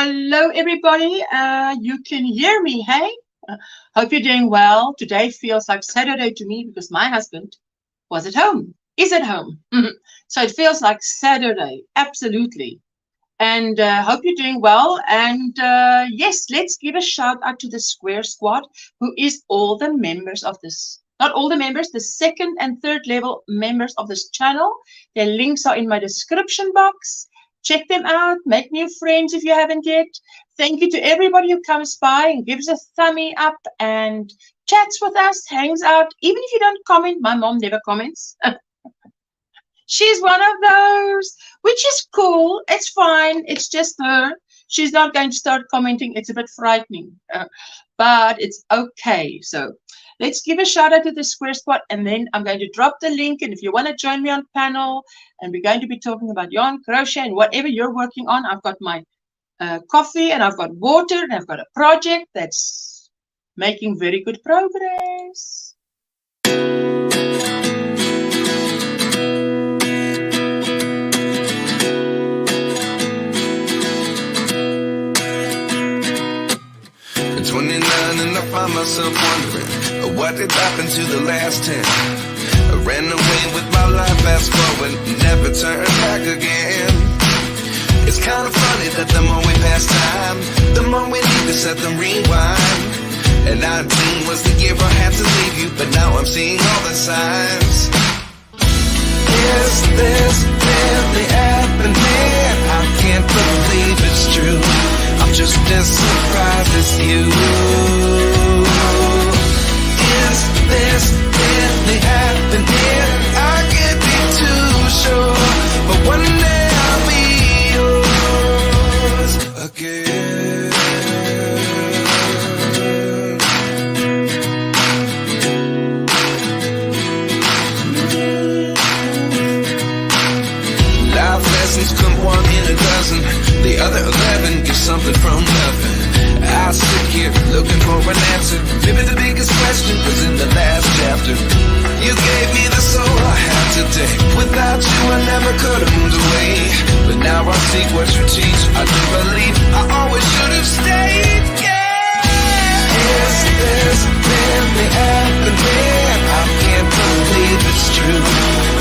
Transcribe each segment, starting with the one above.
Hello, everybody. You can hear me, hey? Hope you're doing well. Today feels like Saturday to me because my husband was at home, is at home. So it feels like Saturday, absolutely. And hope you're doing well. And yes, let's give a shout out to the Square Squad, who is all the members of this. Not all the members, the second and third level members of this channel. Their links are in my description box. Check them out. Make new friends if you haven't yet. Thank you to everybody who comes by and gives a thumbie up and chats with us, hangs out. Even if you don't comment, my mom never comments. She's one of those, which is cool. It's fine. It's just her. She's not going to start commenting. It's a bit frightening, but it's okay. So let's give a shout out to the Square Squad, and then I'm going to drop the link. And if you want to join me on panel, and we're going to be talking about yarn, crochet, and whatever you're working on, I've got my coffee, and I've got water, and I've got a project that's making very good progress. At 29 and I find myself wondering what did happen to the last 10. I ran away with my life, fast forward, never turn back again. It's kind of funny that the more we pass time, the more we need to set them rewind. And 19 was the year I had to leave you, but now I'm seeing all the signs. Is this really happening? I can't believe it's true. I'm just as surprised as you. Is this really happening? I can't be too sure, but one day I'll be yours again. Life lessons come one in a dozen. The other 11 get something from nothing. I sit here looking for an answer. Maybe the biggest question was in the last chapter. You gave me the soul I have today. Without you I never could have moved away. But now I see what you teach. I do believe I always should have stayed. Yeah. Is this really happening? I can't believe it's true.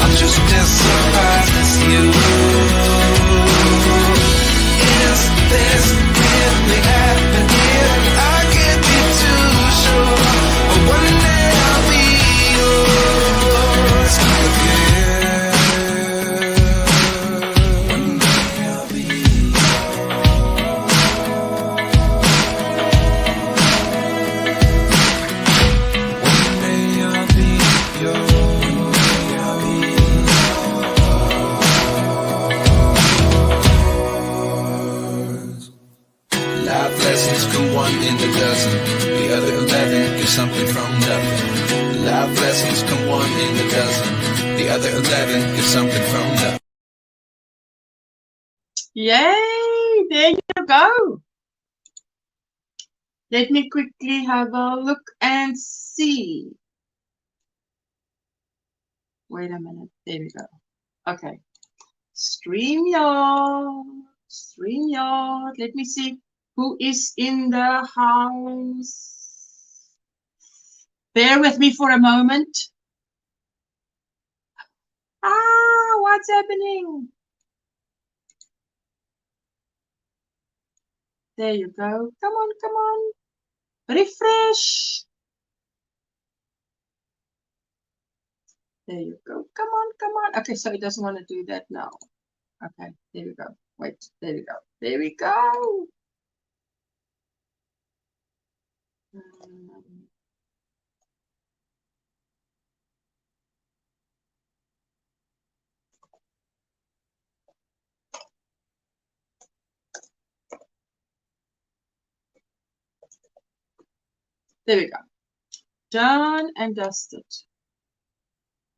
I'm just as surprised as you. Is this really happening? I can't be too sure, but one day I'll be yours again. One day I'll be yours. One day I'll be yours. Lessons come one in a dozen. The other 11 get something from nothing. Life lessons come one in a dozen. The other 11 get something from nothing. Yay! There you go. Let me quickly have a look and see. Wait a minute. There we go. Okay. StreamYard. StreamYard. Let me see. Who is in the house? Bear with me for a moment. What's happening? There you go. Come on, come on. Refresh. There you go. Come on, come on. Okay, so it doesn't want to do that now. Okay, there we go. Wait, there we go. There we go. There we go. Done and dusted.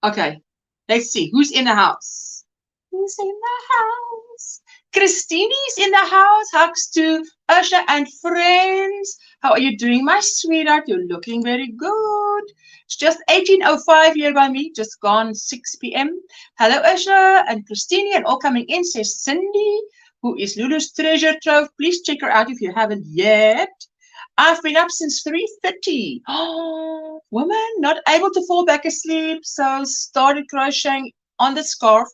Okay, let's see. Who's in the house? Who's in the house? Christine's in the house. Hugs to Usha and friends. How are you doing, my sweetheart? You're looking very good. It's just 18:05 here by me, just gone 6 p.m. Hello, Usha and Christine, and all coming in, says Cindy, who is Lulu's treasure trove. Please check her out if you haven't yet. I've been up since 3:30. Oh, woman, not able to fall back asleep, so started crocheting on the scarf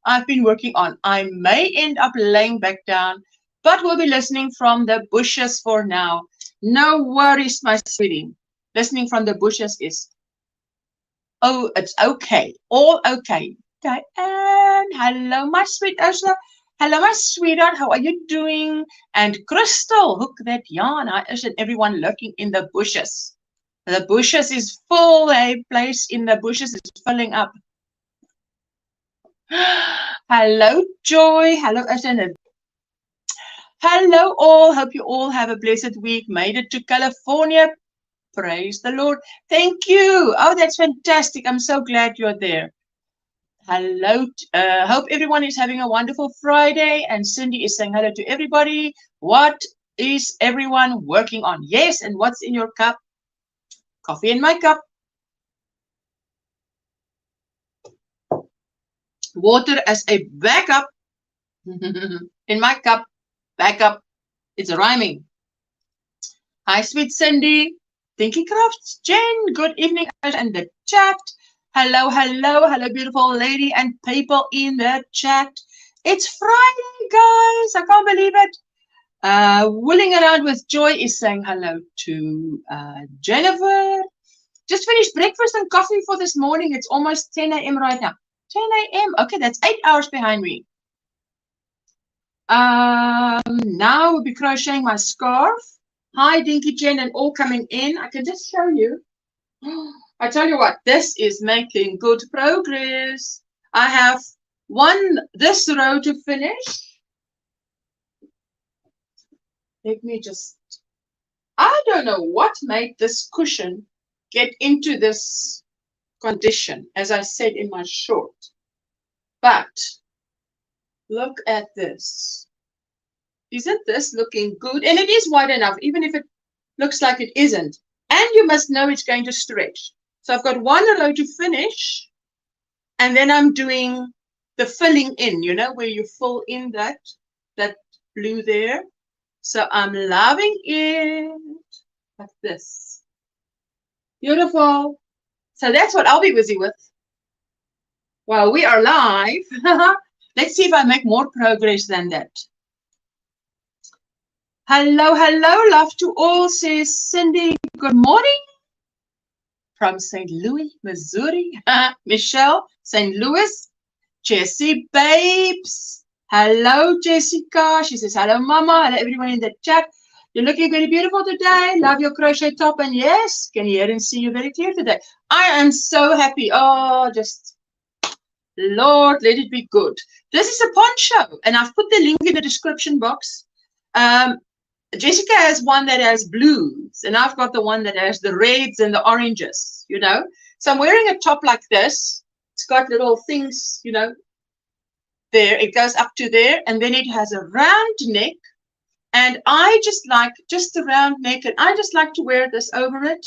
I've been working on. I may end up laying back down, but we'll be listening from the bushes for now. No worries, my sweetie. Listening from the bushes is, oh, it's okay. All okay. Diane, hello, my sweet Ursula. Hello, my sweetheart. How are you doing? And Crystal, hook that yarn. I isn't everyone lurking in the bushes. The bushes is full. A place in the bushes is filling up. Hello, Joy. Hello, Ursula. Hello, all. Hope you all have a blessed week. Made it to California. Praise the Lord. Thank you. Oh, that's fantastic. I'm so glad you're there. Hello. Hope everyone is having a wonderful Friday. And Cindy is saying hello to everybody. What is everyone working on? Yes, and what's in your cup? Coffee in my cup. Water as a backup. In my cup. Backup. It's rhyming. Hi, sweet Cindy. Thinking Crafts. Jen, good evening. And the chat. Hello, hello, hello, beautiful lady and people in the chat. It's Friday, guys. I can't believe it. Wooling around with joy is saying hello to Jennifer. Just finished breakfast and coffee for this morning. It's almost 10 a.m. right now. 10 a.m. Okay, that's 8 hours behind me. Now we'll be crocheting my scarf. Hi, Dinky Jen, and all coming in. I can just show you. I tell you what, this is making good progress. I have this row to finish. Let me just, I don't know what made this cushion get into this condition, as I said in my short. But look at this. Isn't this looking good? And it is wide enough, even if it looks like it isn't. And you must know it's going to stretch. So I've got one row to finish, and then I'm doing the filling in, you know, where you fill in that blue there. So I'm loving it like this. Beautiful. So that's what I'll be busy with while we are live. Let's see if I make more progress than that. Hello, hello, love to all, says Cindy. Good morning. From St. Louis, Missouri. Michelle, St. Louis. Jessie Babes. Hello, Jessica. She says, hello, Mama. Hello, everyone in the chat. You're looking very beautiful today. Love your crochet top. And yes, can hear and see you very clear today. I am so happy. Oh, just, Lord, let it be good. This is a poncho. And I've put the link in the description box. Jessica has one that has blues, and I've got the one that has the reds and the oranges, you know. So I'm wearing a top like this. It's got little things, you know, there. It goes up to there, and then it has a round neck. And I just like just the round neck, and I just like to wear this over it.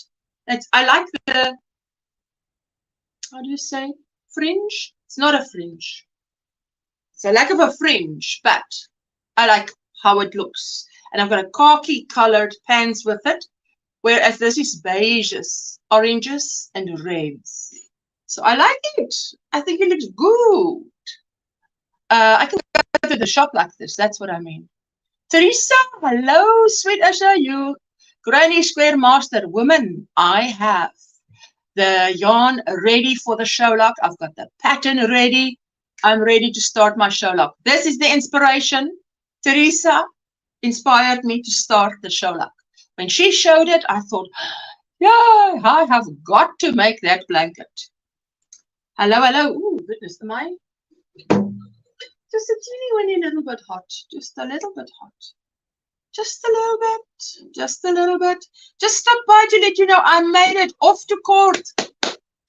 I like the, how do you say, fringe? It's not a fringe. It's a lack of a fringe, but I like how it looks. And I've got a khaki colored pants with it, whereas this is beiges, oranges, and reds. So I like it. I think it looks good. I can go to the shop like this. That's what I mean. Teresa, hello, sweet Asha, you Granny Square Master woman. I have the yarn ready for the show lock. I've got the pattern ready. I'm ready to start my show lock. This is the inspiration. Teresa inspired me to start the show lock. When she showed it, I thought, yeah, I have got to make that blanket. Hello, hello. Oh, goodness, am I? Just a teeny little bit hot. Just a little bit hot. Just a little bit. Just a little bit. Just stop by to let you know I made it off to court.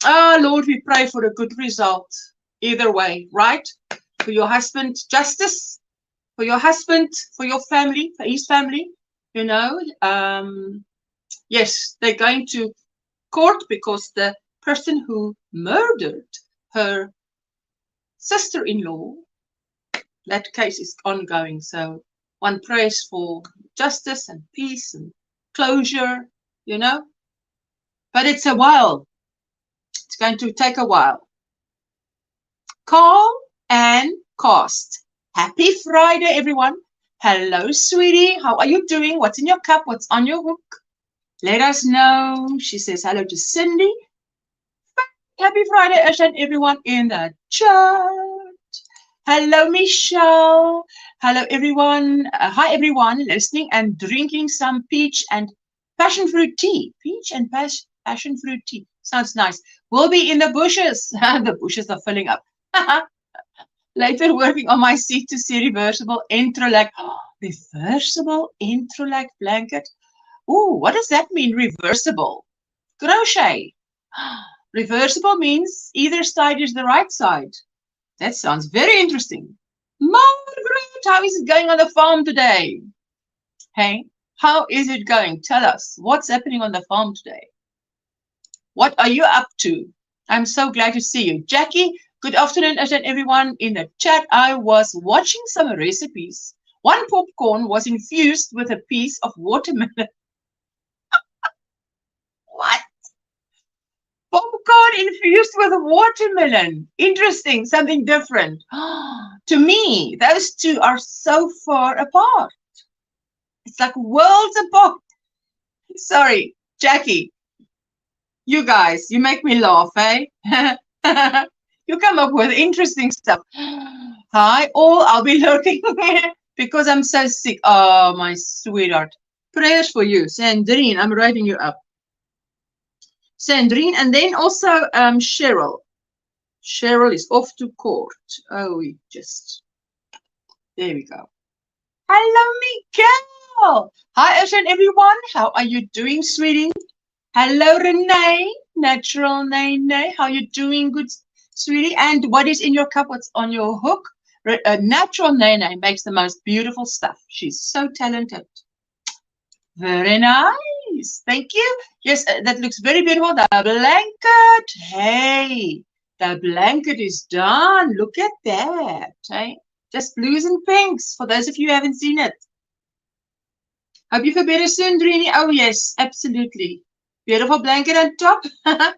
Oh, Lord, we pray for a good result. Either way, right? For your husband, justice. For your husband, for your family, for his family, you know. Yes, they're going to court because the person who murdered her sister-in-law that case is ongoing. So one prays for justice and peace and closure, you know. But it's a while. It's going to take a while. Call and cast. Happy Friday, everyone. Hello, sweetie. How are you doing? What's in your cup? What's on your hook? Let us know. She says hello to Cindy. Happy Friday, and everyone in the chat. Hello, Michelle. Hello, everyone. Hi, everyone listening and drinking some peach and passion fruit tea. Peach and passion fruit tea. Sounds nice. We'll be in the bushes. The bushes are filling up. Later, working on my C2C reversible Entrelac. Reversible Entrelac blanket. Ooh, what does that mean, reversible? Crochet. Reversible means either side is the right side. That sounds very interesting. Margaret, how is it going on the farm today? Hey, how is it going? Tell us. What's happening on the farm today? What are you up to? I'm so glad to see you. Jackie, good afternoon, everyone in the chat. I was watching some recipes. One popcorn was infused with a piece of watermelon. What? Popcorn infused with watermelon. Interesting, something different. To me, those two are so far apart. It's like worlds apart. Sorry, Jackie. You guys, you make me laugh, eh? You come up with interesting stuff. Hi, all. I'll be lurking because I'm so sick. Oh, my sweetheart. Prayers for you. Sandrine, I'm writing you up. Sandrine, and then also Cheryl. Cheryl is off to court. Oh, we just... There we go. Hello, Miguel. Hi, everyone. How are you doing, sweetie? Hello, Renee. Natural Nene. How you doing, good sweetie? And what is in your cup? What's on your hook? Natural Nene makes the most beautiful stuff. She's so talented. Very nice. Thank you. Yes, that looks very beautiful. The blanket. Hey, the blanket is done. Look at that. Hey, just blues and pinks for those of you who haven't seen it. Hope you feel better soon, Drini. Oh, yes, absolutely. Beautiful blanket on top. Oh,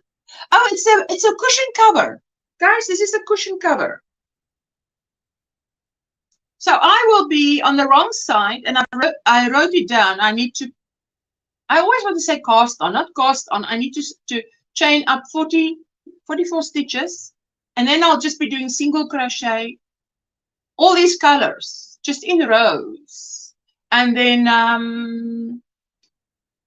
it's a cushion cover. Guys, this is a cushion cover. So I will be on the wrong side, and I wrote it down. I always want to say cast on, not cast on. I need to chain up 44 stitches, and then I'll just be doing single crochet, all these colors, just in rows, and then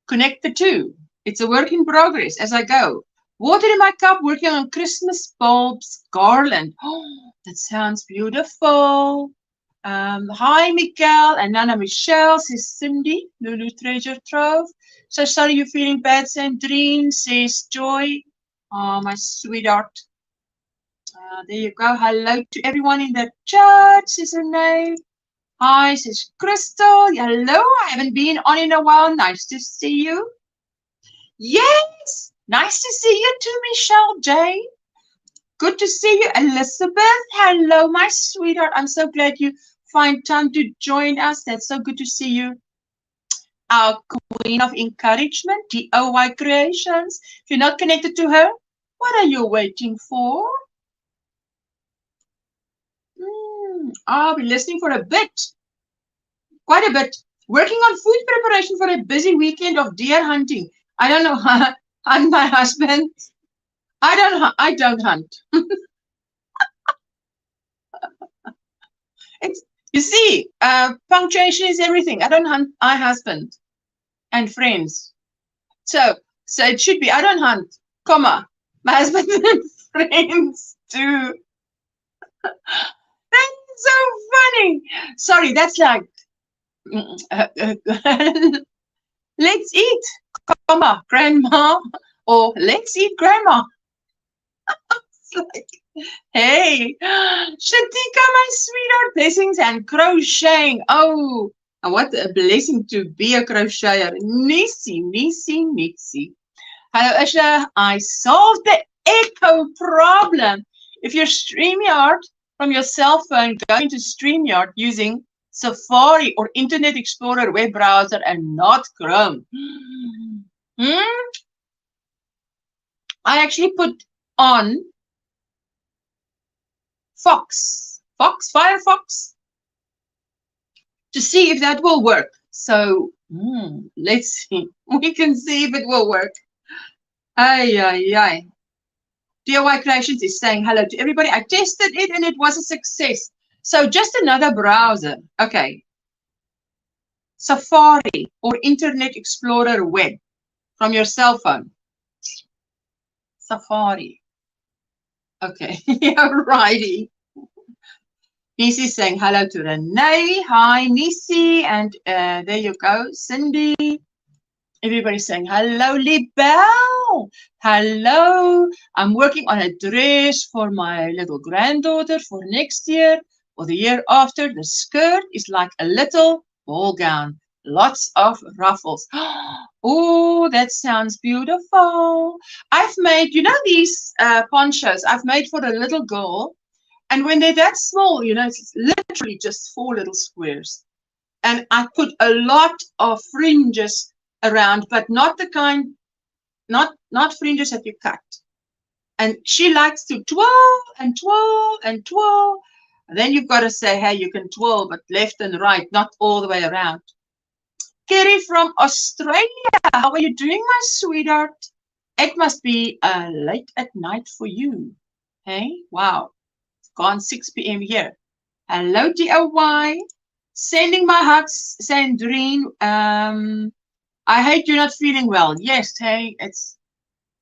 connect the two. It's a work in progress as I go. Water in my cup, working on Christmas bulbs garland. Oh, that sounds beautiful. Hi, Miguel and Nana Michelle, says Cindy, Lulu Treasure Trove. So sorry you're feeling bad, Sandrine, says Joy. Oh, my sweetheart. There you go. Hello to everyone in the chat, says Renee. Hi, says Crystal. Hello, I haven't been on in a while. Nice to see you. Yes, nice to see you too, Michelle J. Good to see you, Elizabeth. Hello, my sweetheart. I'm so glad you find time to join us. That's so good to see you. Our queen of encouragement, DIY Creations. If you're not connected to her, what are you waiting for? I'll be listening for a bit. Quite a bit. Working on food preparation for a busy weekend of deer hunting. I don't know. I'm my husband. I don't hunt. You see, punctuation is everything. I don't hunt. I husband and friends. So it should be I don't hunt, comma, my husband and friends too. That's so funny. Sorry, that's like let's eat, comma, grandma, or let's eat, grandma. It's like, hey, Shatika, my sweetheart, blessings and crocheting. Oh, what a blessing to be a crocheter. Nisi. Hello, Asha. I solved the echo problem. If your StreamYard from your cell phone, go into StreamYard using Safari or Internet Explorer web browser and not Chrome. I actually put on Firefox, to see if that will work. So let's see. We can see if it will work. Ay. DIY Creations is saying hello to everybody. I tested it and it was a success. So just another browser. Okay. Safari or Internet Explorer web from your cell phone. Safari. Okay. Yeah, righty. Nisi saying hello to Renee. Hi, Nisi. And there you go, Cindy. Everybody's saying hello, Libelle. Hello. I'm working on a dress for my little granddaughter for next year or the year after. The skirt is like a little ball gown. Lots of ruffles. Oh, that sounds beautiful. I've made, you know, these ponchos I've made for a little girl. And when they're that small, you know, it's literally just 4 little squares. And I put a lot of fringes around, but not the kind, not fringes that you cut. And she likes to twirl and twirl and twirl. And then you've got to say, hey, you can twirl, but left and right, not all the way around. Kerry from Australia, how are you doing, my sweetheart? It must be late at night for you. Hey, wow. Gone 6 p.m. here. Hello, DIY. Sending my hugs, Sandrine. I hate you're not feeling well. Yes, hey, it's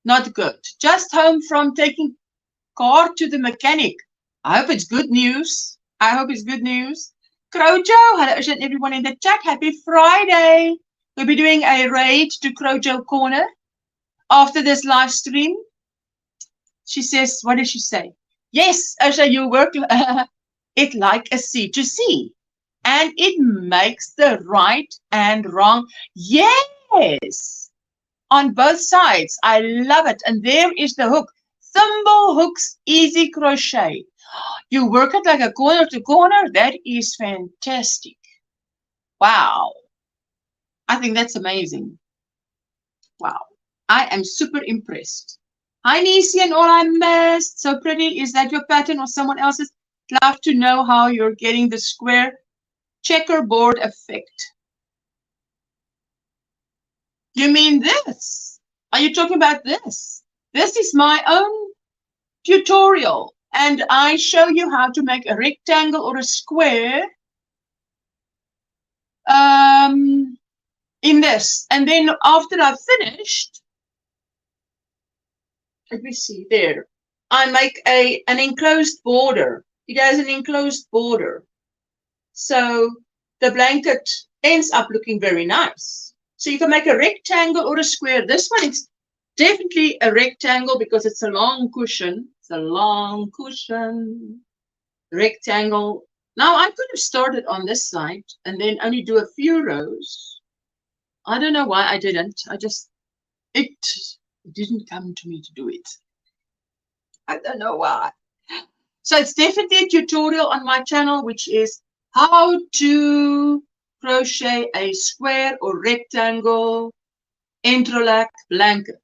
not good. Just home from taking car to the mechanic. I hope it's good news. I hope it's good news. Crojo, hello and everyone in the chat. Happy Friday. We'll be doing a raid to Crojo Corner after this live stream. She says, what does she say? Yes, Asha, you work it like a C2C. And it makes the right and wrong. Yes. On both sides. I love it. And there is the hook. Thimble hooks, easy crochet. You work it like a corner to corner. That is fantastic. Wow. I think that's amazing. Wow. I am super impressed. Hi, Nisi and all I missed. So pretty. Is that your pattern or someone else's? Love to know how you're getting the square checkerboard effect. You mean this? Are you talking about this? This is my own tutorial. And I show you how to make a rectangle or a square in this. And then after I've finished, let me see there. I make an enclosed border. It has an enclosed border. So the blanket ends up looking very nice. So you can make a rectangle or a square. This one is definitely a rectangle because it's a long cushion. It's a long cushion. Rectangle. Now I could have started on this side and then only do a few rows. I don't know why I didn't. It didn't come to me to do it. I don't know why. So it's definitely a tutorial on my channel, which is how to crochet a square or rectangle interlac blanket.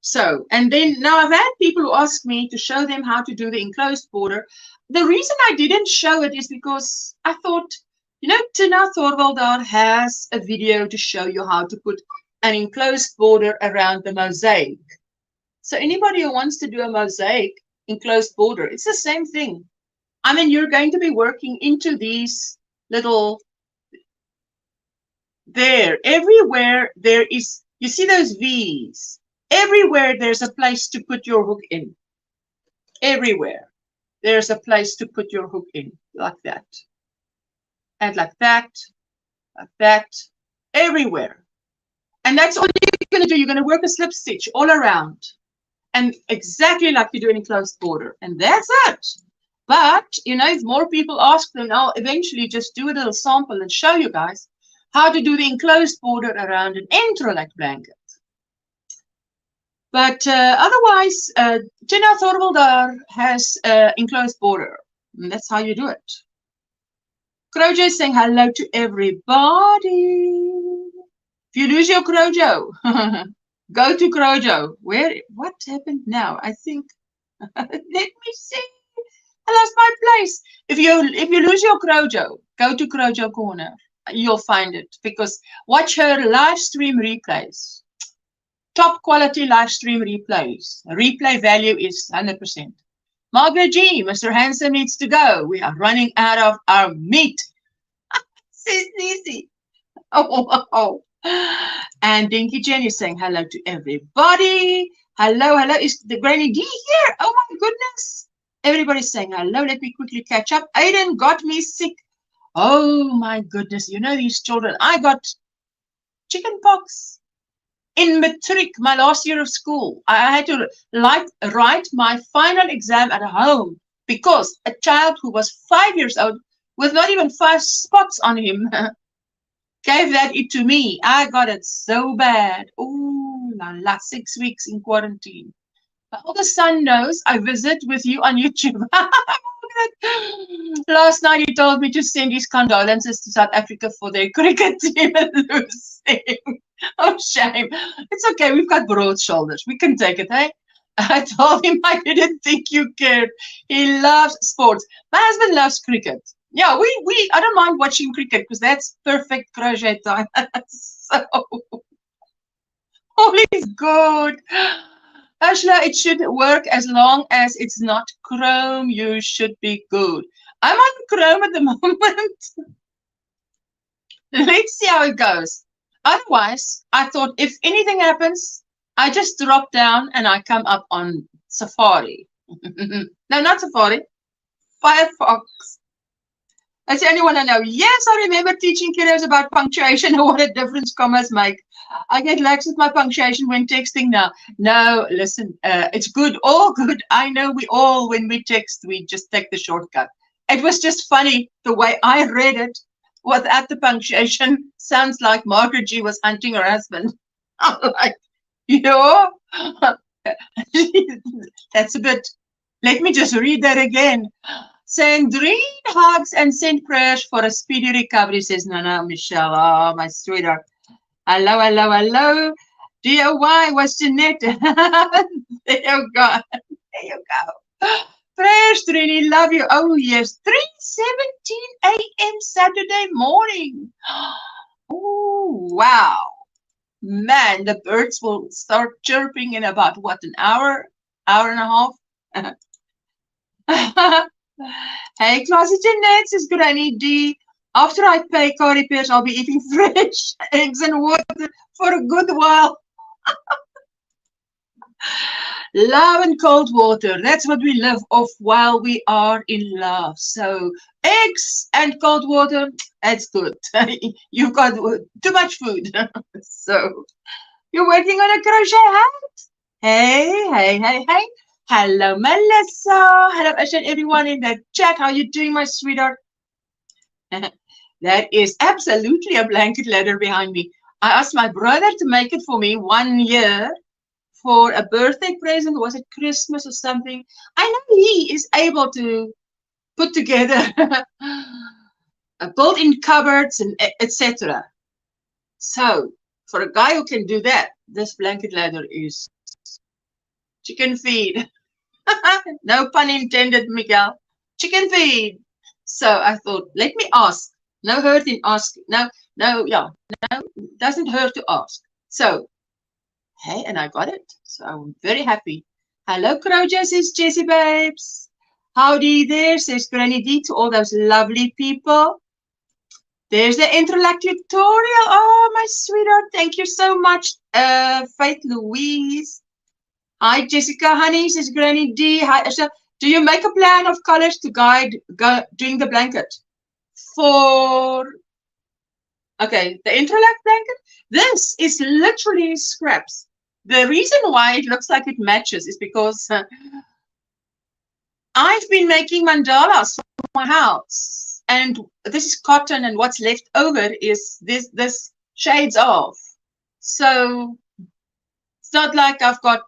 So, and then now I've had people who ask me to show them how to do the enclosed border. The reason I didn't show it is because I thought, you know, Tina Thorwaldar has a video to show you how to put an enclosed border around the mosaic. So anybody who wants to do a mosaic enclosed border, it's the same thing. I mean, you're going to be working into these little, everywhere there is, you see those V's? Everywhere there's a place to put your hook in. Everywhere there's a place to put your hook in, like that. And like that, everywhere. And that's all you're going to do. You're going to work a slip stitch all around. And exactly like you do an enclosed border. And that's it. But, you know, if more people ask, then I'll eventually just do a little sample and show you guys how to do the enclosed border around an interlac blanket. But otherwise, Tina Thorvaldar has enclosed border. And that's how you do it. Crochet is saying hello to everybody. If you lose your Crochet, go to Crochet. What happened now? I think, let me see. I lost my place. If you lose your Crochet, go to Crochet Corner. You'll find it, because watch her live stream replays. Top quality live stream replays. Replay value is 100%. Margaret G, Mr. Hanson needs to go. We are running out of our meat. Says Lizzie. Oh, wow. And Dinky Jen is saying hello to everybody. Hello. Is the Granny D here? Oh my goodness. Everybody's saying hello. Let me quickly catch up. Aiden got me sick. Oh my goodness. You know these children. I got chicken pox in matric, my last year of school. I had to write my final exam at home because a child who was 5 years old with not even 5 spots on him gave it to me. I got it so bad. Oh, la, 6 weeks in quarantine. But all the son knows I visit with you on YouTube. Last night he told me to send his condolences to South Africa for their cricket team losing. Oh, shame. It's okay. We've got broad shoulders. We can take it, hey? I told him I didn't think you cared. He loves sports. My husband loves cricket. Yeah, I don't mind watching cricket because that's perfect crochet time. So, all is good. Ashla, it should work as long as it's not Chrome. You should be good. I'm on Chrome at the moment. Let's see how it goes. Otherwise, I thought if anything happens, I just drop down and I come up on Safari. No, not Safari. Firefox. That's the only one I know. Yes, I remember teaching kiddos about punctuation and what a difference commas make. I get lax with my punctuation when texting now. No, listen, it's good, all good. I know when we text, we just take the shortcut. It was just funny the way I read it without the punctuation. Sounds like Margaret G was hunting her husband. I'm like, that's a bit. Let me just read that again. Sandrine hugs and send prayers for a speedy recovery, says Nana Michelle. Oh, my sweetheart. Hello. DOY was Jeanette. There you go. Prayers, Trini, love you. Oh, yes. 3:17 a.m. Saturday morning. Oh, wow. Man, the birds will start chirping in about, an hour and a half? Hey, Classy Jeanette, says Granny D. After I pay car repairs, I'll be eating fresh eggs and water for a good while. Love and cold water. That's what we live off while we are in love. So eggs and cold water, that's good. You've got too much food. So you're working on a crochet hat? Hey. Hello, Melissa. Hello, everyone in the chat. How are you doing, my sweetheart? That is absolutely a blanket ladder behind me. I asked my brother to make it for me 1 year for a birthday present. Was it Christmas or something? I know he is able to put together built-in cupboards and etc. So for a guy who can do that, this blanket ladder is chicken feed. No pun intended, Miguel. Chicken feed. So I thought, let me ask. No hurt in asking. No, doesn't hurt to ask. So, hey, and I got it. So I'm very happy. Hello, Crochet, says Jessie Babes. Howdy there, says Granny D to all those lovely people. There's the interlock tutorial. Oh, my sweetheart. Thank you so much, Faith Louise. Hi, Jessica, honey, says Granny D. Hi, Asha. Do you make a plan of colors to guide doing the blanket? Okay, the interlock blanket? This is literally scraps. The reason why it looks like it matches is because I've been making mandalas for my house. And this is cotton, and what's left over is this shades off. So It's not like I've got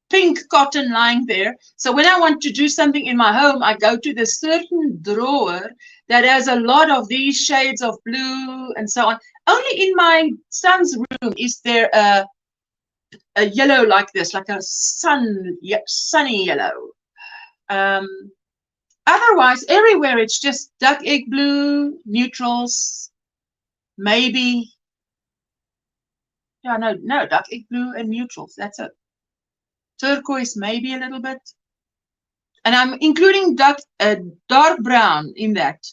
pink cotton lying there. So when I want to do something in my home, I go to this certain drawer that has a lot of these shades of blue and so on. Only in my son's room is there a yellow like this, like a sunny yellow. Otherwise, everywhere it's just duck egg blue, neutrals, maybe. Yeah, no, duck egg blue and neutrals. That's it. Turquoise, maybe a little bit. And I'm including dark brown in that.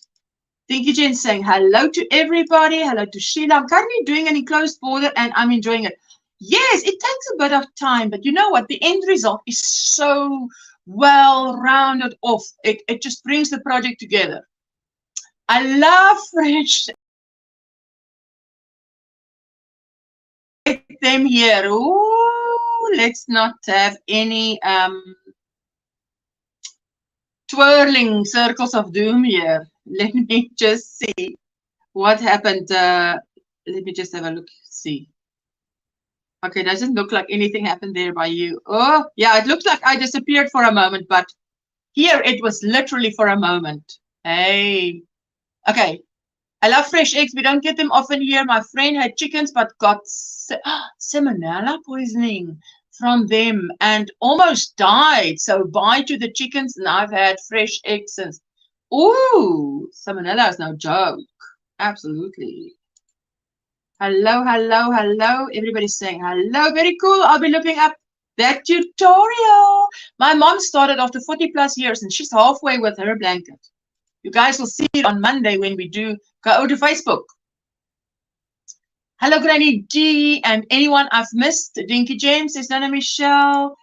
Thank you, Jen, saying hello to everybody. Hello to Sheila. I'm currently doing an enclosed border and I'm enjoying it. Yes, it takes a bit of time, but you know what? The end result is so well rounded off. It just brings the project together. I love fresh. Them here. Ooh, let's not have any twirling circles of doom here. Let me just see what happened. Let me just have a look. See. Okay, doesn't look like anything happened there by you. Oh, yeah, it looked like I disappeared for a moment, but here it was literally for a moment. Hey. Okay. I love fresh eggs. We don't get them often here. My friend had chickens but got salmonella poisoning from them and almost died. So bye to the chickens, and I've had fresh eggs since. Ooh, salmonella is no joke. Absolutely. Hello, hello, hello. Everybody's saying hello. Very cool. I'll be looking up that tutorial. My mom started after 40 plus years and she's halfway with her blanket. You guys will see it on Monday when we do go to Facebook. Hello, Granny D, and anyone I've missed. Dinky James says, Nana Michelle.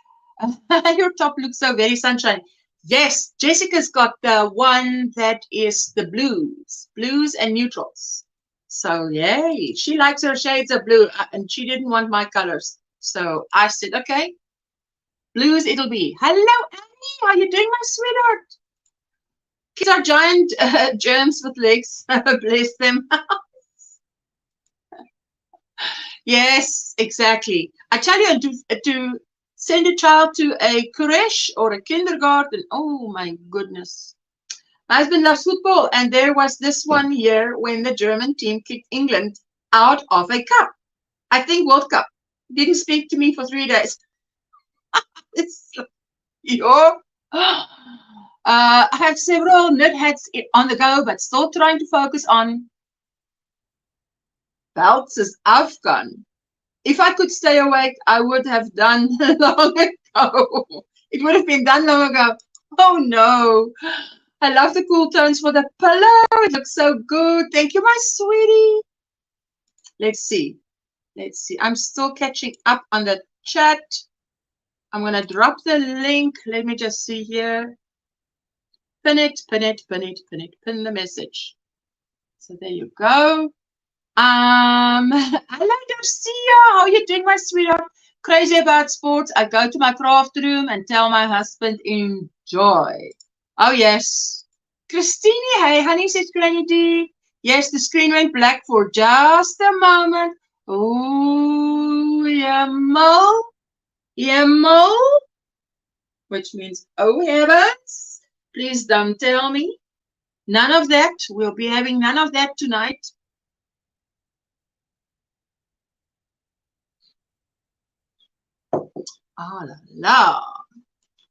Your top looks so very sunshiny. Yes, Jessica's got the one that is the blues and neutrals. So, yay. She likes her shades of blue, and she didn't want my colors. So I said, okay, blues it'll be. Hello, Annie. How are you doing, my sweetheart? Kids are giant germs with legs. Bless them. Yes, exactly. I tell you, to send a child to a creche or a kindergarten, oh my goodness. My husband loves football, and there was this one year when the German team kicked England out of a cup. I think World Cup. Didn't speak to me for 3 days. It's your. I have several knit hats on the go, but still trying to focus on belts as Afghan. If I could stay awake, I would have done long ago. It would have been done long ago. Oh no. I love the cool tones for the pillow. It looks so good. Thank you, my sweetie. Let's see. Let's see. I'm still catching up on the chat. I'm going to drop the link. Let me just see here. Pin it, pin it, pin it, pin it, pin the message. So there you go. Hello, Darcia. How are you doing, my sweetheart? Crazy about sports. I go to my craft room and tell my husband, enjoy. Oh, yes. Christine, hey, honey, says Granny D. Yes, the screen went black for just a moment. Oh, yamo. Yamo. Which means, oh, heavens. Please don't tell me. None of that. We'll be having none of that tonight. Ah, la la.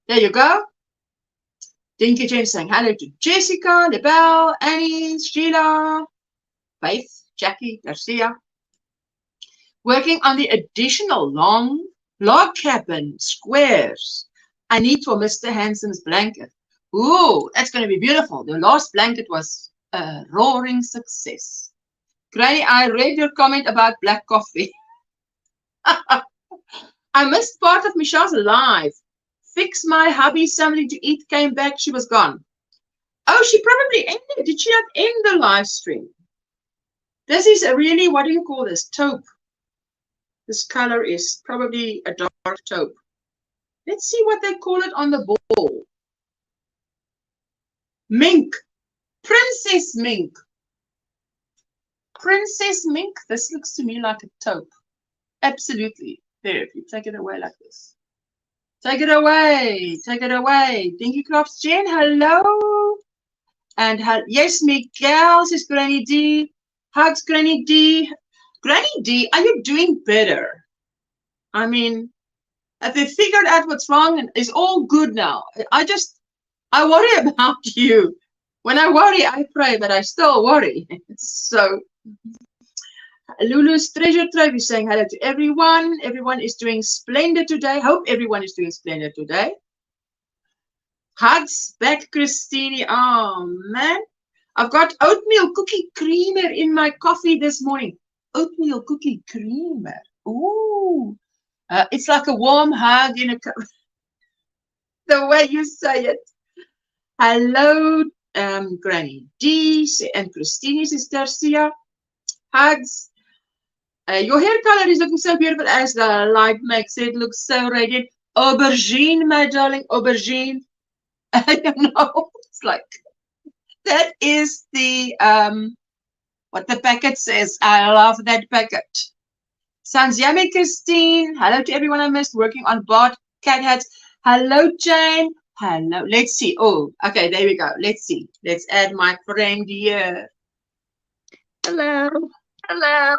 There you go. Dinky James saying hello to Jessica, Lebel, Annie, Sheila, Faith, Jackie, Garcia. Working on the additional long log cabin squares I need for Mr. Hanson's blanket. Ooh, that's going to be beautiful. The last blanket was a roaring success. Granny, I read your comment about black coffee. I missed part of Michelle's live. Fix my hubby something to eat, came back, she was gone. Oh, she probably ended. Did she not end the live stream? This is a really, what do you call this? Taupe. This color is probably a dark taupe. Let's see what they call it on the ball. Mink. Princess mink. Princess mink. This looks to me like a taupe. Absolutely. There, if you take it away like this. Take it away. Take it away. Dinky Crafts Jen, hello. And yes, Miguel says Granny D. Hugs Granny D. Granny D, are you doing better? I mean, have they figured out what's wrong and it's all good now? I worry about you. When I worry, I pray, but I still worry. So, Lulu's Treasure Trove is saying hello to everyone. Everyone is doing splendid today. Hope everyone is doing splendid today. Hugs back, Christine. Oh, man. I've got oatmeal cookie creamer in my coffee this morning. Oatmeal cookie creamer. Ooh. It's like a warm hug in a cup. The way you say it. Hello, Granny D and Christine is Tercia. Hugs. Your hair color is looking so beautiful as the light makes it look so radiant. Aubergine, my darling, aubergine. I don't know. It's like that is the what the packet says. I love that packet. Sounds yummy, Christine. Hello to everyone I missed working on bot cat hats. Hello, Jane. Hello. Let's see. Oh, okay, there we go. Let's see. Let's add my friend here. Hello. Hello.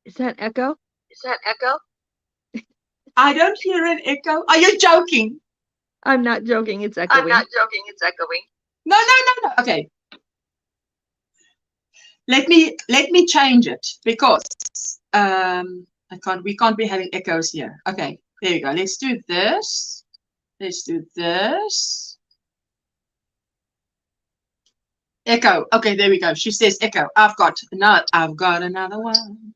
Is that echo? Is that echo? I don't hear an echo. Are you joking? I'm not joking. It's echoing. I'm not joking. It's echoing. No. Okay. Let me change it because we can't be having echoes here. Okay, there you go. Let's do this. Let's do this. Echo. Okay, there we go. She says echo. I've got another one.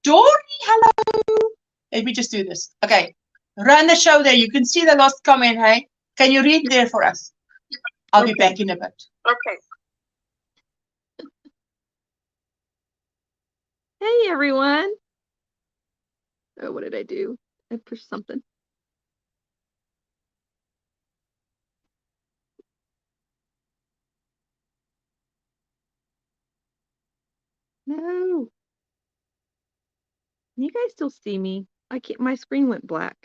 Dory, hello. Let me just do this. Okay. Run the show there. You can see the last comment, hey? Can you read there for us? I'll be back in a bit. Okay. Hey, everyone. Oh, what did I do? I pushed something. No. Can you guys still see me? I can't. My screen went black.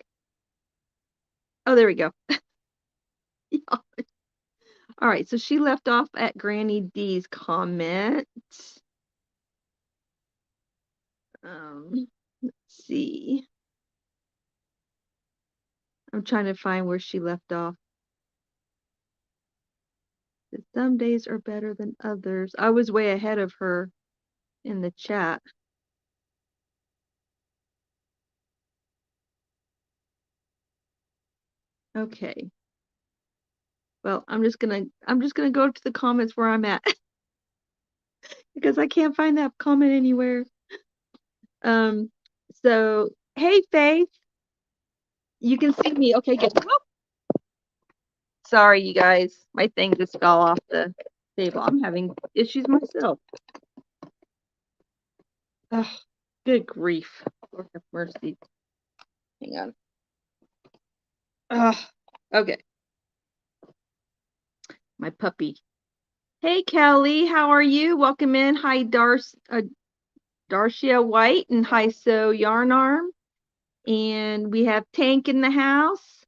Oh, there we go. All right, so she left off at Granny D's comment. Let's see. I'm trying to find where she left off. Some days are better than others. I was way ahead of her in the chat. Okay. Well, I'm just gonna go to the comments where I'm at because I can't find that comment anywhere. So hey Faith, you can see me. Okay, good. Oh. Sorry, you guys. My thing just fell off the table. I'm having issues myself. Oh, good grief. Lord have mercy. Hang on. Okay. My puppy. Hey, Kelly, how are you? Welcome in. Hi, Darcia White, and hi, So Yarn Arm. And we have Tank in the house.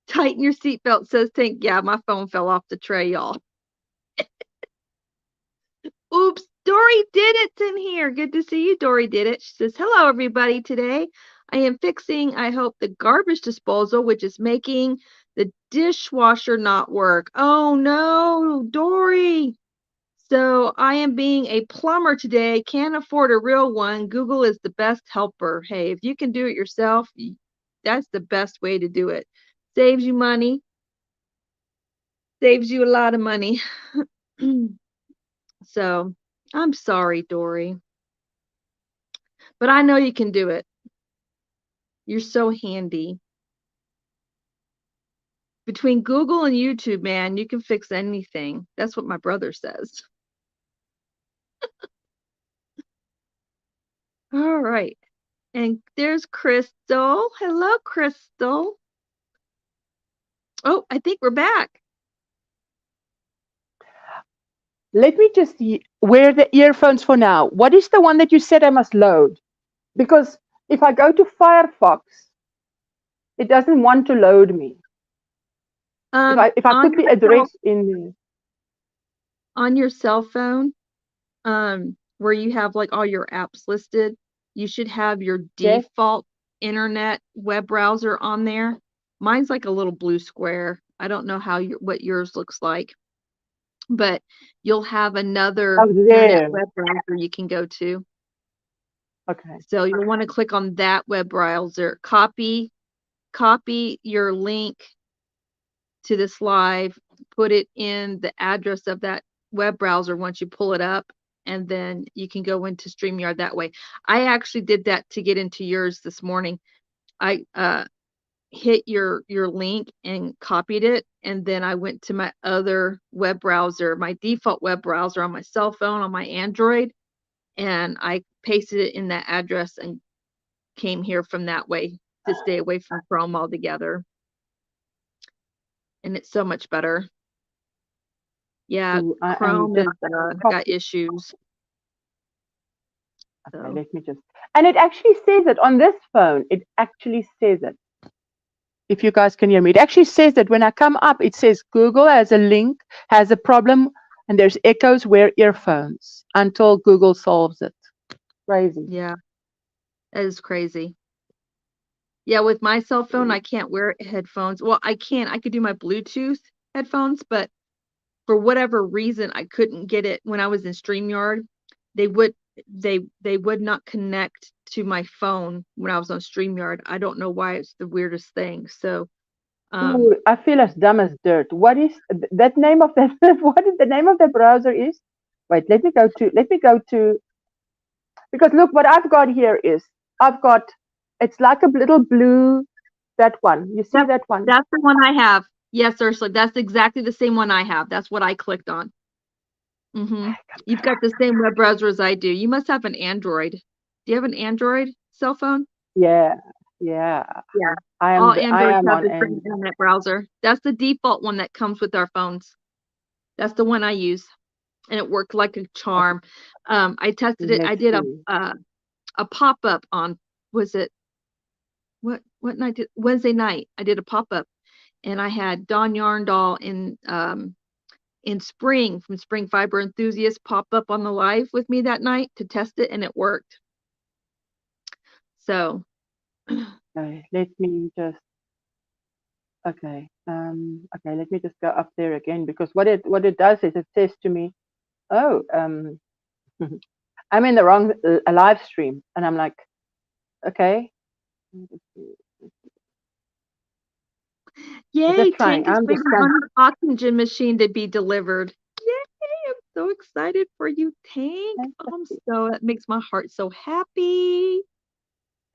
Tighten your seatbelt, says Tank. Yeah, my phone fell off the tray, y'all. Oops, Dory did it's in here. Good to see you, Dory did it. She says, hello, everybody. Today I am fixing, I hope, the garbage disposal, which is making the dishwasher not work. Oh, no, Dory. So I am being a plumber today. Can't afford a real one. Google is the best helper. Hey, if you can do it yourself, that's the best way to do it. Saves you money. Saves you a lot of money. So I'm sorry, Dory. But I know you can do it. You're so handy. Between Google and YouTube, man, you can fix anything. That's what my brother says. All right. And there's Crystal. Hello, Crystal. Oh, I think we're back. let me just wear the earphones for now. What is the one that you said I must load? Because if I go to Firefox, it doesn't want to load me. If I put the address in on your cell phone, where you have like all your apps listed, you should have your default internet web browser on there. Mine's like a little blue square. I don't know what yours looks like, but you'll have another internet web browser you can go to. Okay. So you'll want to click on that web browser, copy your link to this live, put it in the address of that web browser once you pull it up, and then you can go into StreamYard that way. I actually did that to get into yours this morning. I hit your link and copied it, and then I went to my other web browser, my default web browser on my cell phone, on my Android, and I pasted it in that address and came here from that way to stay away from Chrome altogether. And it's so much better. Yeah, Chrome has got issues. Okay, let me just, and it actually says it on this phone. It actually says it. If you guys can hear me, it actually says that when I come up, it says Google has a link, has a problem, and there's echoes, wear earphones until Google solves it. Crazy. Yeah, that is crazy. Yeah, with my cell phone, I can't wear headphones. Well, I could do my Bluetooth headphones, but for whatever reason, I couldn't get it when I was in StreamYard. They would not connect to my phone when I was on StreamYard. I don't know why. It's the weirdest thing. So ooh, I feel as dumb as dirt. What is that name of that? What is the name of the browser is? Wait, let me go to, because look, what I've got here is, it's like a little blue, that one. You see that one? That's the one I have. Yes, Ursula, that's exactly the same one I have. That's what I clicked on. You've got the same web browser as I do. You must have an Android. Do you have an Android cell phone? Yeah. All Androids have the same internet browser. That's the default one that comes with our phones. That's the one I use, and it worked like a charm. I tested it. I did a pop-up on, was it what night? Wednesday night. I did a pop-up, and I had Dawn Yarndahl in Spring from Spring Fiber Enthusiast pop up on the live with me that night to test it, and it worked. So okay, let me just let me just go up there again, because what it does is it says to me, oh, I'm in the wrong live stream, and I'm like, okay. Yay, Tank is waiting on an oxygen machine to be delivered. Yay, I'm so excited for you, Tank. That makes my heart so happy.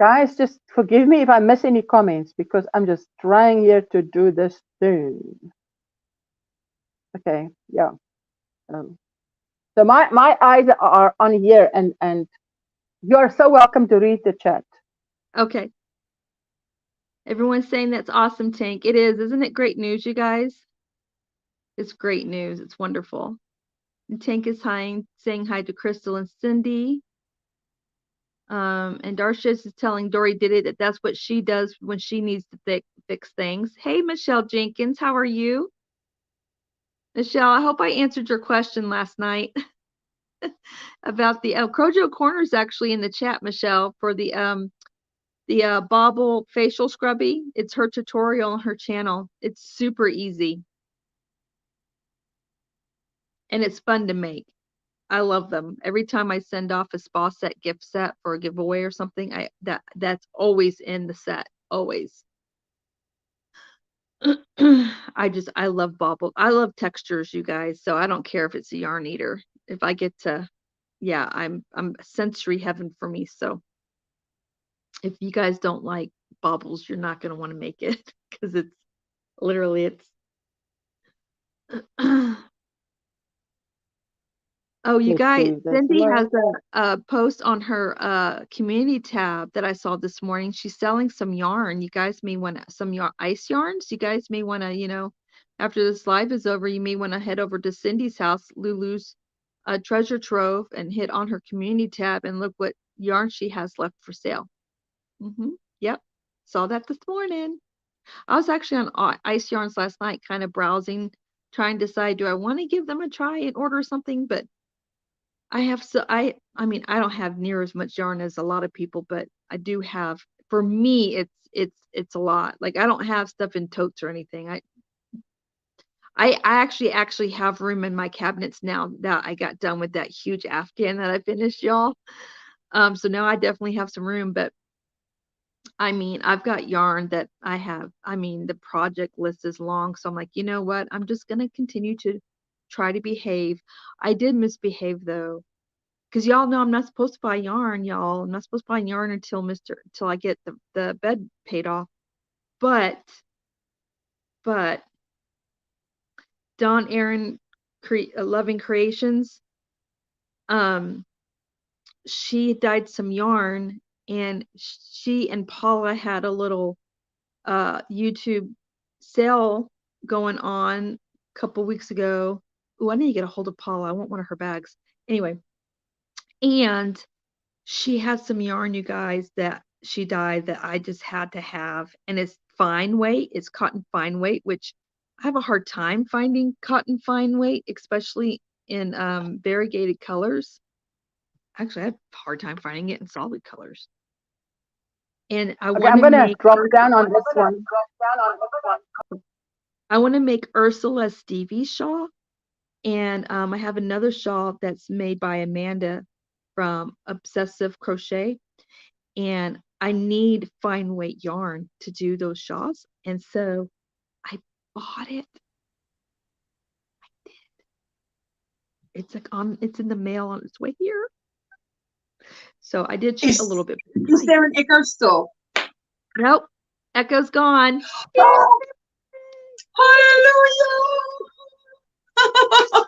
Guys, just forgive me if I miss any comments, because I'm just trying here to do this thing. Okay, yeah. So my eyes are on here, and you are so welcome to read the chat. Okay. Everyone's saying that's awesome, Tank. It is. Isn't it great news, you guys? It's great news. It's wonderful. And Tank is saying hi to Crystal and Cindy. And Darshis is telling Dory did it that that's what she does when she needs to fix things. Hey, Michelle Jenkins, how are you? Michelle, I hope I answered your question last night about the Crojo Corner's actually in the chat, Michelle, for the Bobble facial scrubby. It's her tutorial on her channel. It's super easy. And it's fun to make. I love them. Every time I send off a spa set gift set for a giveaway or something, that's always in the set. Always. I love Bobble. I love textures, you guys. So I don't care if it's a yarn eater. If I get to, yeah, I'm sensory heaven for me. So if you guys don't like bobbles, you're not going to want to make it, because it's literally Oh, you guys, Cindy has a post on her community tab that I saw this morning. She's selling some yarn. You guys may want some ice yarns. You guys may want to, after this live is over, you may want to head over to Cindy's house, Lulu's a treasure trove and hit on her community tab and look what yarn she has left for sale. Yep, saw that this morning. I was actually on Ice Yarns last night, kind of browsing, trying to decide, do I want to give them a try and order something? But I mean, I don't have near as much yarn as a lot of people, but I do have. For me, it's a lot. Like, I don't have stuff in totes or anything. I actually have room in my cabinets now that I got done with that huge Afghan that I finished, y'all. So now I definitely have some room, but I mean, I've got yarn that I have. I mean, the project list is long, so I'm like, you know what? I'm just gonna continue to try to behave. I did misbehave though, because y'all know I'm not supposed to buy yarn, y'all. I'm not supposed to buy yarn until I get the bed paid off. But Dawn Erin Loving Creations, she dyed some yarn, and she and Paula had a little YouTube sale going on a couple weeks ago. Oh, I need to get a hold of Paula. I want one of her bags. Anyway, and she had some yarn, you guys, that she dyed that I just had to have, and it's fine weight. It's cotton fine weight, which I have a hard time finding cotton fine weight, especially in variegated colors. Actually, I have a hard time finding it in solid colors. And I Okay, I'm gonna drop down on this one. I want to make Ursula Stevie's shawl, and I have another shawl that's made by Amanda from Obsessive Crochet, and I need fine weight yarn to do those shawls, and so I bought it. I did. It's like it's in the mail on its way here. So I did cheat a little bit. Is there an Echo still? Nope. Echo's gone. Oh, hallelujah!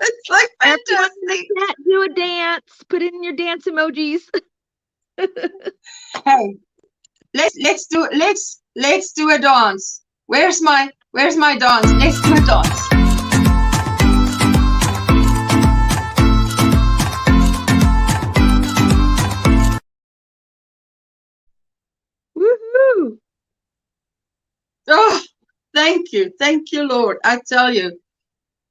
It's like fantastic. Do a dance. Put it in your dance emojis. Hey, let's do a dance. Where's my dance? Let's do a dance. Woohoo! Oh, thank you, Lord. I tell you,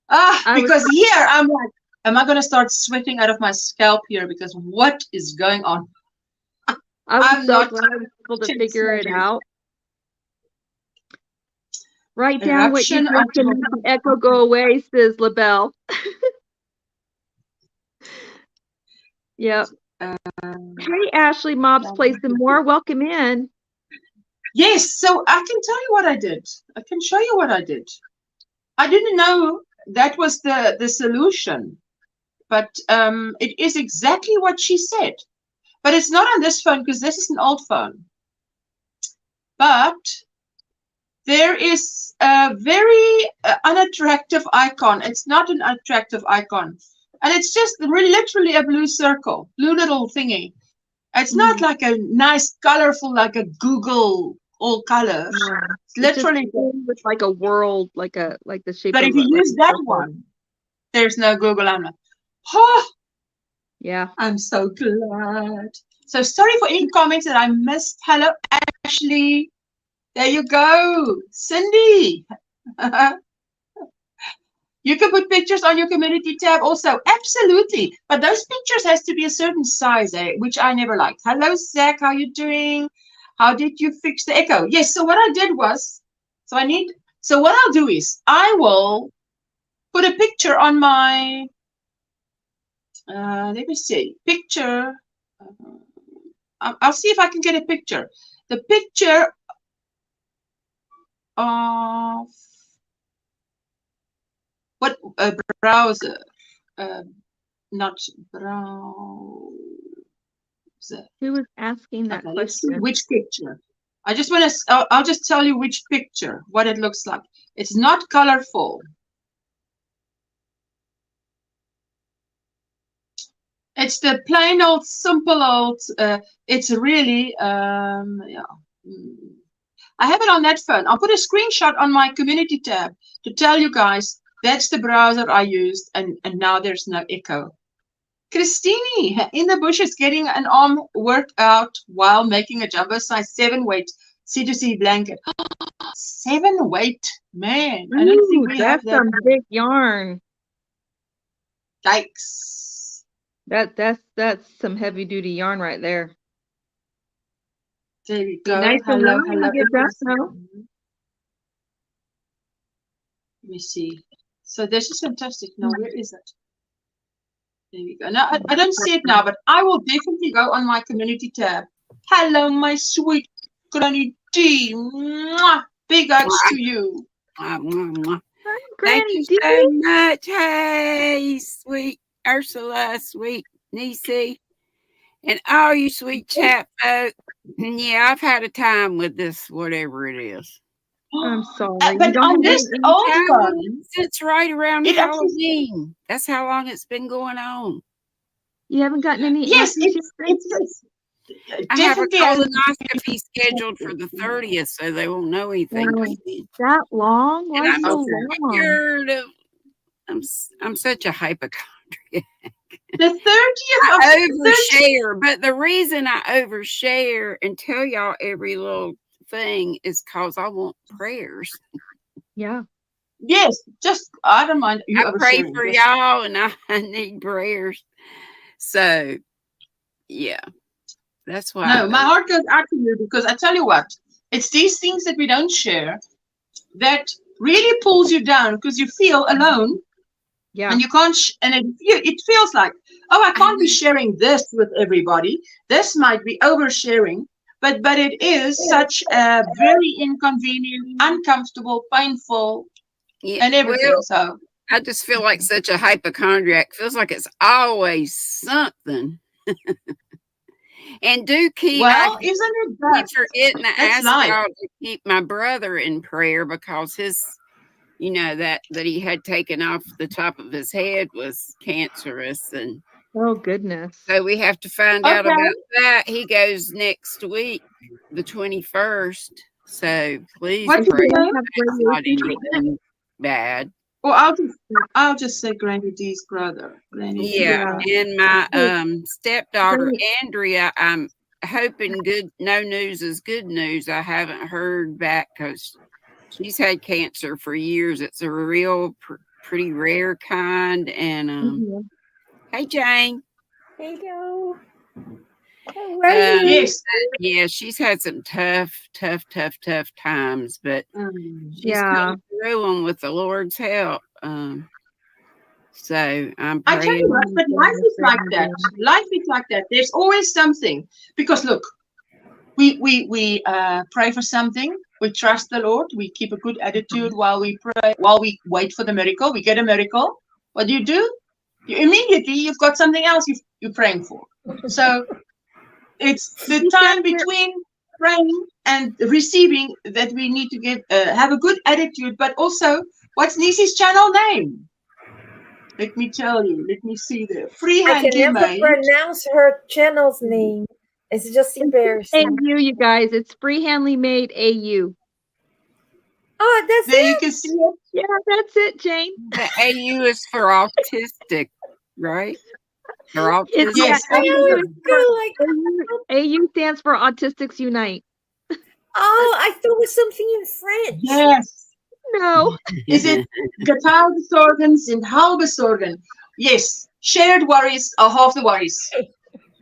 because here I'm like, am I gonna start sweating out of my scalp here? Because what is going on? I'm so glad I was able to figure it out. Write down what you think to make the echo go away, says LaBelle. Yep. Hey, Ashley, Mob's Place and More. Welcome in. Yes, so I can tell you what I did. I can show you what I did. I didn't know that was the solution, but it is exactly what she said. But it's not on this phone because this is an old phone. But there is a very unattractive icon. It's not an attractive icon. And it's just literally a blue circle, blue little thingy. It's not like a nice, colorful, like a Google all colors. Yeah. It's literally with like a world, like the shape. But if you use that one, there's no Google. I'm like, oh, yeah. I'm so glad. So sorry for any comments that I missed. Hello, Ashley. There you go, Cindy. You can put pictures on your community tab also. Absolutely. But those pictures has to be a certain size, which I never liked. Hello, Zach. How you doing? How did you fix the echo? Yes. So what I did was, so what I'll do is I will put a picture on my, let me see, picture. I'll see if I can get a picture. The picture of what browser, not browser. Who was asking that question? Which picture? I just want to. I'll just tell you which picture, what it looks like. It's not colorful. It's the plain old, simple old. It's really yeah. I have it on that phone. I'll put a screenshot on my community tab to tell you guys that's the browser I used, and now there's no echo. Christine in the bushes getting an arm workout while making a jumbo size 7 weight C2C blanket. 7 weight, man. I don't think we have That's that. some big yarn. Yikes. That's some heavy duty yarn right there. There we go. Nice and Hello, long when you get done, though. Let me see. So this is fantastic. Now, where is it? There we go. Now, I don't see it now, but I will definitely go on my community tab. Hello, my sweet Granny D. Mwah! Big hugs to you. Mwah, mwah, mwah. Hi, Thank Granny you D. so much. Hey, sweet Ursula, sweet Nisi, and all you sweet chat folk. Yeah, I've had a time with this, whatever it is. I'm sorry. But You don't on have this any- old Yeah, one, It's right around It actually- Halloween. That's how long it's been going on. you haven't gotten any yes, answers yet? it's I have a definitely hasn't- colonoscopy scheduled for the 30th, so they won't know anything. Wow. till then. That long? Why And I'm so okay. long? scared of. I'm such a hypochondriac. the 30th I of overshare, but the reason I overshare and tell y'all every little thing is because I want prayers. Yeah. Yes, just I don't mind you I pray oversharing. for Yes. y'all, and I need prayers. So, yeah, that's why. No, my heart goes out to you because I tell you what, it's these things that we don't share that really pulls you down because you feel alone Yeah. and you can't, and it feels like, oh, I can't be sharing this with everybody. This might be oversharing, but it is such a very inconvenient, uncomfortable, painful, Yeah, and everything. well, So I just feel like such a hypochondriac. Feels like it's always something. And do keep. well, I isn't it keep that? forgetting to That's ask life. y'all to keep my brother in prayer because his, that he had taken off the top of his head was cancerous, and Oh, goodness. so we have to find out Okay. about that. He goes next week, the 21st. So please What's pray his name? it's not anything bad. Well, I'll just say Granny D's brother. Granny D. Yeah, and my stepdaughter Granny- Andrea, I'm hoping no news is good news. I haven't heard back because she's had cancer for years. It's a real pretty rare kind. And Mhm. hey Jane. Hello. How are you? Yes. Yeah, she's had some tough times, but she's Yeah. come through them with the Lord's help. So I'm I tell praying. you what, but life is like that. Life is like that. There's always something. Because look, we pray for something. We trust the Lord. We keep a good attitude while we pray, while we wait for the miracle. We get a miracle. What do? You immediately you've got something else you're praying for. So it's the time between praying and receiving that we need to have a good attitude. But also, what's Nisi's channel name? Let me tell you. Let me see there. I Freehand can never made. pronounce her channel's name. It's just embarrassing. AU, you guys. It's Freehandly Made AU. Oh, that's There you it. can see it. Yeah, that's it, Jane. The AU is for autistic, right? Or autistic. It's Yes. I always feel like, AU stands for Autistics Unite. oh, I thought it was something in French. Yes. No. Is it Getaalbesorgens and halbesorgen? Yes. Shared worries are half the worries.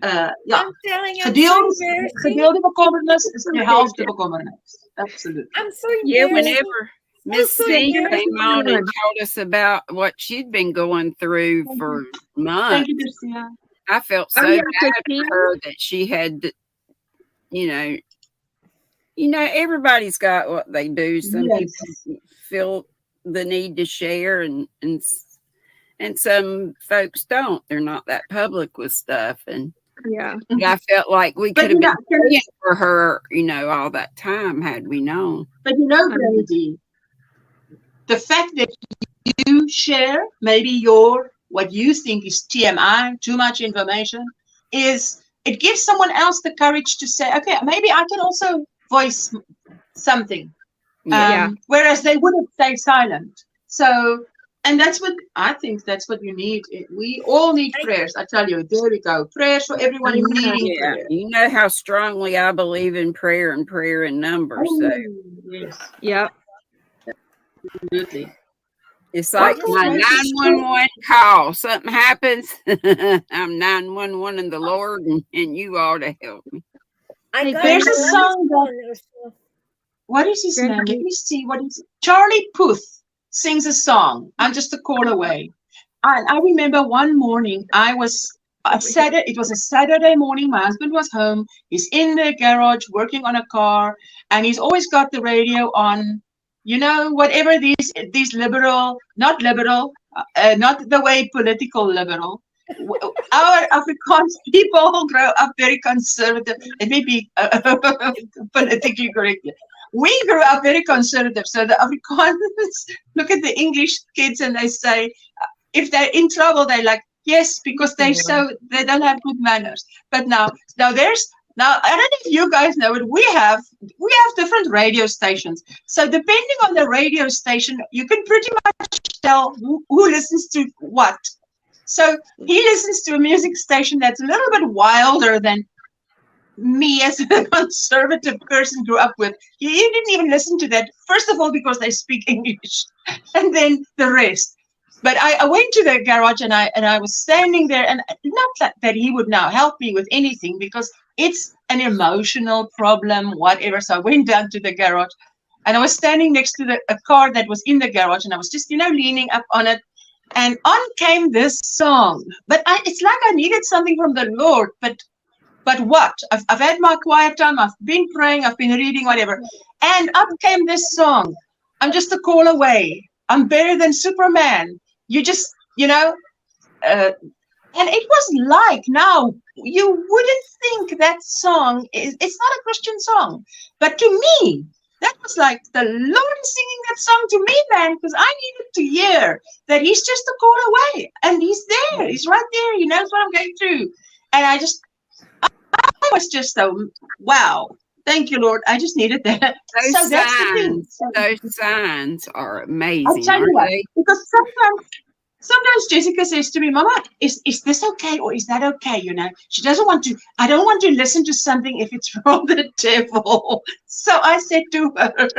Ja. I'm telling you, I'm so embarrassing. Gedeelde bekommernis is de helft de bekommernis. Absolutely. I'm so Yeah, embarrassing. whenever Miss so C embarrassing. came on and told us about what she'd been going through for months, Thank you, Lucia. I felt so Oh, yeah, bad Christine. for her that she had, everybody's got what they do. Some Yes. people feel the need to share, and some folks don't. They're not that public with stuff, and Yeah. but I felt like we But could have you know, been praying for her, all that time had we known. Granny D, the fact that you share maybe what you think is TMI, too much information, it gives someone else the courage to say, okay, maybe I can also voice something. Yeah. Yeah. Whereas they wouldn't stay silent. So, And that's what I think. That's what you need. We all need prayers. I tell you. There we go. Prayers for everyone needing Yeah, prayer. you know how strongly I believe in prayer in numbers. So Yes, Yep. absolutely. it's like Okay, my Gracie, 911 call. Something happens, I'm 911 in the Lord, and you ought to help me. I Hey, got Granny, there's a the song last that, one or so. what is his name? Let Granny, me see. What is Charlie Puth sings a song. I'm just a call away. And I remember one morning it was a Saturday morning. My husband was home. He's in the garage working on a car, and he's always got the radio on. You know, whatever these liberal, not liberal, not the way political liberal. Our Afrikaans people grow up very conservative. It may be politically correct. We grew up very conservative. So the Afrikaners look at the English kids and they say, if they're in trouble, they're like, yes, because they don't have good manners. But now I don't know if you guys know it. We have different radio stations. So depending on the radio station, you can pretty much tell who listens to what. So he listens to a music station that's a little bit wilder than me as a conservative person grew up with. He didn't even listen to that. First of all, because they speak English, and then the rest. But I went to the garage and I was standing there, and not that he would now help me with anything because it's an emotional problem, whatever. So I went down to the garage, and I was standing next to a car that was in the garage, and I was just leaning up on it, and on came this song. But it's like I needed something from the Lord, but what? I've had my quiet time. I've been praying. I've been reading, whatever. And up came this song. I'm just a call away. I'm better than Superman. You just, and it was like, now, you wouldn't think that song it's not a Christian song. But to me, that was like the Lord singing that song to me, man, because I needed to hear that he's just a call away. And he's there. He's right there. He knows what I'm going through. And I was just so, wow. Thank you, Lord. I just needed that. Those That's the thing. Those signs are amazing. I'll tell you what, They? because sometimes Jessica says to me, Mama, is this okay or is that okay? She doesn't want to. I don't want to listen to something if it's from the devil. So I said to her,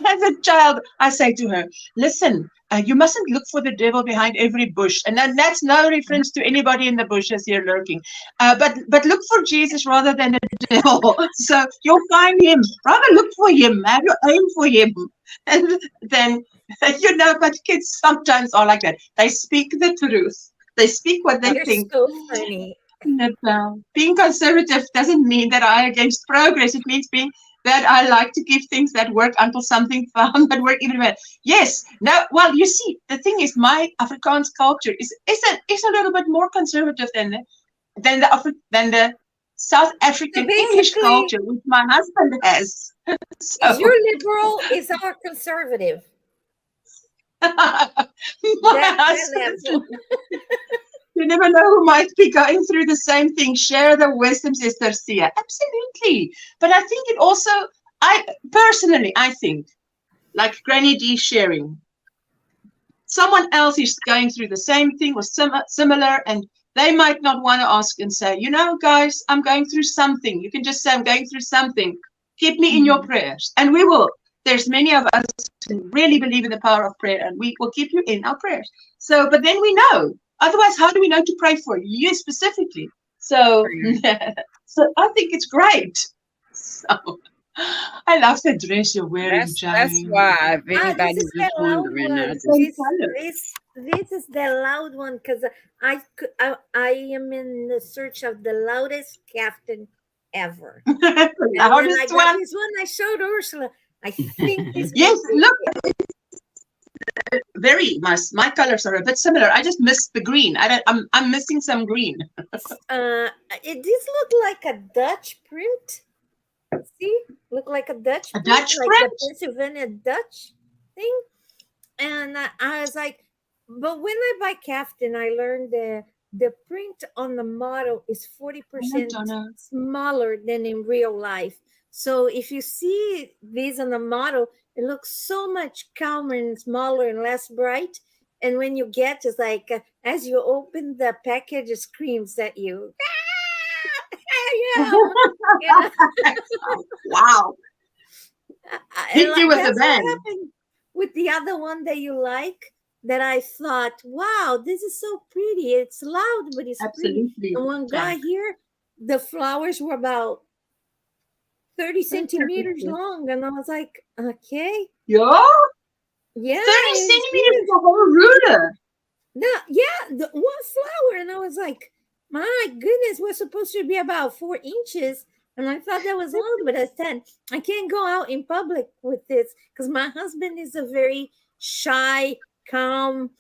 as a child, I say to her, listen, you mustn't look for the devil behind every bush. And then that's no reference to anybody in the bushes here lurking. But look for Jesus rather than the devil. So you'll find him. Rather look for him. Have your aim for him. And then, but kids sometimes are like that. They speak the truth. They speak what they You're think. so funny. Being conservative doesn't mean that I'm against progress. It means that I like to give things that work until something found that work even better. Yes. Now, well, you see, the thing is, my Afrikaans culture is a little bit more conservative than the South African English culture, which my husband has. So. Your liberal is our conservative. My husband. You never know who might be going through the same thing. Share the wisdom, says Tercia. Absolutely. But I think it also, I think, like Granny D sharing, someone else is going through the same thing or similar, and they might not want to ask and say, guys, I'm going through something. You can just say, I'm going through something. Keep me in your prayers. And we will. There's many of us who really believe in the power of prayer, and we will keep you in our prayers. So, but then we know. Otherwise, how do we know to pray for you specifically? So, so I think it's great. So, I love the dress you're wearing, Jane. That's why, if anybody's just wondering. This is the loud one because I am in the search of the loudest captain ever. The loudest one. This one I showed Ursula. I think this. Yes, look. Very my colors are a bit similar. I just missed the green. I'm missing some green. This look like a Dutch print. See, look like a Dutch print, Dutch like print? the Pennsylvania Dutch thing. And I was like, but when I buy Kaftan, I learned the print on the model is 40% smaller than in real life. So if you see these on the model, it looks so much calmer and smaller and less bright. And when you get, it's like as you open the package, it screams at you. Yeah. Wow. Hit you with a That's bang. what happened with the other one that you like, that I thought, wow, this is so pretty. It's loud, but it's pretty. Absolutely. And one guy here, the flowers were about 30 centimeters long. And I was like, okay. Yeah. Yeah. 30 centimeters is a whole ruler. No, yeah, the one flower. And I was like, my goodness, we're supposed to be about 4 inches. And I thought that was long, but I said, I can't go out in public with this because my husband is a very shy, calm.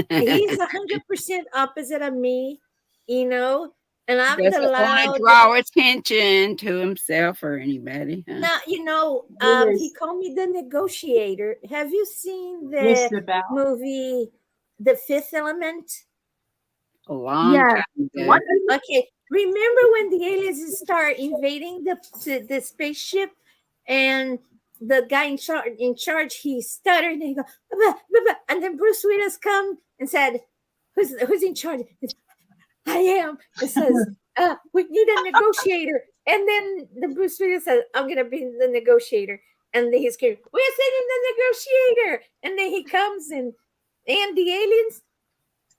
He's 100% opposite of me, you know. And I'm the Doesn't want loud. to draw attention to himself or anybody. Huh? Now, you know, Yes. he called me the negotiator. Have you seen the Yes, about. movie The Fifth Element? A long Yeah. time ago. What? Okay, remember when the aliens start invading the spaceship, and the guy in charge he stuttered and he go, "Bah, bah, bah," and then Bruce Willis come and said, "Who's in charge?" It's, I am. It says, "We need a negotiator," and then the Bruce Willis says, "I'm gonna be the negotiator," and then he's screaming, "We're sending the negotiator!" And then he comes and the aliens.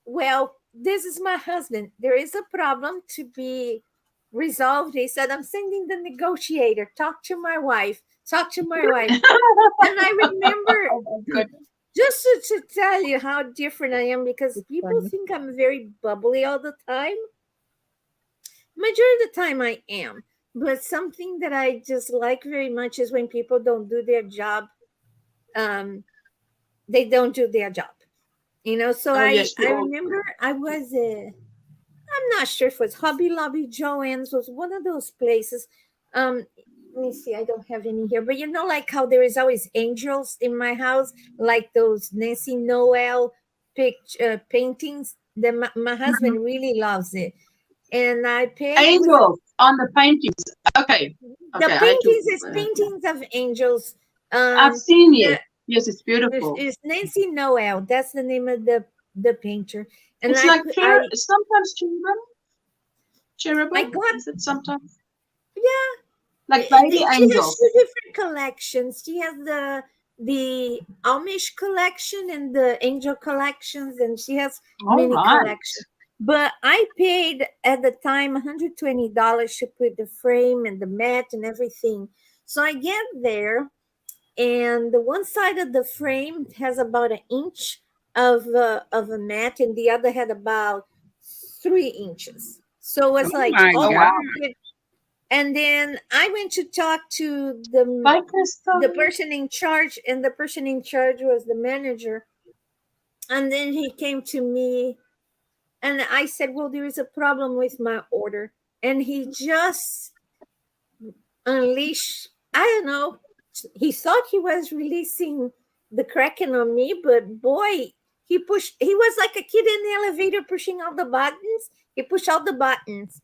Well, this is my husband. There is a problem to be resolved. He said, I'm sending the negotiator. Talk to my wife. Talk to my wife. And I remember, Oh, my goodness. just to tell you how different I am, because people think I'm very bubbly all the time. Majority of the time I am. But something that I just like very much is when people don't do their job. They don't do their job. You know, so I remember I was, I'm not sure if it was Hobby Lobby, Joann's, was one of those places. Let me see, I don't have any here, but you know, like how there is always angels in my house, like those Nancy Noel paintings. My husband really loves it. And I paid angels on the paintings. Okay. The paintings is paintings of angels. I've seen it. Yes, it's beautiful. It's Nancy Noel. That's the name of the painter. And it's like sometimes cherubim. I got Is it sometimes? Yeah. Like baby angels. She has 2 different collections. She has the Amish collection and the angel collections, and she has many collections. But I paid at the time $120 to put the frame and the mat and everything. So I get there, and the one side of the frame has about 1 inch of a mat, and the other had about 3 inches. So it's like, oh wow. And then I went to talk to the person in charge, and the person in charge was the manager. And then he came to me, and I said, well, there is a problem with my order. And he just unleashed, I don't know, he thought he was releasing the Kraken on me, but boy, he was like a kid in the elevator pushing all the buttons. He pushed all the buttons.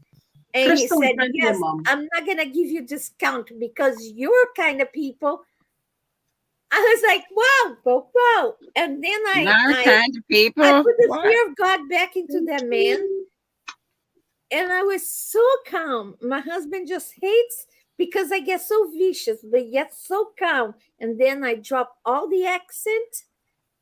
And he said, yes, I'm not going to give you discount because you're kind of people. I was like, wow. And then I kind of people. I put the fear of God back into that man. And I was so calm. My husband just hates because I get so vicious, but yet so calm. And then I dropped all the accent.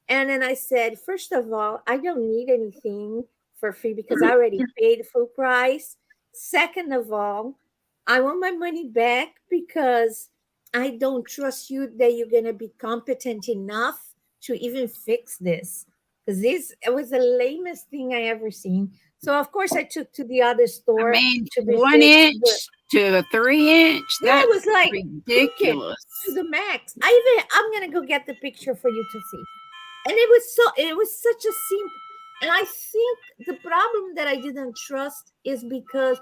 And then I said, first of all, I don't need anything for free because I already paid full price. Second of all, I want my money back because I don't trust you that you're going to be competent enough to even fix this. Because it was the lamest thing I ever seen. So, of course, I took to the other store. I mean, 1 inch to a 3 inch. That was like ridiculous. To the max. I'm going to go get the picture for you to see. And it was such a simple. And I think the problem that I didn't trust is because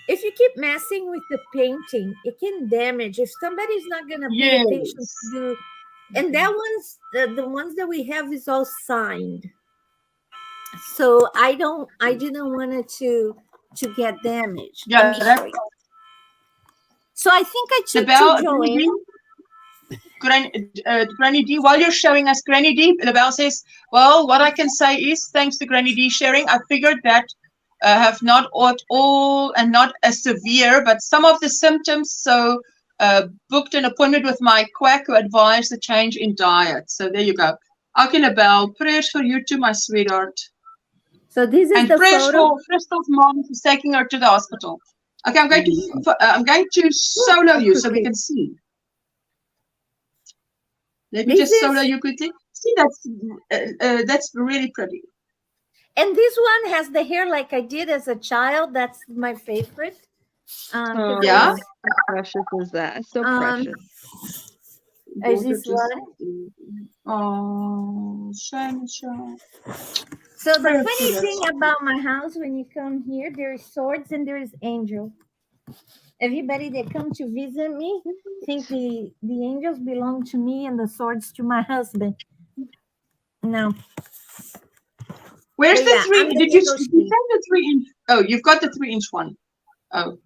if you keep messing with the painting, it can damage. If somebody's not going to pay attention to do, and that one's the ones that we have is all signed. So I didn't want it to get damaged. Yeah. So I think I took to Joanne. Granny D, while you're showing us Granny D, Labelle says, well, what I can say is, thanks to Granny D sharing, I figured that have not at all and not as severe, but some of the symptoms. So booked an appointment with my quack who advised the change in diet. So there you go. Okay, Labelle, prayers for you too, my sweetheart. So this is And the prayers photo. for Crystal's mom who's taking her to the hospital. Okay, I'm going to solo you so we can see. Let me This just solo is- you quickly. See, that's really pretty. And this one has the hair like I did as a child. That's my favorite. 'Cause Yeah? it's, How precious is that? So Um, precious. Is this one? Oh, shame. So the Very funny cute. thing about my house, when you come here, there is swords and there is angel. Everybody that come to visit me think the angels belong to me and the swords to my husband. No. Where's But the yeah, 3? I'm the Did you middle say sheep. the 3-inch? Oh, you've got the 3-inch one. Oh.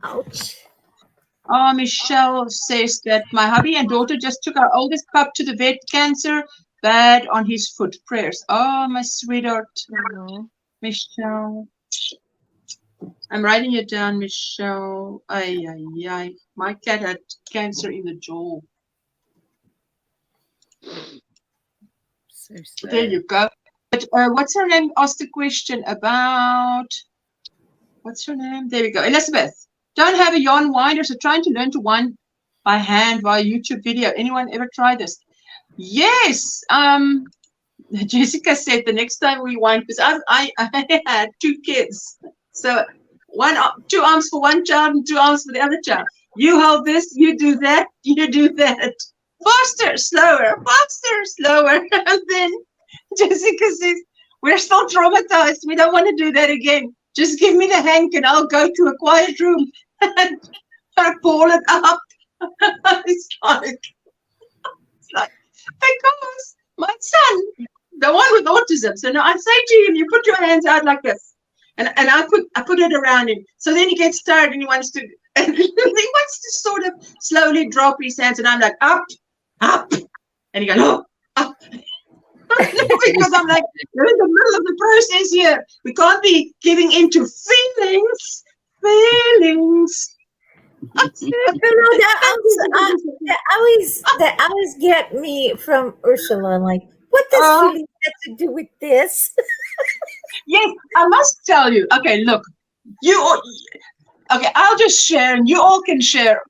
Ouch. Oh, Michelle says that my hubby and daughter just took our oldest pup to the vet. Cancer bad on his foot. Prayers. Oh, my sweetheart. Oh. Michelle. I'm writing it down, Michelle. Ay. My cat had cancer in the jaw. So sad. There you go. But what's her name? Asked the question about. What's her name? There we go. Elizabeth. Don't have a yarn winder, so trying to learn to wind by hand via YouTube video. Anyone ever tried this? Yes. Jessica said the next time we wind, because I had 2 kids, so 2 arms for one child and 2 arms for the other child. You hold this, you do that, you do that. Faster, slower, and then Jessica says, we're still traumatized. We don't want to do that again. Just give me the hank and I'll go to a quiet room and pull it up. It's like, because my son, the one with autism, so now I say to him, you put your hands out like this. And I put it around him. So then he gets tired and he wants to sort of slowly drop his hands. And I'm like, up. And he goes, oh, up. Because I'm like, we're in the middle of the process here. We can't be giving into feelings. That always get me from Ursula. Like, what does feeling have to do with this? Yes, I must tell you. Okay, look, okay, I'll just share, and you all can share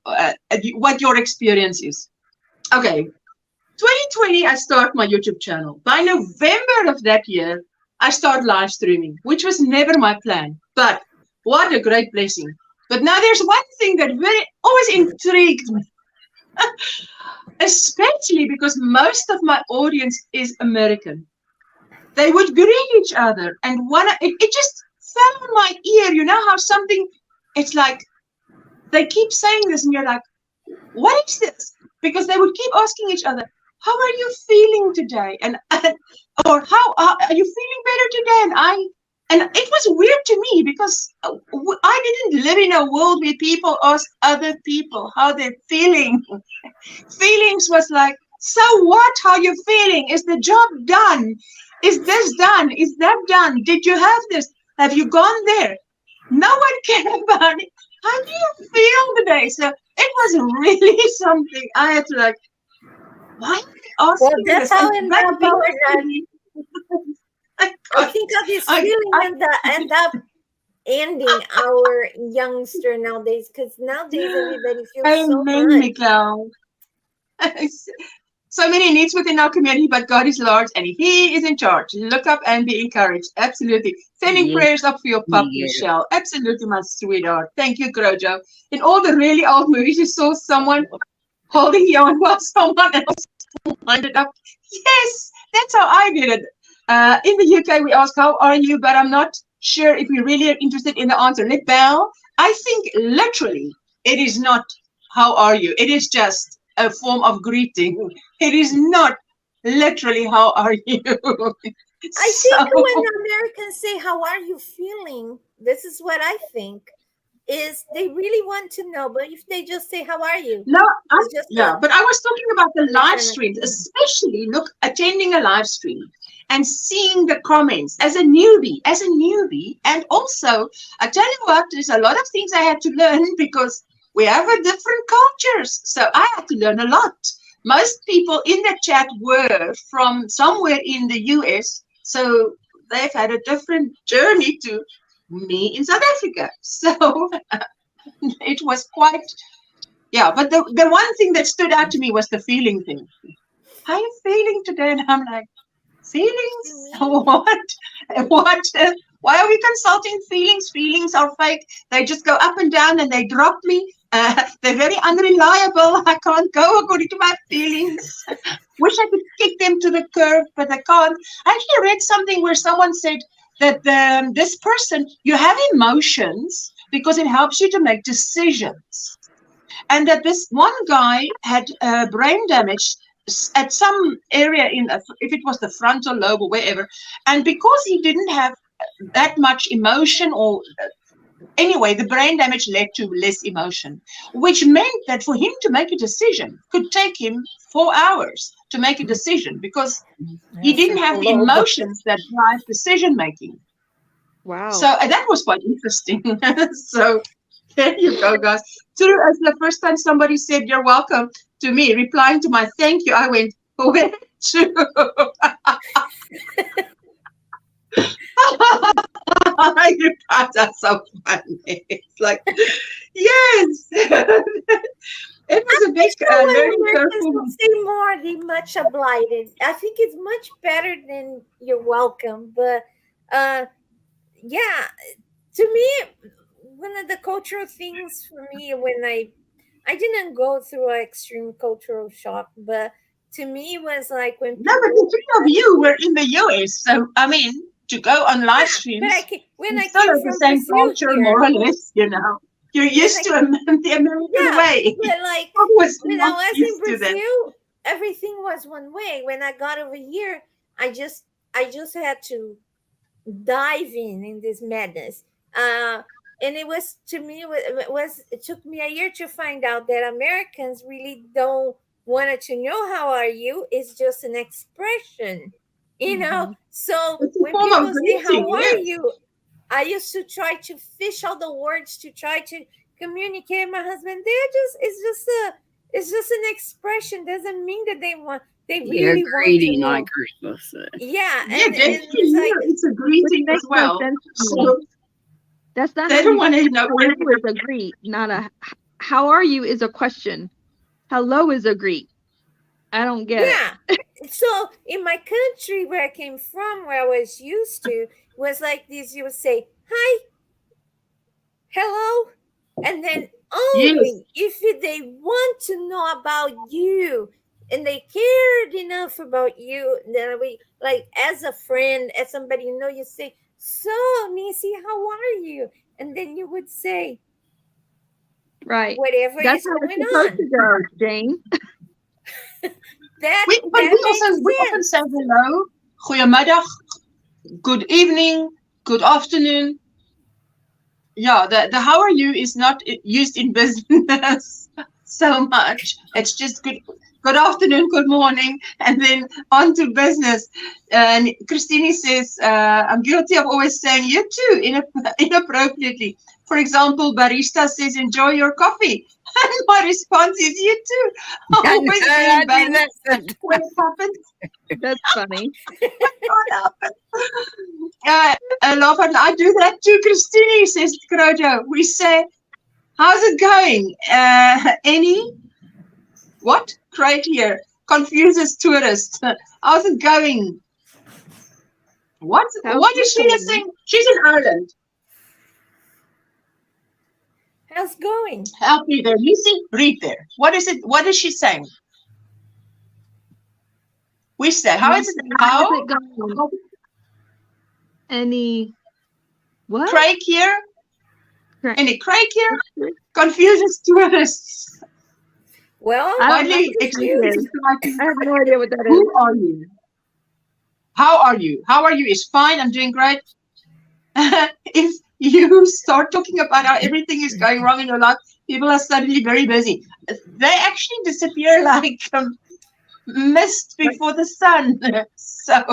what your experience is. Okay, 2020, I start my YouTube channel. By November of that year, I start live streaming, which was never my plan. But what a great blessing. But now there's one thing that always intrigued me, especially because most of my audience is American. They would greet each other, and it just fell on my ear. You know how something, it's like they keep saying this, and you're like, what is this? Because they would keep asking each other, how are you feeling today? Or how are you feeling better today? And it was weird to me because I didn't live in a world where people ask other people how they're feeling. Feelings was like, so what? How you feeling? Is the job done? Is this done? Is that done? Did you have this? Have you gone there? No one cared about it. How do you feel today? So it was really something I had to like, why are they asking That's this? how And in back that then, I think of this feeling end up ending our youngster nowadays, because nowadays everybody feels so Amen, much. Mikkel. So many needs within our community, but God is large and He is in charge. Look up and be encouraged. Absolutely. Sending prayers up for your pup, Michelle. Absolutely, my sweetheart. Thank you, Grojo. In all the really old movies, you saw someone holding yarn while someone else winded up. Yes, that's how I did it. In the UK, we ask, how are you? But I'm not sure if we really are interested in the answer. Bell, I think literally it is not how are you. It is just a form of greeting. It is not literally how are you. I think when Americans say, how are you feeling? This is what I think. is they really want to know. But if they just say, how are you? No, It's just but I was talking about the live kind of streams, especially attending a live stream and seeing the comments as a newbie, and also I tell you what, there's a lot of things I had to learn because we have a different cultures, so I had to learn a lot. Most people in the chat were from somewhere in the US, so they've had a different journey to me in South Africa. So it was quite, yeah. But the one thing that stood out to me was the feeling thing. How are you feeling today? And I'm like, feelings? What? Why are we consulting feelings? Feelings are fake. They just go up and down and they drop me. They're very unreliable. I can't go according to my feelings. Wish I could kick them to the curb, but I can't. I actually read something where someone said that this person, you have emotions because it helps you to make decisions. And that this one guy had brain damage at some area if it was the frontal lobe or wherever, and because he didn't have that much emotion, or anyway, the brain damage led to less emotion, which meant that for him to make a decision could take him 4 hours to make a decision because he didn't have the emotions that drive decision making. Wow. So that was quite interesting. So there you go, guys. True, as the first time somebody said you're welcome to me, replying to my thank you, I went, where to? You guys are so funny. It's like, yes. It was a big learning curve for me. Say more than much obliged. I think it's much better than you're welcome. But yeah, to me, one of the cultural things for me when I didn't go through an extreme cultural shock, but to me was like when no, but the three of you were in the US, so I mean, to go on live streams, when I still came have the from same Brazil culture, here, more or less, you know. You're used to the American way. But like when I was in Brazil, everything was one way. When I got over here, I just had to dive in this madness. And it was, to me, it took me a year to find out that Americans really don't want to know how are you. It's just an expression, you know. So when people say how are you, I used to try to fish out the words to try to communicate with my husband. It's just an expression. Doesn't mean that they really greeting, want to know. like Ursula said. Yeah, and it's a greeting as well. So that's not they don't want to know where is a greet, not a how are you is a question. Hello is a greet. I don't get it. So in my country where I came from, where I was used to, was like this. You would say hi, hello, and then only if they want to know about you and they cared enough about you, then we, like, as a friend, as somebody you know, you say, so Nisi, how are you? And then you would say, right, whatever that's is how going it's supposed on. to go, Jane. we often say hello, goeiemiddag, good evening, good afternoon. Yeah, the how are you is not used in business so much. It's just good afternoon, good morning, and then on to business. And Christine says, I'm guilty of always saying you too, inappropriately. For example, barista says, enjoy your coffee. And my response is, you too. Always being bad. What happened? That's funny. I do that too, Christine, says Crochet. We say, how's it going? What? Right here. Confuses tourists. How's it going? What is she saying? She's in Ireland. How's going? Help me there. Lucy, read there. What is it? What is she saying? We say, how is it? How is it going? Any what? Craig here? Any Craig here? Confuses tourists. Well, I have no idea what that is. Who are you? How are you? How are you? Is fine. I'm doing great. you start talking about how everything is going wrong in your life, people are suddenly very busy. They actually disappear like mist before the sun. So,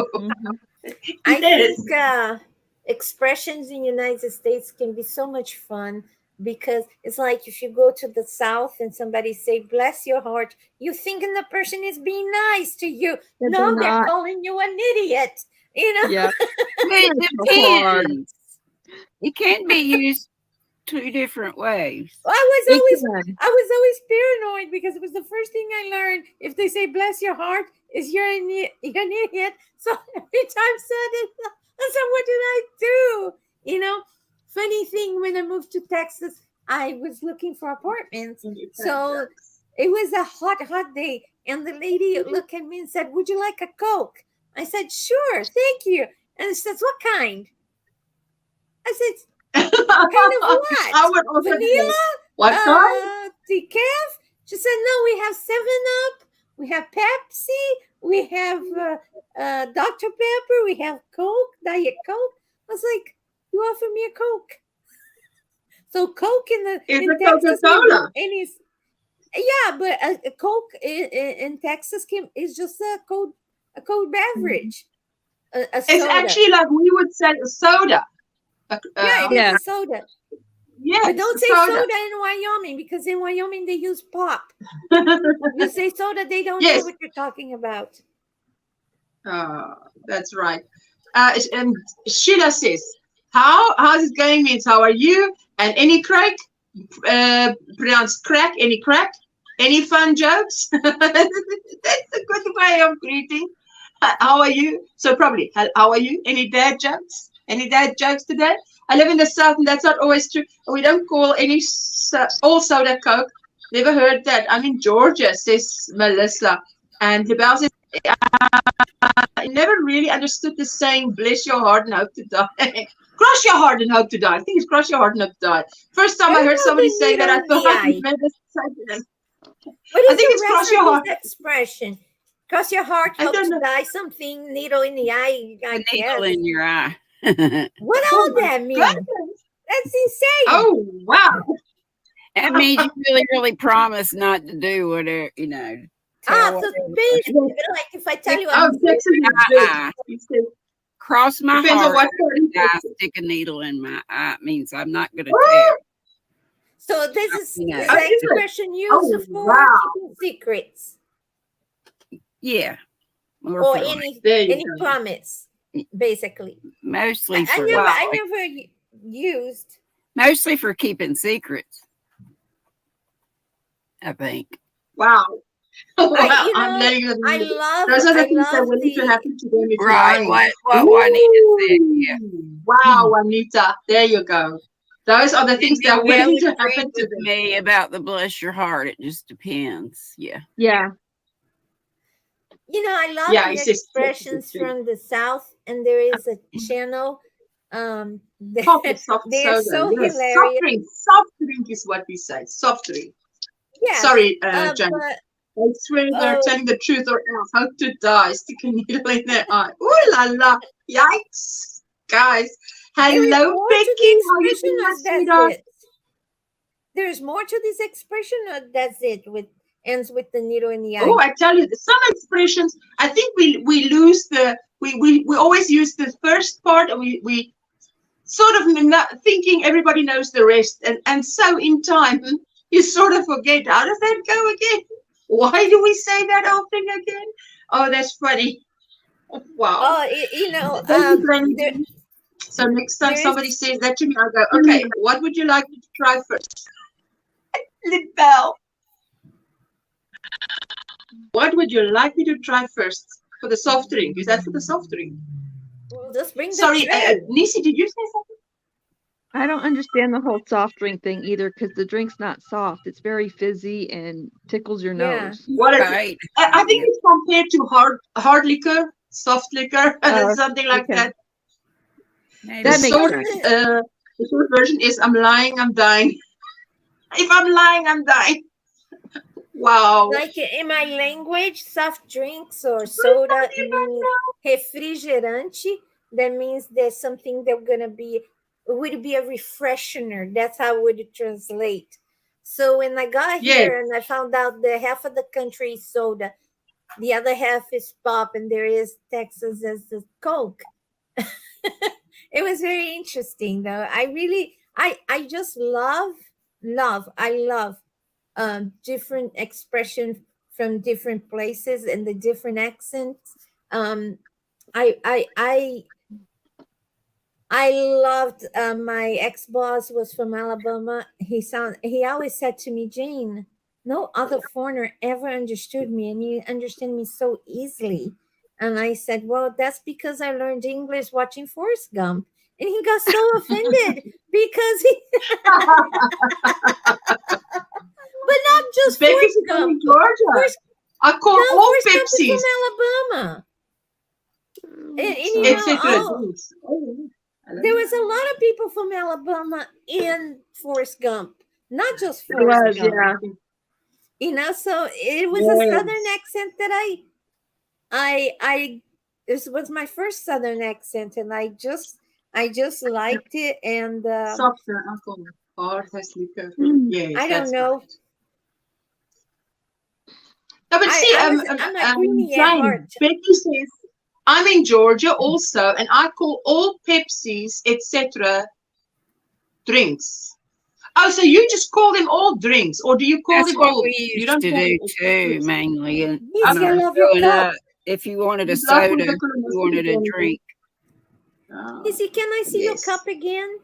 I yes. think expressions in United States can be so much fun because it's like if you go to the South and somebody say "bless your heart," you thinking the person is being nice to you. No, they're not. calling you an idiot. You know. Yeah. It So hard. depends. It can be used two different ways. I It was can. always paranoid because it was the first thing I learned. If they say "bless your heart," is you're an idiot. So every time I said it, I said, "What did I do?" You know. Funny thing, when I moved to Texas, I was looking for apartments. So it was a hot day, and the lady looked at me and said, "Would you like a Coke?" I said, "Sure, thank you." And she says, "What kind?" I said, "Kind of what? I would also Vanilla? say, what kind? Decaf?" She said, "No, we have 7-Up, we have Pepsi, we have Dr. Pepper, we have Coke, Diet Coke." I was like, "You offer me a Coke?" So Coke It's in a Texas, Coca-Cola. yeah, but a Coke in Texas is just a cold beverage, a It's soda. actually like we would say a soda. Yeah, it Yeah. is a soda. Yes, But don't a say soda. soda in Wyoming because in Wyoming they use pop. You say soda, they don't know Yes. what you're talking about. That's right. And Sheila says, how's it going, means how are you? And any crack, pronounced crack, any crack? Any fun jokes? That's a good way of greeting. How are you? So probably, how are you? Any dad jokes? Any dad jokes today? I live in the South and that's not always true. We don't call any all soda Coke. Never heard that. I'm in Georgia, says Melissa. And Lebel says, I never really understood the saying, bless your heart and hope to die. Cross your heart and hope to die. I think it's cross your heart and hope to die. First time I heard somebody say that, I thought I made this sentence. What I is think the it's rest cross of your this heart. expression? Cross your heart, I hope don't to know. die, something, needle in the eye, I The needle guess. in your eye. What Oh all my that mean? goodness. That's insane. Oh, wow. That means you really promise not to do whatever, So basically, like if I tell you Oh, I'm Texas is big. cross my Depends on heart, what part of I Texas. stick a needle in my eye. It means I'm not going to tell. so this is Yeah. the Oh, is it? expression used Oh, for wow. keeping secrets Yeah. or for any There you go. promise, basically. mostly for I never used. mostly for keeping secrets. I think. Wow. Wow. I I'm letting them I know. love Those are the things that love will need to the happen to them if you're Right. lying. What Juanita said. Yeah. Wow, Juanita. There you go. Those are the things that are waiting to agree happen to with them. me about the bless your heart. It just depends. Yeah. Yeah. I love Yeah, the it's just expressions from the South, and there is a channel. Coffee, soft They're soda. so Yes, hilarious. soft drink is what we say. Soft drink. Yeah. Sorry, Jane. But I swear they're telling the truth or else. How to die? Stick a needle in their eye. Ooh la la! Yikes, guys. Hello, Becky. How you doing, sweetheart? There's more to this expression, or that's it? Ends with the needle in the eye. Oh, I tell you, some expressions. I think we lose the we always use the first part, and we sort of not thinking everybody knows the rest, and so in time you sort of forget. How does that go again? Why do we say that whole thing again? Oh, that's funny. Wow. So next time somebody says that to me, I'll go, okay, what would you like me to try first? Libelle. What would you like me to try first for the soft drink? Is that for the soft drink? Well, just bring the Sorry, tray. Nisi, did you say something? I don't understand the whole soft drink thing either because the drink's not soft. It's very fizzy and tickles your nose. What I think it's compared to hard liquor, soft liquor, something like that. That makes sense. The short version is I'm lying, I'm dying. If I'm lying, I'm dying. Wow. Like in my language, soft drinks or soda means refrigerante. That means there's something that's gonna be would be a refreshener. That's how it would translate. So when I got Yes. here and I found out that half of the country is soda, the other half is pop, and there is Texas as the Coke. It was very interesting, though. I just love different expressions from different places and the different accents. I loved my ex-boss was from Alabama. He always said to me, Jane, no other foreigner ever understood me, and you understand me so easily. And I said, well, that's because I learned English watching Forrest Gump. And he got so offended because he but not just Forrest Gump. Georgia. I call all Forrest Gump is Pepsis. from Alabama. And you It's know, there was a lot of people from Alabama in Forrest Gump, not just Forrest Gump. Yeah. You know, so it was a Southern accent that this was my first Southern accent, and I just liked it. And Softer, uncle. Hard has liquor. Yes, I don't know. Right. No, but see, I'm a greenie at heart. Becky says, I'm in Georgia also, and I call all Pepsis, etc., drinks. Oh, so you just call them all drinks, or do you call That's them what all? we You used to do too, mainly. And if you wanted a soda, you wanted a drink. Izzy, can I see your cup again?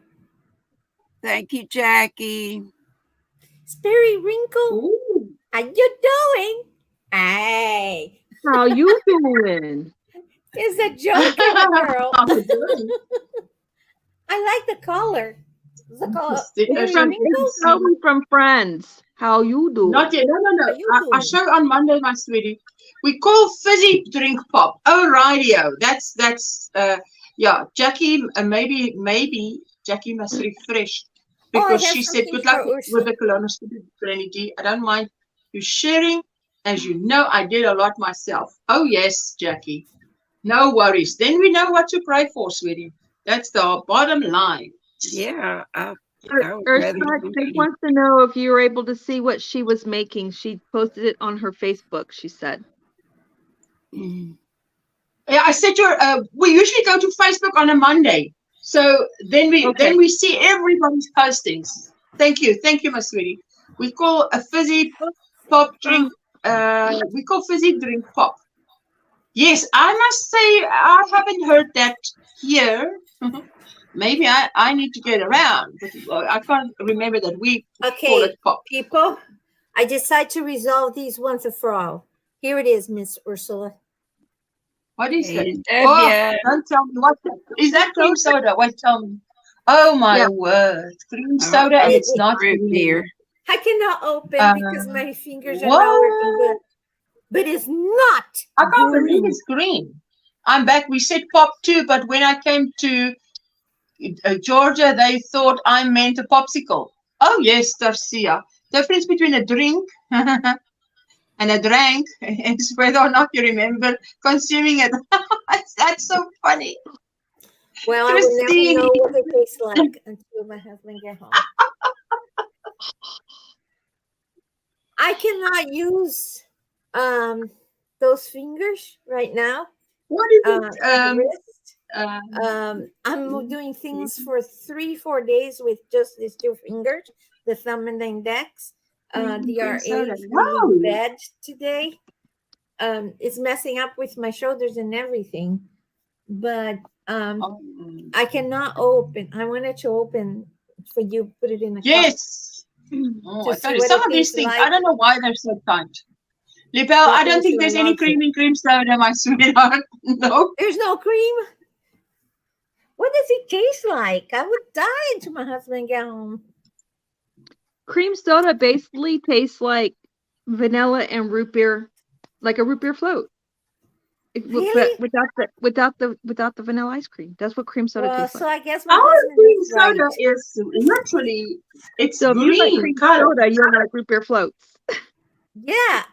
Thank you, Jackie. Sperry Wrinkle, Ooh. how you doing? Hey, how you doing? It's a joke, girl. I like the color. The color. It's probably from Friends. How you doing? Not yet. No. I show on Monday, my sweetie. We call fizzy drink pop. Oh, radio. That's yeah. Jackie, maybe Jackie must refresh because she said good luck with the colonoscopy, Granny G. I don't mind you sharing. As you know, I did a lot myself. Oh yes, Jackie. No worries. Then we know what to pray for, sweetie. That's the bottom line. Yeah. Ursula wants to know if you were able to see what she was making. She posted it on her Facebook, she said. Yeah, I said to her, we usually go to Facebook on a Monday. So then we see everybody's postings. Thank you, my sweetie. We call a fizzy pop drink. We call fizzy drink pop. Yes, I must say I haven't heard that here. Maybe I need to get around. But I can't remember that we call it pop. People, I decide to resolve these once and for all. Here it is, Miss Ursula. What is that? Oh, don't tell me what is that cream soda? Wait, tell me. Oh my word, cream soda, and it's not root beer. I cannot open because my fingers are not working good. But it's not. I can't believe it's green. I'm back. We said pop too, but when I came to Georgia, they thought I meant a popsicle. Oh yes, Darcia. Difference between a drink and a drank is whether or not you remember consuming it. That's so funny. Well, I will never know what it tastes like until my husband gets home. I cannot use those fingers right now. What is it? I'm doing things for 3-4 days with just these two fingers, the thumb and the index. They are really bad today. It's messing up with my shoulders and everything. But I cannot open. I wanted to open for you. Put it in the cup. Oh, some of these things, I don't know why they're so tight. Libel, I don't think there's any cream in cream soda, my sweetheart. No. There's no cream? What does it taste like? I would die until my husband get home. Cream soda basically tastes like vanilla and root beer, like a root beer float. Really? Without the vanilla ice cream. That's what cream soda tastes like. So I guess my cream soda is literally green cream soda. You like root beer floats. Yeah.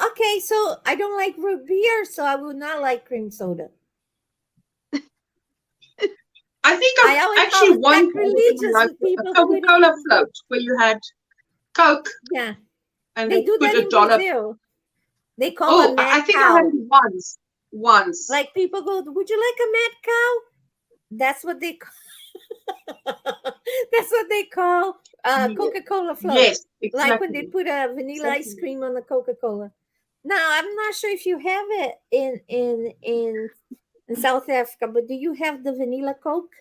Okay. So I don't like root beer, so I will not like cream soda. I think I always actually thought one sacrilegious like with people a put it Coca-Cola in- float where you had Coke Yeah, and they they do put that a in dollar. Brazil. They call Oh, a mad I think I had cow. it once. Once. Like people go, would you like a mad cow? That's what they call. That's what they call Coca-Cola float. Yes, Like when they exactly. put a vanilla ice Exactly. cream on the Coca-Cola. Now I'm not sure if you have it in South Africa, but do you have the vanilla Coke?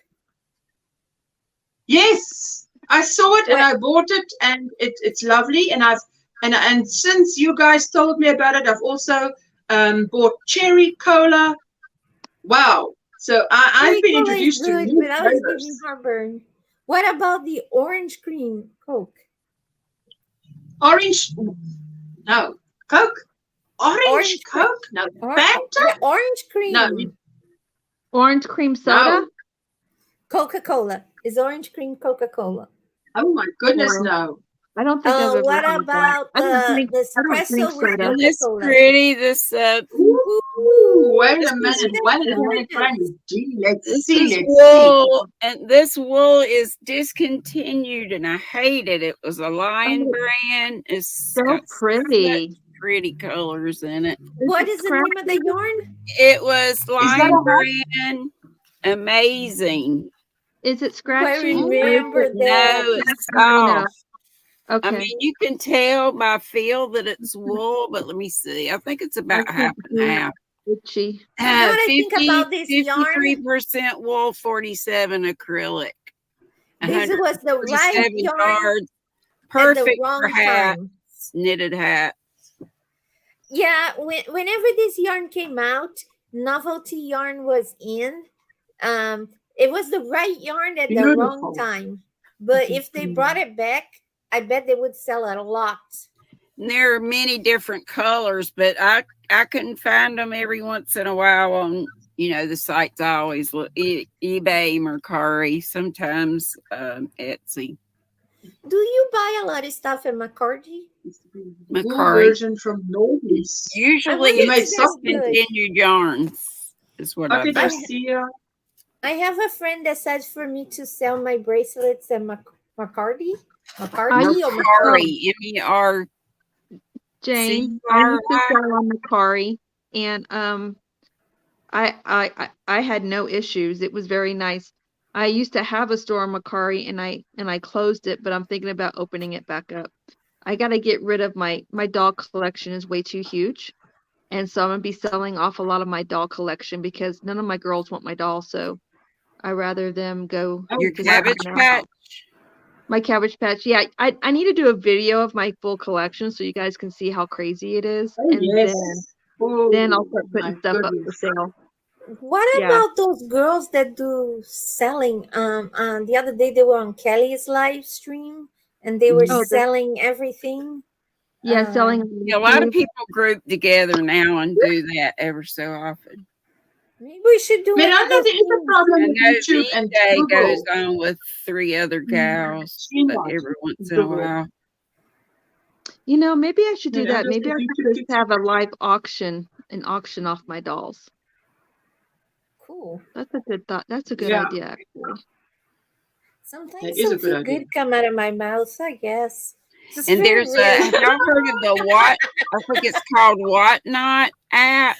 Yes, I saw it and What? I bought it, and it's lovely. And and since you guys told me about it, I've also bought cherry cola. Wow! So I've been Cherry cola is introduced to good, new but always give me flavors. heartburn. What about the orange cream Coke? Orange, no. Coke, orange cream- Coke, no. Or, Fanta, yeah, orange cream. no, Orange cream soda? no. Coca-Cola is orange cream Coca-Cola. Oh my goodness, No. no. I don't think I've ever What had that. about I don't the drink espresso with soda. And it's Coca-Cola? pretty. This Ooh, wait This a is minute, Granny. Let's this see, is let's see. wool, and this wool is discontinued, and I hate it. It was a Lion Oh, brand. It's so got pretty. such pretty colors in it. What is the name of the yarn? It was that Lion a hat? brand. Amazing. Is it I scratchy? remember No, that. it's No. soft. Okay. I mean, you can tell by feel that it's wool, but let me see. I think it's about I half can't and do half. itchy. You know what I think about this yarn? 53% wool, 47 acrylic. This was the right 147 yarn yards. at the Perfect for wrong hats, time. knitted hat. Yeah, whenever this yarn came out, novelty yarn was in. It was the right yarn at the wrong Beautiful. time. But if they brought it back, I bet they would sell it a lot. And there are many different colors, but I couldn't find them every once in a while on, the sites I always look, eBay, Mercari, sometimes Etsy. Do you buy a lot of stuff in Macarty? Wool Mercari. version from Nordies. Usually wonder if it's that's good. discontinued yarns is what I Okay, buy. Garcia. I have a friend that says for me to sell my bracelets at Macarty. I used Or to Mercari, MER. Jane, I used to sell on Macari, and I had no issues. It was very nice. I used to have a store on Macari, and I closed it, but I'm thinking about opening it back up. I got to get rid of my doll collection is way too huge, and so I'm gonna be selling off a lot of my doll collection because none of my girls want my doll, so I rather them go. Your to Cabbage someone else. Patch. My Cabbage Patch. Yeah, I need to do a video of my full collection so you guys can see how crazy it is, Oh, and yes. then I'll start my putting stuff up for goodness. sale. What Yeah. about those girls that do selling? The other day they were on Kelly's live stream and they were Oh, selling everything. Yeah, selling. on Yeah, a lot of YouTube. people group together now and do that ever so often. Maybe we should do one of Miranda, those there is a things. problem I with know YouTube and VJ Google. goes on with 3 other gals, but Streamline. every once in a Google. while. Maybe I should do that. Miranda Maybe I says should YouTube just have a live auction, an auction off my dolls. Cool. That's a good thought. That's a good Yeah. idea, actually. Sometimes That is a good something idea. good come out of my mouth, I guess. It's And very there's weird. have y'all heard of the I think it's called Whatnot app.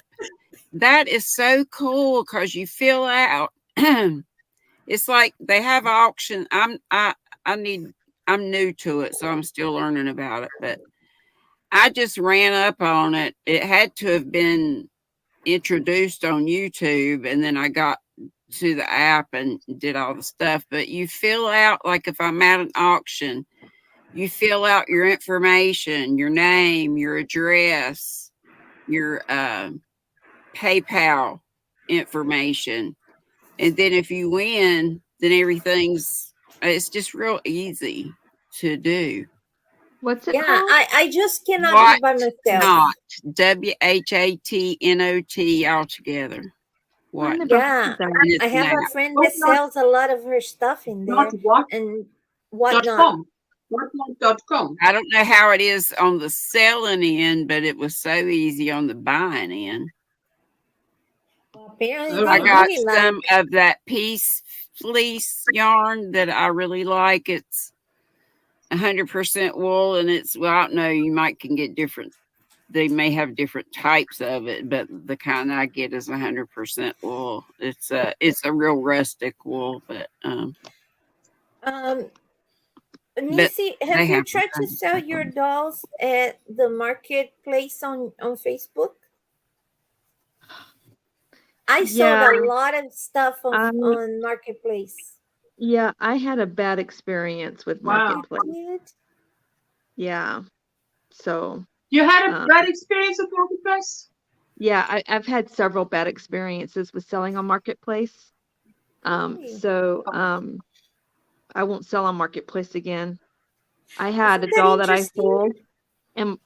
That is so cool because you fill out. It's like they have auction. I'm new to it, so I'm still learning about it. But I just ran up on it. It had to have been introduced on YouTube, and then I got to the app and did all the stuff. But you fill out, like if I'm at an auction, you fill out your information, your name, your address, your PayPal information. And then if you win, then it's just real easy to do. What's it Yeah, called? I just cannot do by myself. Not WHATNOT altogether. What? never Yeah, heard that. And it's I have an a app. friend that sells a lot of her stuff in there Not what and dot whatnot. com. Whatnot.com. I don't know how it is on the selling end, but it was so easy on the buying end. Apparently, Oh, they I got really some of that peace fleece yarn that I really like. It's 100% wool, and it's, well, I don't know, you might can get different. They may have different types of it, but the kind I get is 100% wool. It's a real rustic wool, but Nisi, have they you have tried to sell your dolls at the marketplace on Facebook? I Yeah. sold a lot of stuff on Marketplace. Yeah, I had a bad experience with Wow. Marketplace. Yeah. So You had a bad experience with Marketplace? yeah, I've had several bad experiences with selling on Marketplace. So I won't sell on Marketplace again. I had Isn't a that doll that I interesting? sold, and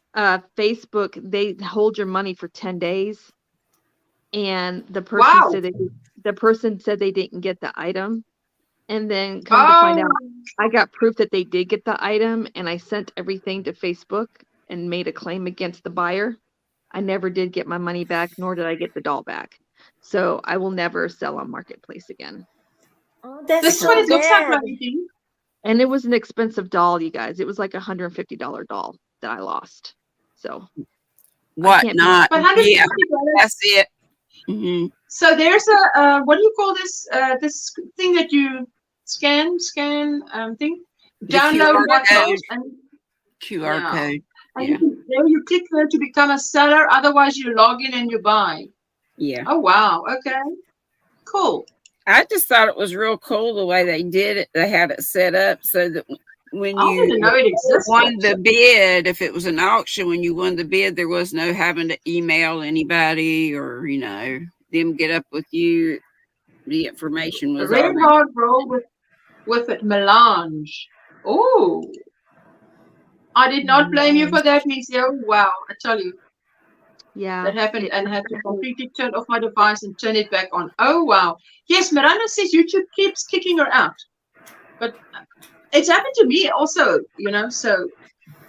Facebook, they hold your money for 10 days. And the person Wow. said they didn't get the item. And then come to find out, I got proof that they did get the item, and I sent everything to Facebook and made a claim against the buyer. I never did get my money back, nor did I get the doll back. So I will never sell on Marketplace again. Oh, that's This is so what it looks like, bad. right? And it was an expensive doll, you guys. It was like $150 doll that I lost. So what not? But Yeah, $150. that's it. Mm-hmm. So there's a what do you call this? This thing that you scan thing. The Download QR what code. goes and QR Yeah. code. and Yeah. there you click there to become a seller. Otherwise, you log in and you buy. Yeah. Oh wow. Okay. Cool. I just thought it was real cool the way they did it. They had it set up so that when I didn't you know it existed. won the bid, if it was an auction, when you won the bid, there was no having to email anybody or, you know, them get up with you. The information A was red already. hard roll with it melange. Oh. I did not blame you for that, Misio. Wow, I tell you. yeah. That happened and had to completely turn off my device and turn it back on. Oh, wow. Yes, Miranda says YouTube keeps kicking her out. But it's happened to me also, you know. So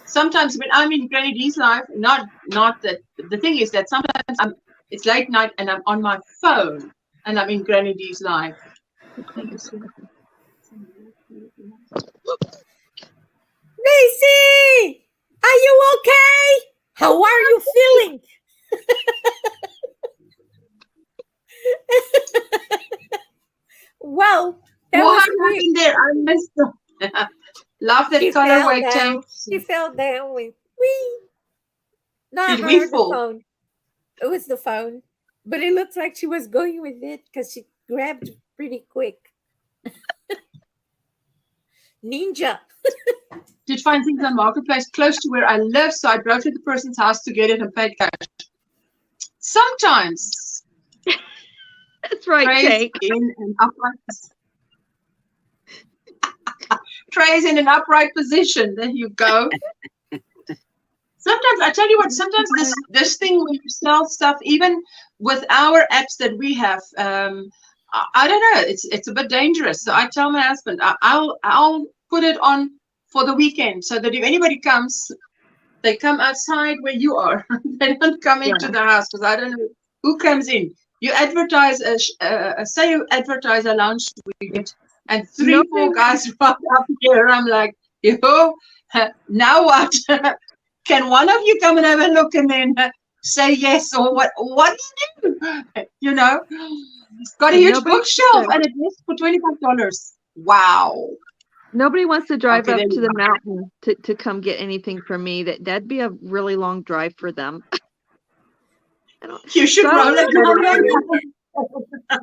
sometimes when I'm in Granny D's live, not that, the thing is that sometimes it's late night and I'm on my phone and I'm in Granny D's live. Macy, are you okay? How are you feeling? Wow, that What was weird. happened there? I missed them. Love that She colorway fell down. tank. She fell down with wee. Not Did we her, the fall? phone. It was the phone. But it looks like she was going with it because she grabbed pretty quick. Ninja. Did find things on Marketplace close to where I live, so I drove to the person's house to get it and paid cash. Sometimes That's right, Trey's Kate. in an upright Trey's in an upright position. There you go. Sometimes I tell you what. Sometimes this thing where you sell stuff, even with our apps that we have, I don't know. It's a bit dangerous. So I tell my husband, I'll put it on for the weekend, so that if anybody comes, they come outside where you are. They don't come into the house, because I don't know who comes in. You advertise say you advertise a lounge suite, and 3-4 guys walk up here. I'm like, yo, now what? Can one of you come and have a look and then say yes, or what? What do you do? You know, it's got a huge bookshelf and it is for $25. Wow. Nobody wants to drive Okay, up there to you the go. mountain to come get anything from me. That'd be a really long drive for them. You should So- roll it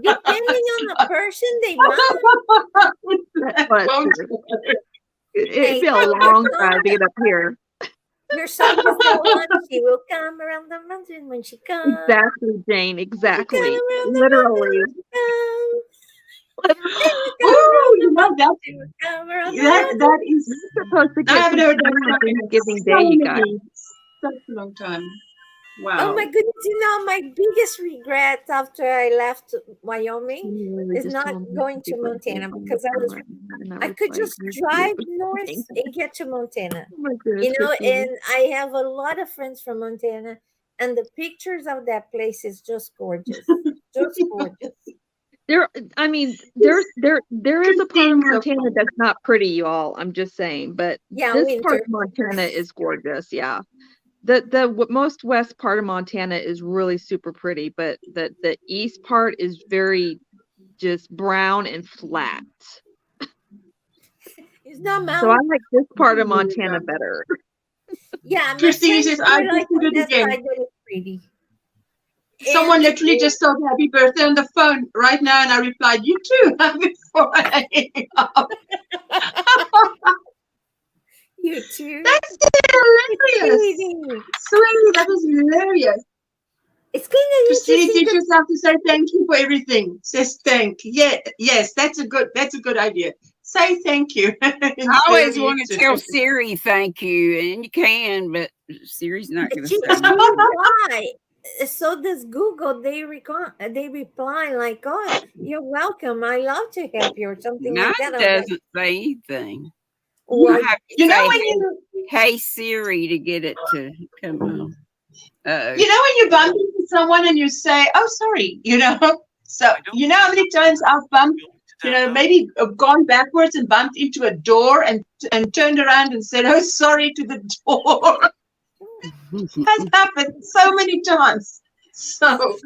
Depending on the person, they might. It'd be a long drive to get up here. Your song is the one. She will come around the mountain when she comes. Exactly, Jane. Exactly. Come around the Literally. mountain when Oh, you know that she will come around the mountain. that is. You're supposed to I get haven't some heard that food on song in Thanksgiving so Day, you guys. many- such a long time. Wow. Oh my goodness, you know, my biggest regret after I left Wyoming is not going to Montana, because I could just drive north and get to Montana. You know, and I have a lot of friends from Montana, and the pictures of that place is just gorgeous. Just gorgeous. I mean, there is a part of Montana that's not pretty, you all. I'm just saying, but Yeah, this winter. part of Montana is gorgeous. Yeah, the most west part of Montana is really super pretty, but the east part is very just brown and flat. It's not So mountain. I like this part of Montana better. Yeah, my Christine friends says, were I like, just did it this again. side that is pretty. Someone And literally just told me happy birthday on the phone right now, and I replied, you too, before I hang up. you too. That's hilarious. Sweetie. Sweetie, that is hilarious. It's kind of Christine, interesting. teach yourself to say thank you for everything. Says thank. Yeah, yes, that's a good idea. Say thank you. I always want to tell Siri thank you, and you can, but Siri's not going to She say reply. So does Google. They reply like, "Oh, you're welcome. I love to help you," or something Mine like that. doesn't say anything. Well, I have to You know say, when you hey Siri to get it to come on. you know when you bump into someone and you say, "Oh, sorry," you know. So you know how many times I've bumped, maybe gone backwards and bumped into a door and turned around and said, "Oh, sorry" to the door. Has happened so many times. So,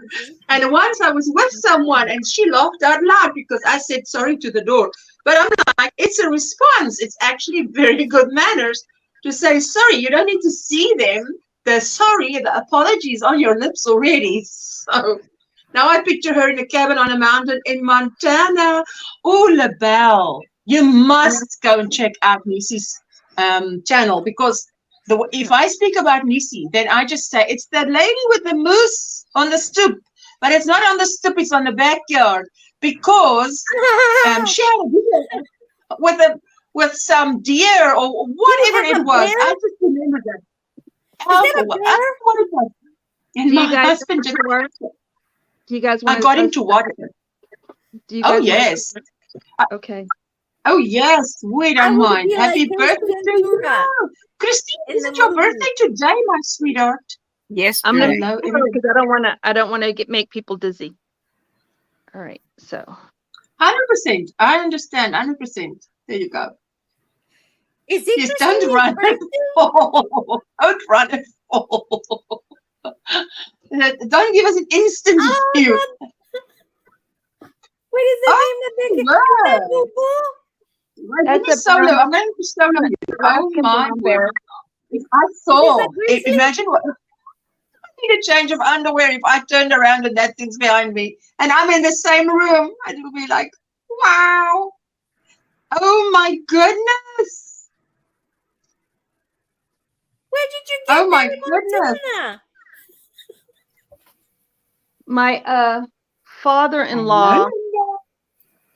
and once I was with someone and she laughed out loud because I said sorry to the door. But I'm like, it's a response. It's actually very good manners to say sorry. You don't need to see them. The sorry, the apologies on your lips already. So now I picture her in a cabin on a mountain in Montana. Oh, LaBelle, you must go and check out Nissy's channel, because if I speak about Nissy, then I just say it's that lady with the moose on the stoop, but it's not on the stoop; it's on the backyard, because she had a video with some deer or whatever it was. I just remember that. Is that a bear? What it was. And Do my you guys husband just. Do you guys want? I got him to watch it. Do you guys Oh wanna- yes. Okay. Oh yes, we I don't would mind. be Happy like birthday to you. Ventura Christine, in is the it your movie. birthday today, my sweetheart? Yes, I'm gonna Hello, because I don't want to make people dizzy. All right, so 100%. I understand. 100%. There you go. Is it Yes, Christine's don't run and birthday? fall. Don't run and fall. Don't give us an instant Oh, view. What is the name of the wow. boo-boo? Give me solo. I'm going to solo. Oh my word. If I saw, imagine what. I need a change of underwear if I turned around and that thing's behind me and I'm in the same room. And it'll be like, wow. Oh my goodness. Where did you get Oh my that in goodness. Montana? my father-in-law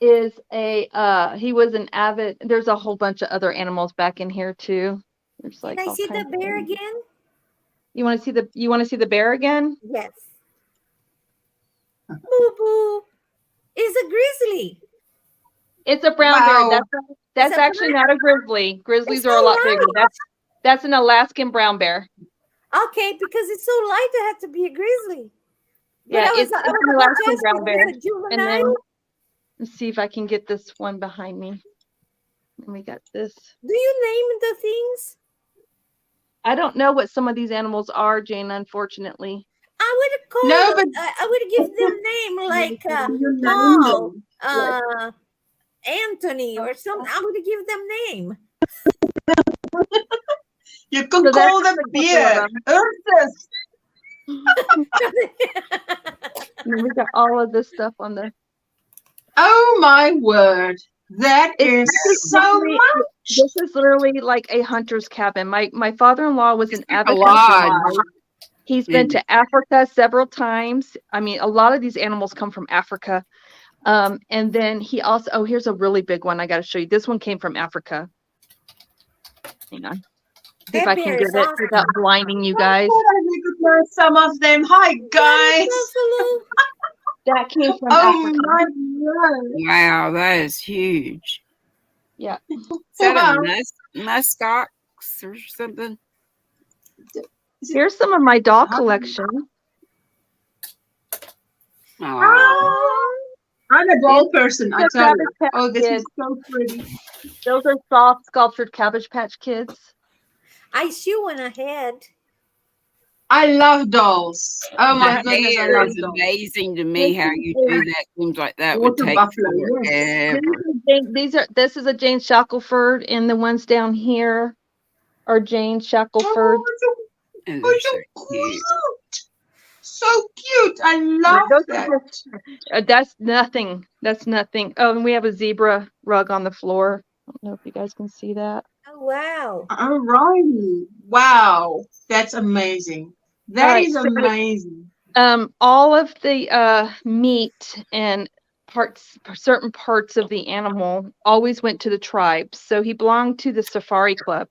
is he was an avid. There's a whole bunch of other animals back in here too. There's like Can I all see the kinds of bear things. again? You want to see the bear again? Yes. Boo boo. It's a grizzly. It's a brown Wow. bear. That's It's a actually not a grizzly. Grizzlies It's are a so lot bigger. light. That's an Alaskan brown bear. Okay, because it's so light to have to be a grizzly. But Yeah, I was it's an about to Alaskan ask brown if bear. it's a juvenile. And then let's see if I can get this one behind me. And we got this. Do you name the things? I don't know what some of these animals are, Jane, unfortunately. I would have called No, them, but I would have given them name like you name Paul, them. Anthony, or something. I would have given them name. You can So call that's them a beer. couple Ursus. And we got all of this stuff on the. Oh my word. That is so literally- much. This is literally like a hunter's cabin. My father-in-law was an avid lodge. hunter. He's been to Africa several times. I mean, a lot of these animals come from Africa. And then he also, here's a really big one I got to show you. This one came from Africa. Hang on. See if That I can bear get is it awesome. without blinding you guys. I thought I recognized some of them. Hi, guys. Buffalo. That came from Oh Africa. my word. Wow, that is huge. Yeah. Is that Wow. a muskox or something? Here's some of my doll collection. Oh, I'm a doll person, I They're tell you. Cabbage Patch Oh, this is Kids. so pretty. Those are soft sculptured Cabbage Patch Kids. I shoe one ahead. I love dolls. Oh my That goodness, I Hair love is dolls. amazing to me. How you do that seems like that would Water take buffalo, yes. forever. This is a Jane Shackelford, and the ones down here are Jane Shackelford. And Oh, they're so so cute. cute. So cute. I love Those that. are just- that's nothing. That's nothing. Oh, and we have a zebra rug on the floor. I don't know if you guys can see that. Oh, wow. Alrighty. Wow. That's amazing. That Alright, is so- amazing. All of the meat and certain parts of the animal always went to the tribe. So he belonged to the Safari Club.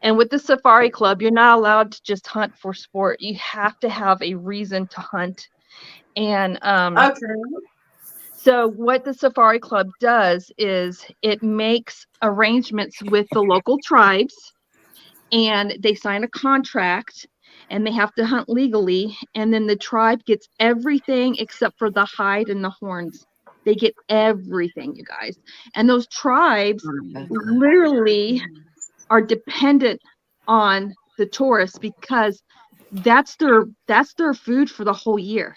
And with the Safari Club, you're not allowed to just hunt for sport. You have to have a reason to hunt. And Okay. so what the Safari Club does is it makes arrangements with the local tribes, and they sign a contract, and they have to hunt legally, and then the tribe gets everything except for the hide and the horns. They get everything, you guys. And those tribes literally are dependent on the tourists because that's their food for the whole year,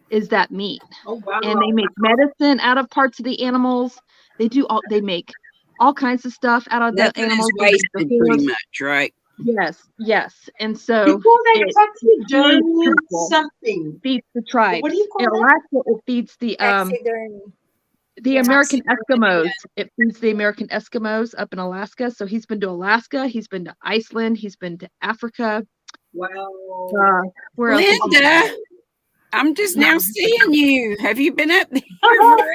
is that meat. Oh wow. And they make medicine out of parts of the animals. They make all kinds of stuff out of the Nothing animals. is wasted pretty much, right? Yes. And so Before they it actually donate people. something. feeds the tribes. What do you call In that? Alaska, it feeds Taxidermy. the Yeah. American Eskimos. It feeds the American Eskimos up in Alaska. So he's been to Alaska, he's been to Iceland, he's been to Africa. Wow. Where else? has he been? Linda, I'm just now seeing you. Have you been up there Hello. forever?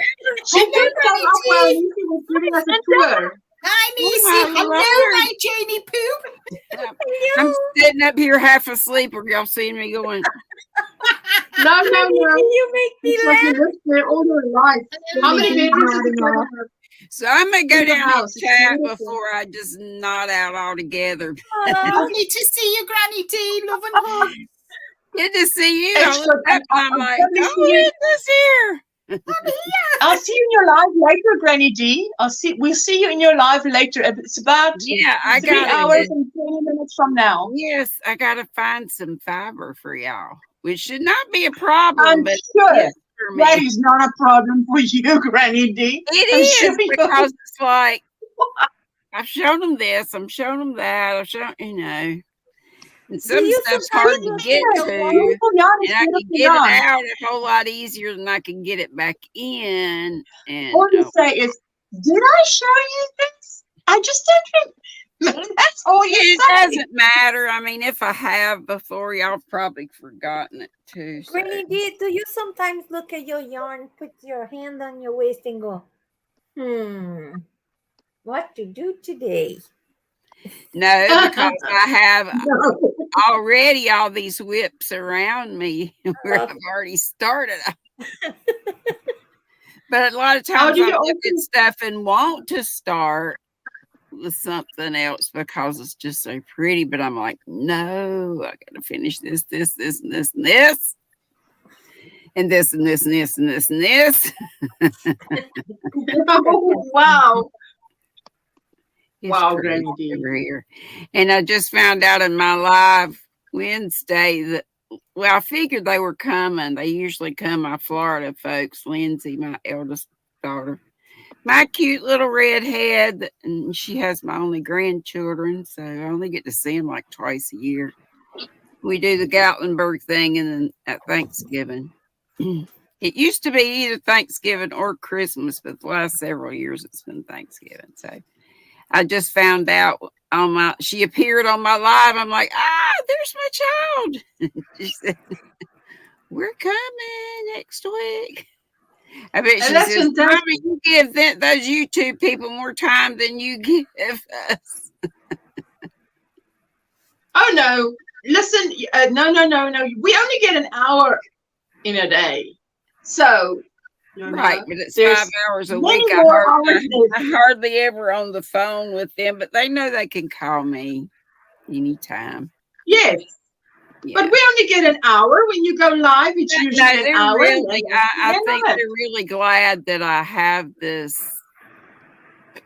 She did come up while Lucy was giving us a tour. Hi, Oh, Missy. my Hello, Lord. my Janie Poop. I'm sitting up here half asleep. Are y'all seeing me going? No. You make me It's like you laugh. lived there all your life. How many bedrooms does it have? So I'm going to go In the down house. and It's chat beautiful. before I just nod out altogether. Lovely to see you, Granny T. Love and hugs. Good to see you. I It's looked good. up and I'm I'll like, probably oh, see you. Linda's here. I'll see you in your live later, Granny D. We'll see you in your live later. It's about Yeah, I 3 got hours it. and 20 minutes from now. Yes, I got to find some fiber for y'all, which should not be a problem, I'm but sure yes, for me. that is not a problem for you, Granny D. It I'm is sure you- because it's like I've shown them this, I'm showing them that, I've shown and some you stuff's sometimes hard to look get at to, it? Beautiful yarn is and I can beautiful get it yarn. out a whole lot easier than I can get it back in. And All you say is, did I show you this? I just don't remember. That's all you it say. doesn't matter. I mean, if I have before, y'all probably forgotten it too. So. Granny D, do you sometimes look at your yarn, put your hand on your waist and go, what to do today? No, because I have No. already all these whips around me where Oh. I've already started. But a lot of How times do I you look at open- stuff and want to start with something else because it's just so pretty. But I'm like, no, I got to finish this, and this, and this, and this. And this, and this, and this, and this, and this. Wow. It's Wow, crazy Granny D. over here. And I just found out in my live Wednesday that, well, I figured they were coming. They usually come, my Florida folks, Lindsay, my eldest daughter, my cute little redhead, and she has my only grandchildren, so I only get to see them like twice a year. We do the Gatlinburg thing and then at Thanksgiving. It used to be either Thanksgiving or Christmas, but the last several years it's been Thanksgiving. So I just found out she appeared on my live. I'm like, there's my child. She said, we're coming next week. I bet she that's says, fantastic. Mommy, you give those YouTube people more time than you give us. Oh no! Listen, no. We only get an hour in a day, so Right, but it's there's 5 hours a many week. more hours I hardly ever on the phone with them, but they know they can call me anytime. Yes, But we only get an hour when you go live. It's usually an hour. Really, I think they're really glad that I have this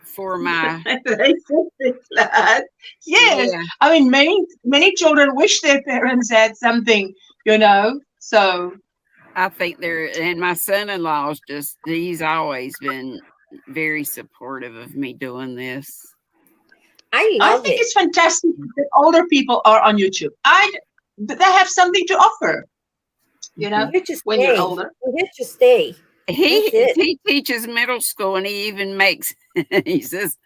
for my. They should be glad. Yes, Yeah. I mean, many children wish their parents had something, you know. So I think and my son-in-law's he's always been very supportive of me doing this. I think it's fantastic that older people are on YouTube. They have something to offer, you know, when you're older. You're here to stay. He teaches middle school, and he even makes, he says,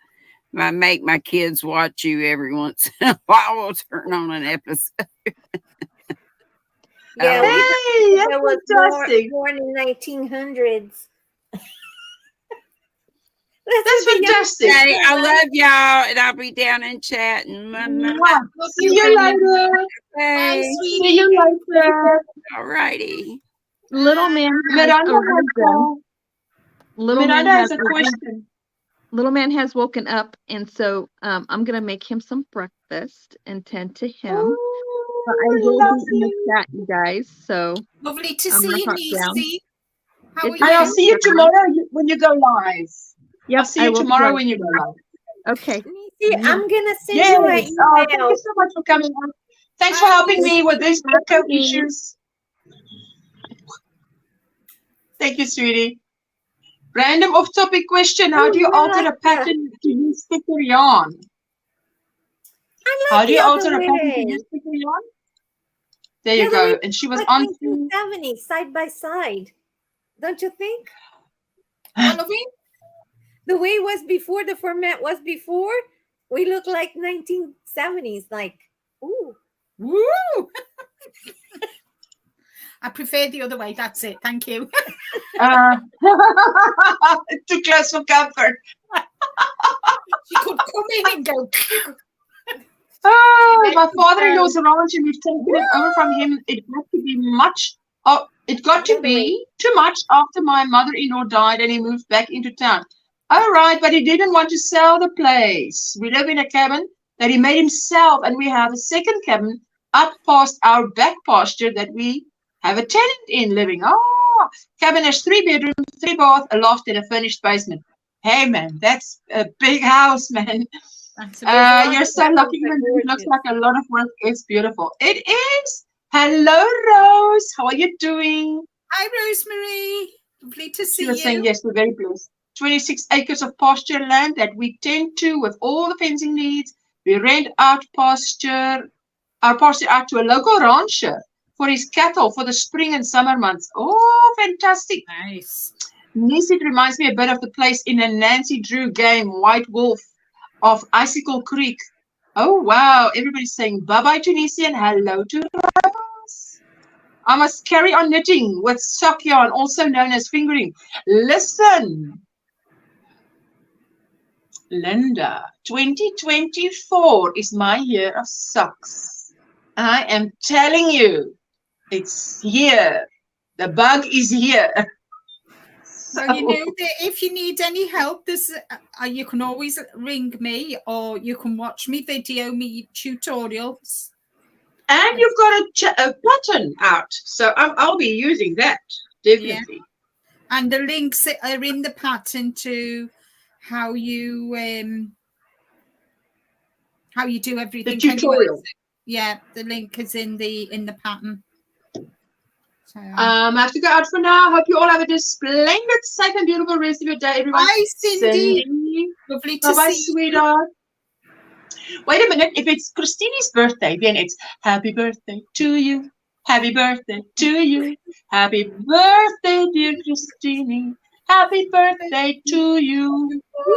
I make my kids watch you every once in a while. We'll turn on an episode. Yeah, that was fantastic. Born in 1900s. That's fantastic. Hey, I love y'all, and I'll be down in chat. And see you later. Hey, see you later. All righty. Little man has a question. Little man has woken up, and so I'm gonna make him some breakfast and tend to him. I will be in the chat, you guys. So lovely to see you, Niecy. How are you? I'll see you tomorrow when you go live. Yep, I'll see you tomorrow when you go live. Okay. Niecy, I'm gonna send you an email. Thank you so much for coming on. Thanks for helping me with these echo issues. Thank you, sweetie. Random off-topic question. How do you alter a pattern to use sticker yarn? How do you alter a pattern to use sticker yarn? There you go. And she was on 1970 side by side. Don't you think? The way it was before, the format was before, we look like 1970s, like, ooh. Woo! I prefer the other way. That's it. Thank you. Too close for comfort. She could come in and go. My father-in-law's ranch, and we've taken it over from him. It got to be much. Oh, it got to be too much after my mother-in-law died, and he moved back into town. All right, but he didn't want to sell the place. We live in a cabin that he made himself, and we have a second cabin up past our back pasture that we have a tenant in living. Cabin has 3 bedrooms, 3 baths, a loft, and a furnished basement. Hey, man, that's a big house, man. You're so lucky. It looks like a lot of work. It's beautiful. It is. Hello, Rose. How are you doing? Hi, Rosemary. Lovely to see you. She was saying, yes, we're very blessed. 26 acres of pasture land that we tend to with all the fencing needs. We rent out our pasture out to a local rancher for his cattle for the spring and summer months. Oh, fantastic. Nice. Niece, it reminds me a bit of the place in a Nancy Drew game, White Wolf of Icicle Creek. Oh, wow. Everybody's saying bye-bye to Nisi and hello to Rose. I must carry on knitting with sock yarn, also known as fingering. Listen, Linda, 2024 is my year of socks. I am telling you, it's here. The bug is here. So you know that if you need any help, you can always ring me, or you can watch me video, me tutorials. And you've got a button out, so I'll be using that definitely. Yeah. And the links are in the pattern to how you do everything. The tutorial. Yeah, the link is in the pattern. So, I have to go out for now. Hope you all have a splendid, safe, and beautiful rest of your day, everyone. Bye, Cindy. Lovely to see you. Sweetheart. Wait a minute. If it's Christine's birthday, then it's happy birthday to you. Happy birthday to you. Happy birthday, dear Christine. Happy birthday to you. Woo.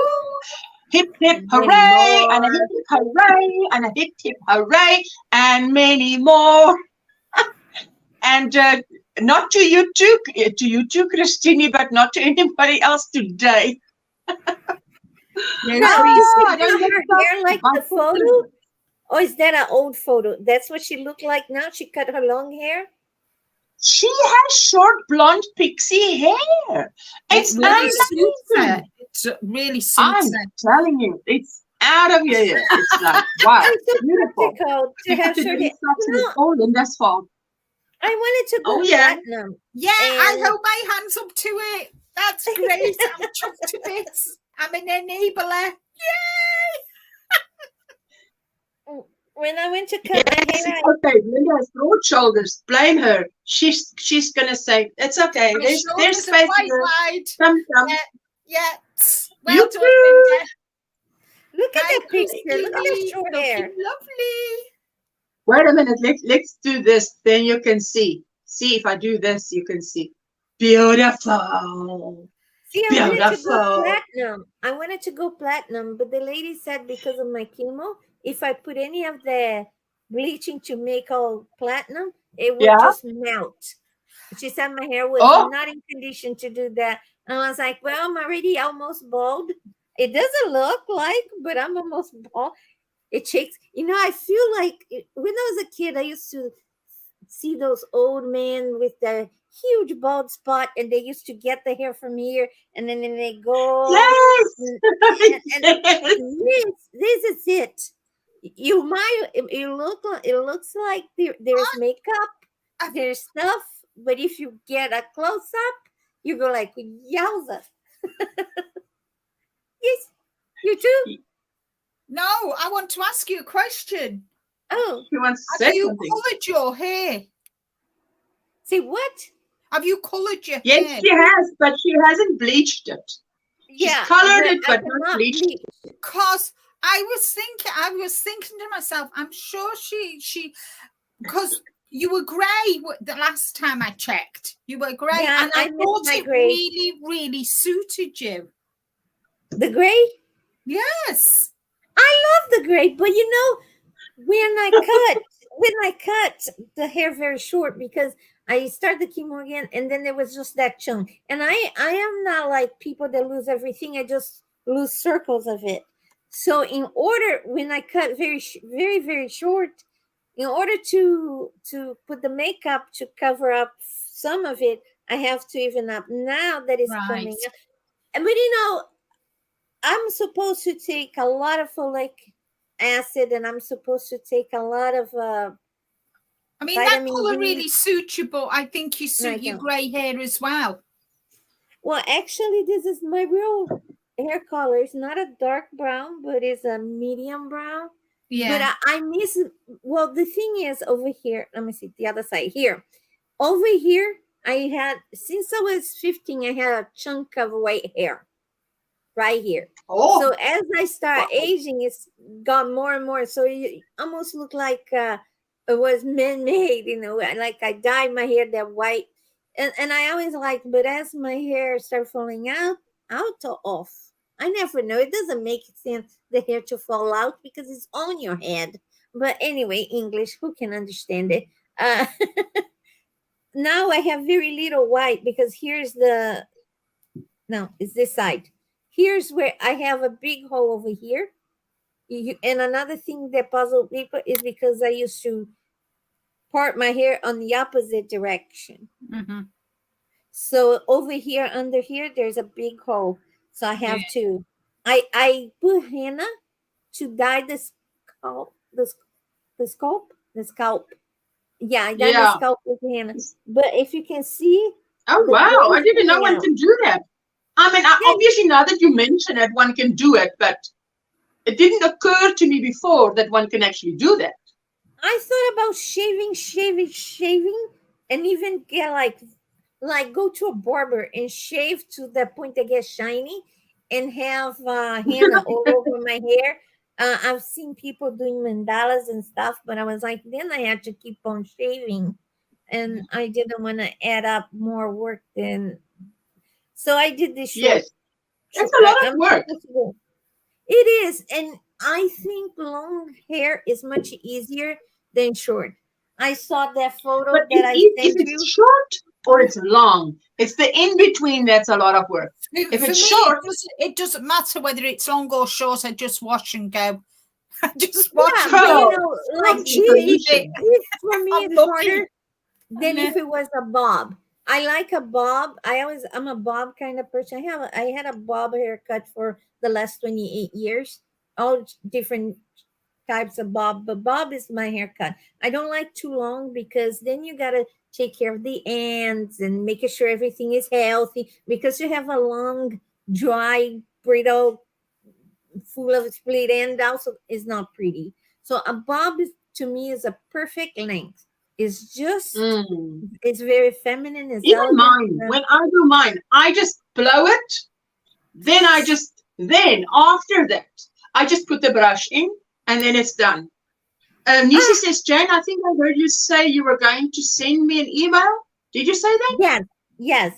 Hip, hip, hooray. And a hip, hip, hooray. And a hip, hip, hooray. And many more. And not to you too, Christine, but not to anybody else today. Is her hair like the photo? Or is that an old photo? That's what she looked like now? She cut her long hair? She has short blonde pixie hair. It's really suits her. It really suits her. I'm telling you, it's out of your hair. It's like, wow, It's so beautiful. practical to have short hair. No, Oh, Linda's fault. I wanted to go Oh, yeah. platinum. Yeah, I And- hold my hands up to it. That's great. I'm chuffed to bits. I'm an enabler. Yay! When I went to cut my Yes, hair, it's okay. Linda has broad shoulders. Blame her. She's gonna say it's okay. My There's shoulders are space. quite There. wide. Come. Yeah. Well You done, too. Linda. look at I that picture. Look at that short looking hair. lovely. Wait a minute. Let's do this. Then you can see. See if I do this, you can see. Beautiful. See, I wanted to Beautiful. go platinum. I wanted to go platinum, but the lady said because of my chemo, if I put any of the bleaching to make all platinum, it would Yeah. just melt. She said my hair was Oh. not in condition to do that. And I was like, well, I'm already almost bald. It doesn't look like, but I'm almost bald. It shakes. You know, I feel like when I was a kid, I used to see those old men with the huge bald spot, and they used to get the hair from here, and then they go. Yes. And Yes. this is it. You might it looks like there's makeup, there's stuff, but if you get a close up, you go like yowza. Yes, you too. No, I want to ask you a question. Oh, She wants to Have say you something. coloured your hair? say what? Have you coloured your hair? Yes, she has, but she hasn't bleached it. She's colored it, I but not cannot bleached. bleach. Because I was thinking to myself, I'm sure she because you were grey the last time I checked. You were grey, Yeah, and I I miss thought my it grey. really, really suited you. The gray? Yes. I love the gray, but you know, when I cut the hair very short because I started the chemo again, and then there was just that chunk. And I am not like people that lose everything. I just lose circles of it. So in order, when I cut very, very short, in order to put the makeup to cover up some of it, I have to even up. Now that it's coming Right. up, but you know, I'm supposed to take a lot of folic acid, and I'm supposed to take a lot of I mean, that vitamin colour D. really suits you, but I think you No, I suit your don't. grey hair as well. Well, actually, this is my real hair color. It's not a dark brown, but it's a medium brown. Yeah. But I miss. Well, the thing is over here. Let me see the other side here. Over here, I had since I was 15. I had a chunk of white hair right here. Oh, So as I start wow. aging, it's got more and more. So you almost look like it was man-made, you know, like I dyed my hair that white. And I always like, but as my hair started falling out or off, I never know. It doesn't make sense the hair to fall out because it's on your head. But anyway, English, who can understand it? Now I have very little white because here's it's this side. Here's where I have a big hole over here. And another thing that puzzled people is because I used to part my hair on the opposite direction. Mm-hmm. So over here, under here, there's a big hole. So I have to, I put henna to dye the scalp, the scalp. Yeah, I dye my scalp with henna. But if you can see. Oh, wow. I didn't know one can do that. I mean, obviously now that you mention it, one can do it, but it didn't occur to me before that one can actually do that. I thought about shaving, and even get like go to a barber and shave to the point that gets shiny and have henna all over my hair. I've seen people doing mandalas and stuff, but I was like, then I had to keep on shaving, and I didn't want to add up more work than. So I did this short. Yes, it's a lot of work. It is, and I think long hair is much easier than short. I saw that photo but that I if sent you. it's short or it's long, it's the in between that's a lot of work. If For it's me, short, it doesn't matter whether it's long or short. I just wash and go. I just Yeah, watch. but, Oh, you know, like absolutely. this for me I'm is lucky. harder than if it was a bob. I like a bob. I'm a bob kind of person. I had a bob haircut for the last 28 years. all different types of bob, but bob is my haircut. I don't like too long because then you gotta take care of the ends and making sure everything is healthy, because you have a long, dry, brittle, full of split end also is not pretty. So a bob is, to me, is a perfect length. It's just it's very feminine. It's Even elegant. mine, when I do mine, I just blow it. Then after that, I just put the brush in, and then it's done. Nisi says, Jane, I think I heard you say you were going to send me an email. Did you say that? Yes.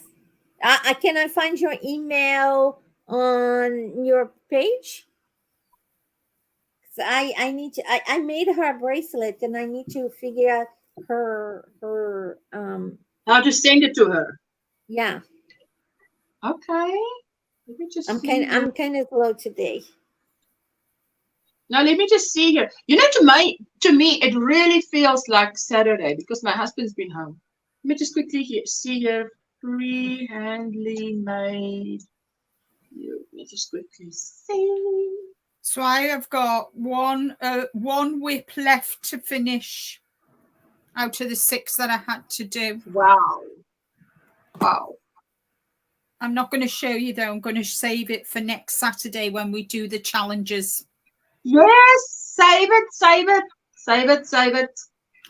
Can I find your email on your page? So I need to. I made her a bracelet, and I need to figure out her how to send it to her. Yeah. Okay. Let me just I'm kind of slow today. Now let me just see here. You know, to me, it really feels like Saturday because my husband's been home. Let me just quickly see here. Free-handly made. Let me just quickly see. So I have got one whip left to finish out of the 6 that I had to do. Wow. I'm not going to show you though. I'm going to save it for next Saturday when we do the challenges. Yes, save it.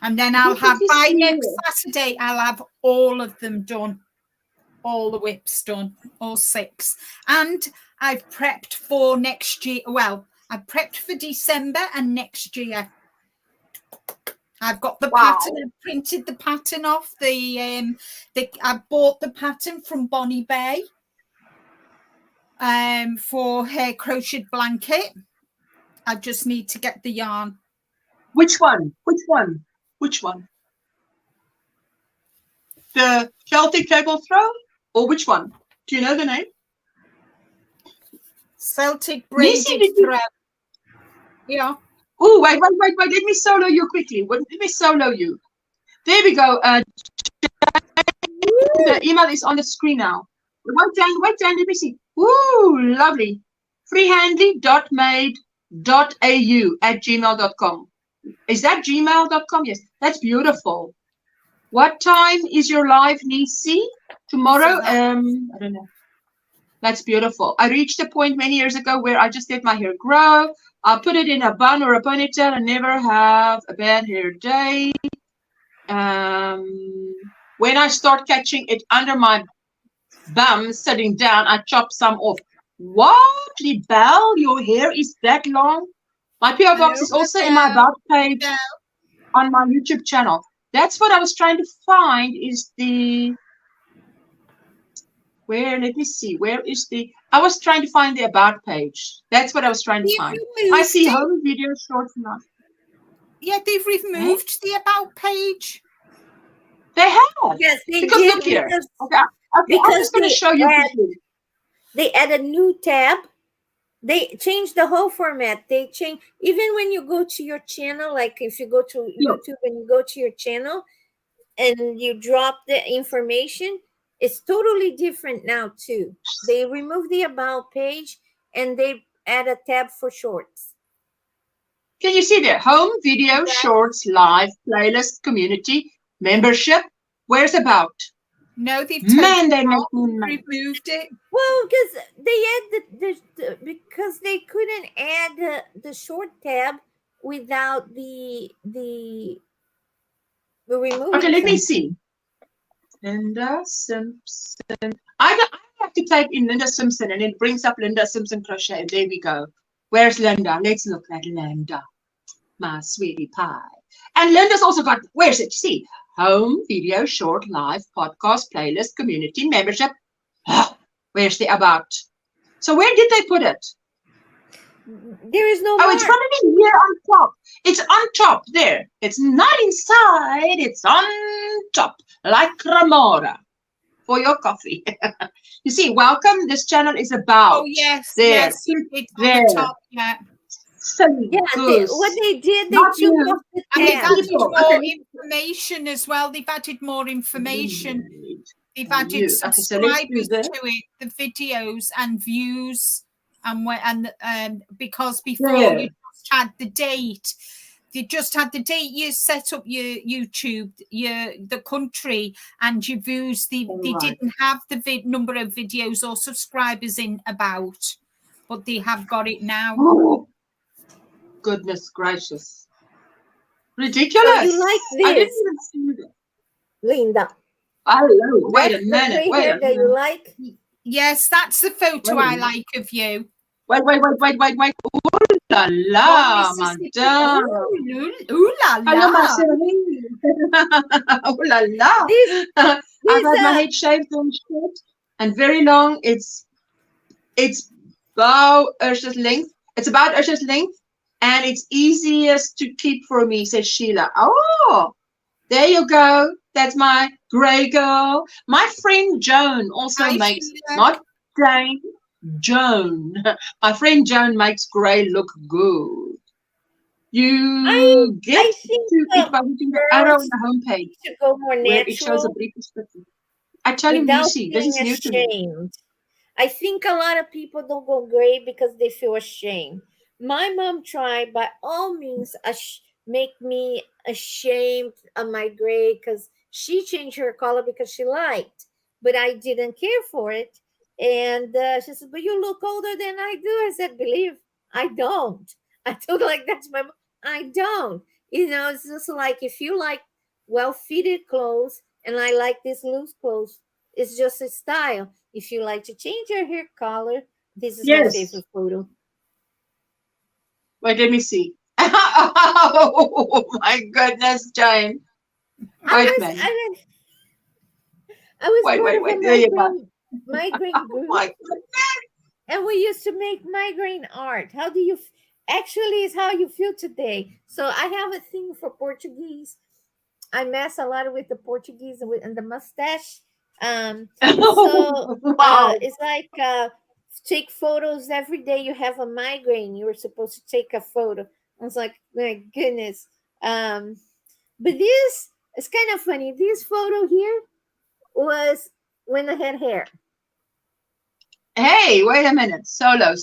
And then I'll have, by next Saturday, I'll have all of them done. All the whips done, all 6. And I've prepped for next year. Well, I've prepped for December and next year. I've got the pattern. I've printed the pattern off. I bought the pattern from Bonnie Bay for her crocheted blanket. I just need to get the yarn. Which one? The Celtic cable throw, or which one? Do you know the name? Celtic braided thread. Yeah. Oh, wait. Let me solo you quickly. Let me solo you. There we go. The email is on the screen now. Wait, Dan, let me see. Ooh, lovely. freehandly.made.au@gmail.com. Is that gmail.com? Yes, that's beautiful. What time is your live, Nisi? Tomorrow? I don't know. That's beautiful. I reached a point many years ago where I just let my hair grow. I'll put it in a bun or a ponytail and never have a bad hair day. When I start catching it under my bum, sitting down, I chop some off. What, Libelle? Your hair is that long? My PO box is also in my about page on my YouTube channel. That's what I was trying to find is let me see. Where is I was trying to find the about page. That's what I was trying to find. I see home video shorts now. Yeah, they've removed the about page. They have. Yes, they because did. Look here. Okay, I'm just going to show you. They add a new tab. They changed the whole format. They change even when you go to your channel, like if you go to YouTube and you go to your channel and you drop the information, it's totally different now too. They remove the about page and they add a tab for shorts. Can you see there? Home video shorts live playlist community membership. Where's about? No, they've removed it. Well, because they add because they couldn't add the short tab without the removing. Okay, let me see. Linda Simpson. I have to type in Linda Simpson and it brings up Linda Simpson Crochet. There we go. Where's Linda? Let's look at Linda, my sweetie pie. And Linda's also got, where's it? See, home video short live podcast playlist community membership. Where's the about? So where did they put it? There is no. Oh, it's going to be here on top. It's on top there. It's not inside. It's on top, like cremora for your coffee. You see, welcome. This channel is about. Oh yes, there. Yes, it's there. On the top. Yeah. So what they did, they took off the tab. And they've added more information as well. They've added more information. They've added subscribers to it, the videos and views. and because before you just had the date. You just had the date you set up your YouTube, the country, and your views. They didn't have the number of videos or subscribers in about, but they have got it now. Oh, goodness gracious. Ridiculous. So you like this? I didn't even see that. Linda. Hello. Wait a That's the minute. gray Wait hair a that you minute. like? Yes, that's the photo I like of you. Wait. Ooh la la, madame. Ooh la Hello, my la. chérie. Ooh la la. I've had my head shaved and short and very long. It's about Ursula's length. It's about Ursula's length, and it's easiest to keep for me, says Sheila. Oh, there you go. That's my grey girl. My friend Joan also Hi, makes, Sheila. not Jane, Joan. My friend Joan makes grey look good. You get I to think it by hitting the arrow on the homepage to go more where it shows a natural brief description. I tell you, without Lucy, this being is new to me. ashamed. I think a lot of people don't go gray because they feel ashamed. My mom tried by all means make me ashamed of my gray because she changed her color because she liked, but I didn't care for it. And she said, "But you look older than I do." I said, "Believe I don't." I told her like that's my mom. I don't. You know, it's just like if you like well-fitted clothes and I like these loose clothes, it's just a style. If you like to change your hair color, this is my Yes. favorite photo. Wait, let me see. Oh my goodness, Jane. I Wait, was man. part of a There you go. migraine Oh group, my goodness. and we used to make migraine art. How do you actually is how you feel today? So I have a thing for Portuguese. I mess a lot with the Portuguese and the mustache. So Wow. it's like take photos every day. You have a migraine. You were supposed to take a photo. I was like, my goodness. But this is kind of funny. This photo here was when I had hair. Hey, wait a minute. Solo.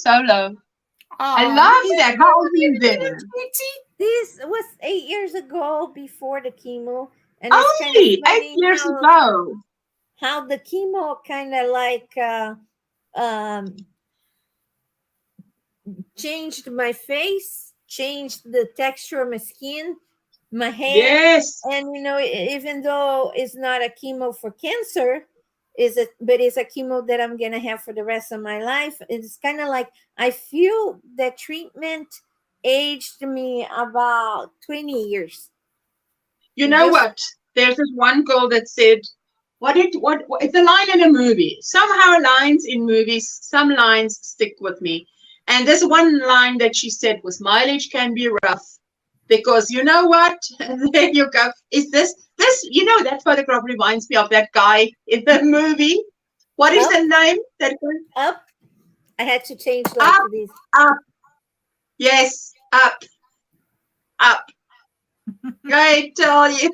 I Oh, love that. How old are you then? This was 8 years ago before the chemo. And it's kind Only of funny 8 years how, ago. how the chemo kind of like changed my face, changed the texture of my skin, my hair. Yes. And you know, even though it's not a chemo for cancer, but it's a chemo that I'm gonna have for the rest of my life. It's kind of like I feel that treatment aged me about 20 years. You know what? There's this one girl that said, what it's a line in a movie. Somehow lines in movies, some lines stick with me. And there's one line that she said was, mileage can be rough. Because you know what? There you go. Is this, you know, that photograph reminds me of that guy in the movie. What is the name? Up. I had to change like Up, this. Up. Yes, up. I tell you.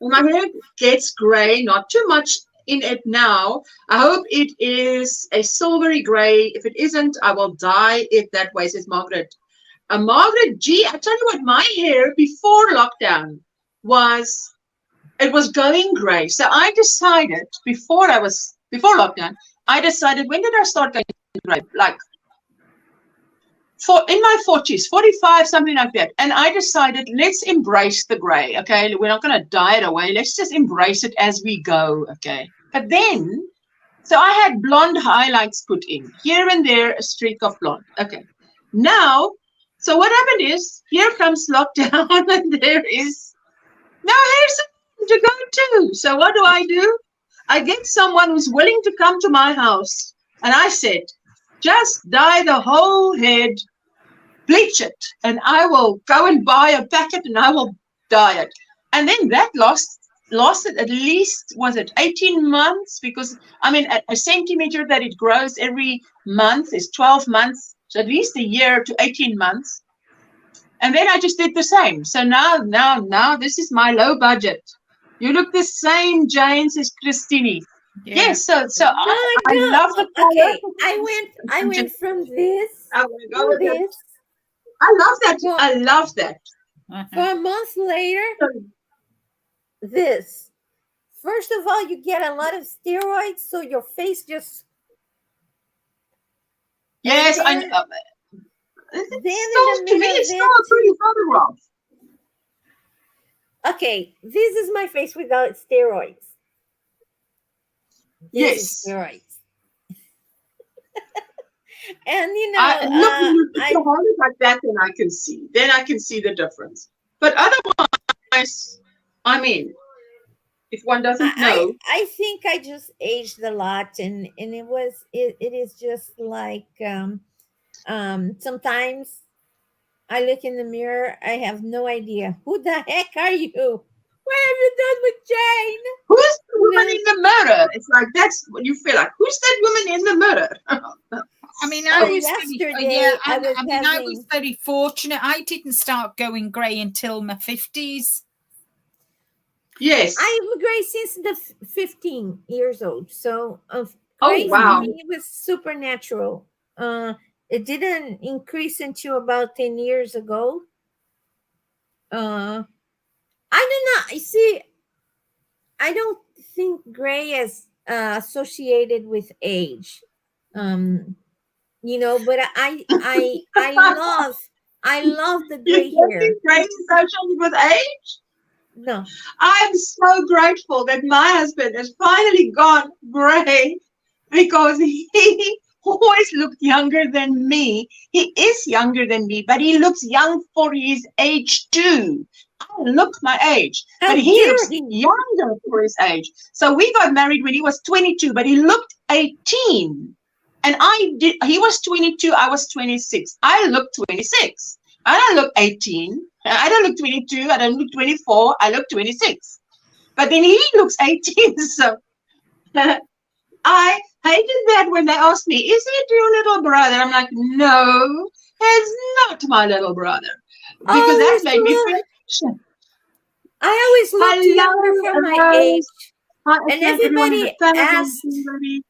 My hair gets grey, not too much in it now. I hope it is a silvery grey. If it isn't, I will dye it that way, says Margaret. Margaret G, I tell you what, my hair before lockdown was going grey. So I decided before lockdown, I decided, when did I start going grey? Like in my 40s, 45, something like that. And I decided, let's embrace the grey. Okay, we're not going to dye it away. Let's just embrace it as we go. Okay. But then, so I had blonde highlights put in here and there, a streak of blonde. Okay. Now, so what happened is, here comes lockdown, and there is no hair to go to. So what do? I get someone who's willing to come to my house, and I said, just dye the whole head, bleach it, and I will go and buy a packet, and I will dye it. And then that lasted at least, was it 18 months? Because, I mean, a centimeter that it grows every month is 12 months. So at least a year to 18 months. And then I just did the same. So now this is my low budget. You look the same, Jane, says Christine. Yeah. Yes, so I No, love the color. okay. I went from this I'm gonna go to with it. this. I love that. Well- I love that. For a month later, this. First of all, you get a lot of steroids, so your face just. Yes, And I then- know. then It's in still, the to me, middle it's of still a it- pretty photograph. Okay, this is my face without steroids. This is Yes. steroids. And Look, if you hold it like that, then I can see. Then I can see the difference. But otherwise, I mean, if one doesn't know, I think I just aged a lot, and it is just like sometimes I look in the mirror, I have no idea who the heck are you? What have you done with Jane? who's the woman in the mirror? It's like that's what you feel like. Who's that woman in the mirror? I mean, So I was yesterday, I I was was very fortunate. I didn't start going grey until my 50s. Yes. I'm gray since the 15 years old. So Oh, gray wow. for me was supernatural. It didn't increase until about 10 years ago. I do not. You see, I don't think gray is associated with age. But I love the You gray don't hair. think gray is associated with age? No. I'm so grateful that my husband has finally gone gray because he always looked younger than me. He is younger than me, but he looks young for his age too. I look my age, How but he dare looks he? younger for his age. So we got married when he was 22, but he looked 18. And he was 22, I was 26. I look 26. I don't look 18. I don't look 22. I don't look 24. I look 26. But then he looks 18. So I hated that when they asked me, is it your little brother? I'm like, no, it's not my little brother. Because that made me feel. I always looked younger for my age. And everybody asked me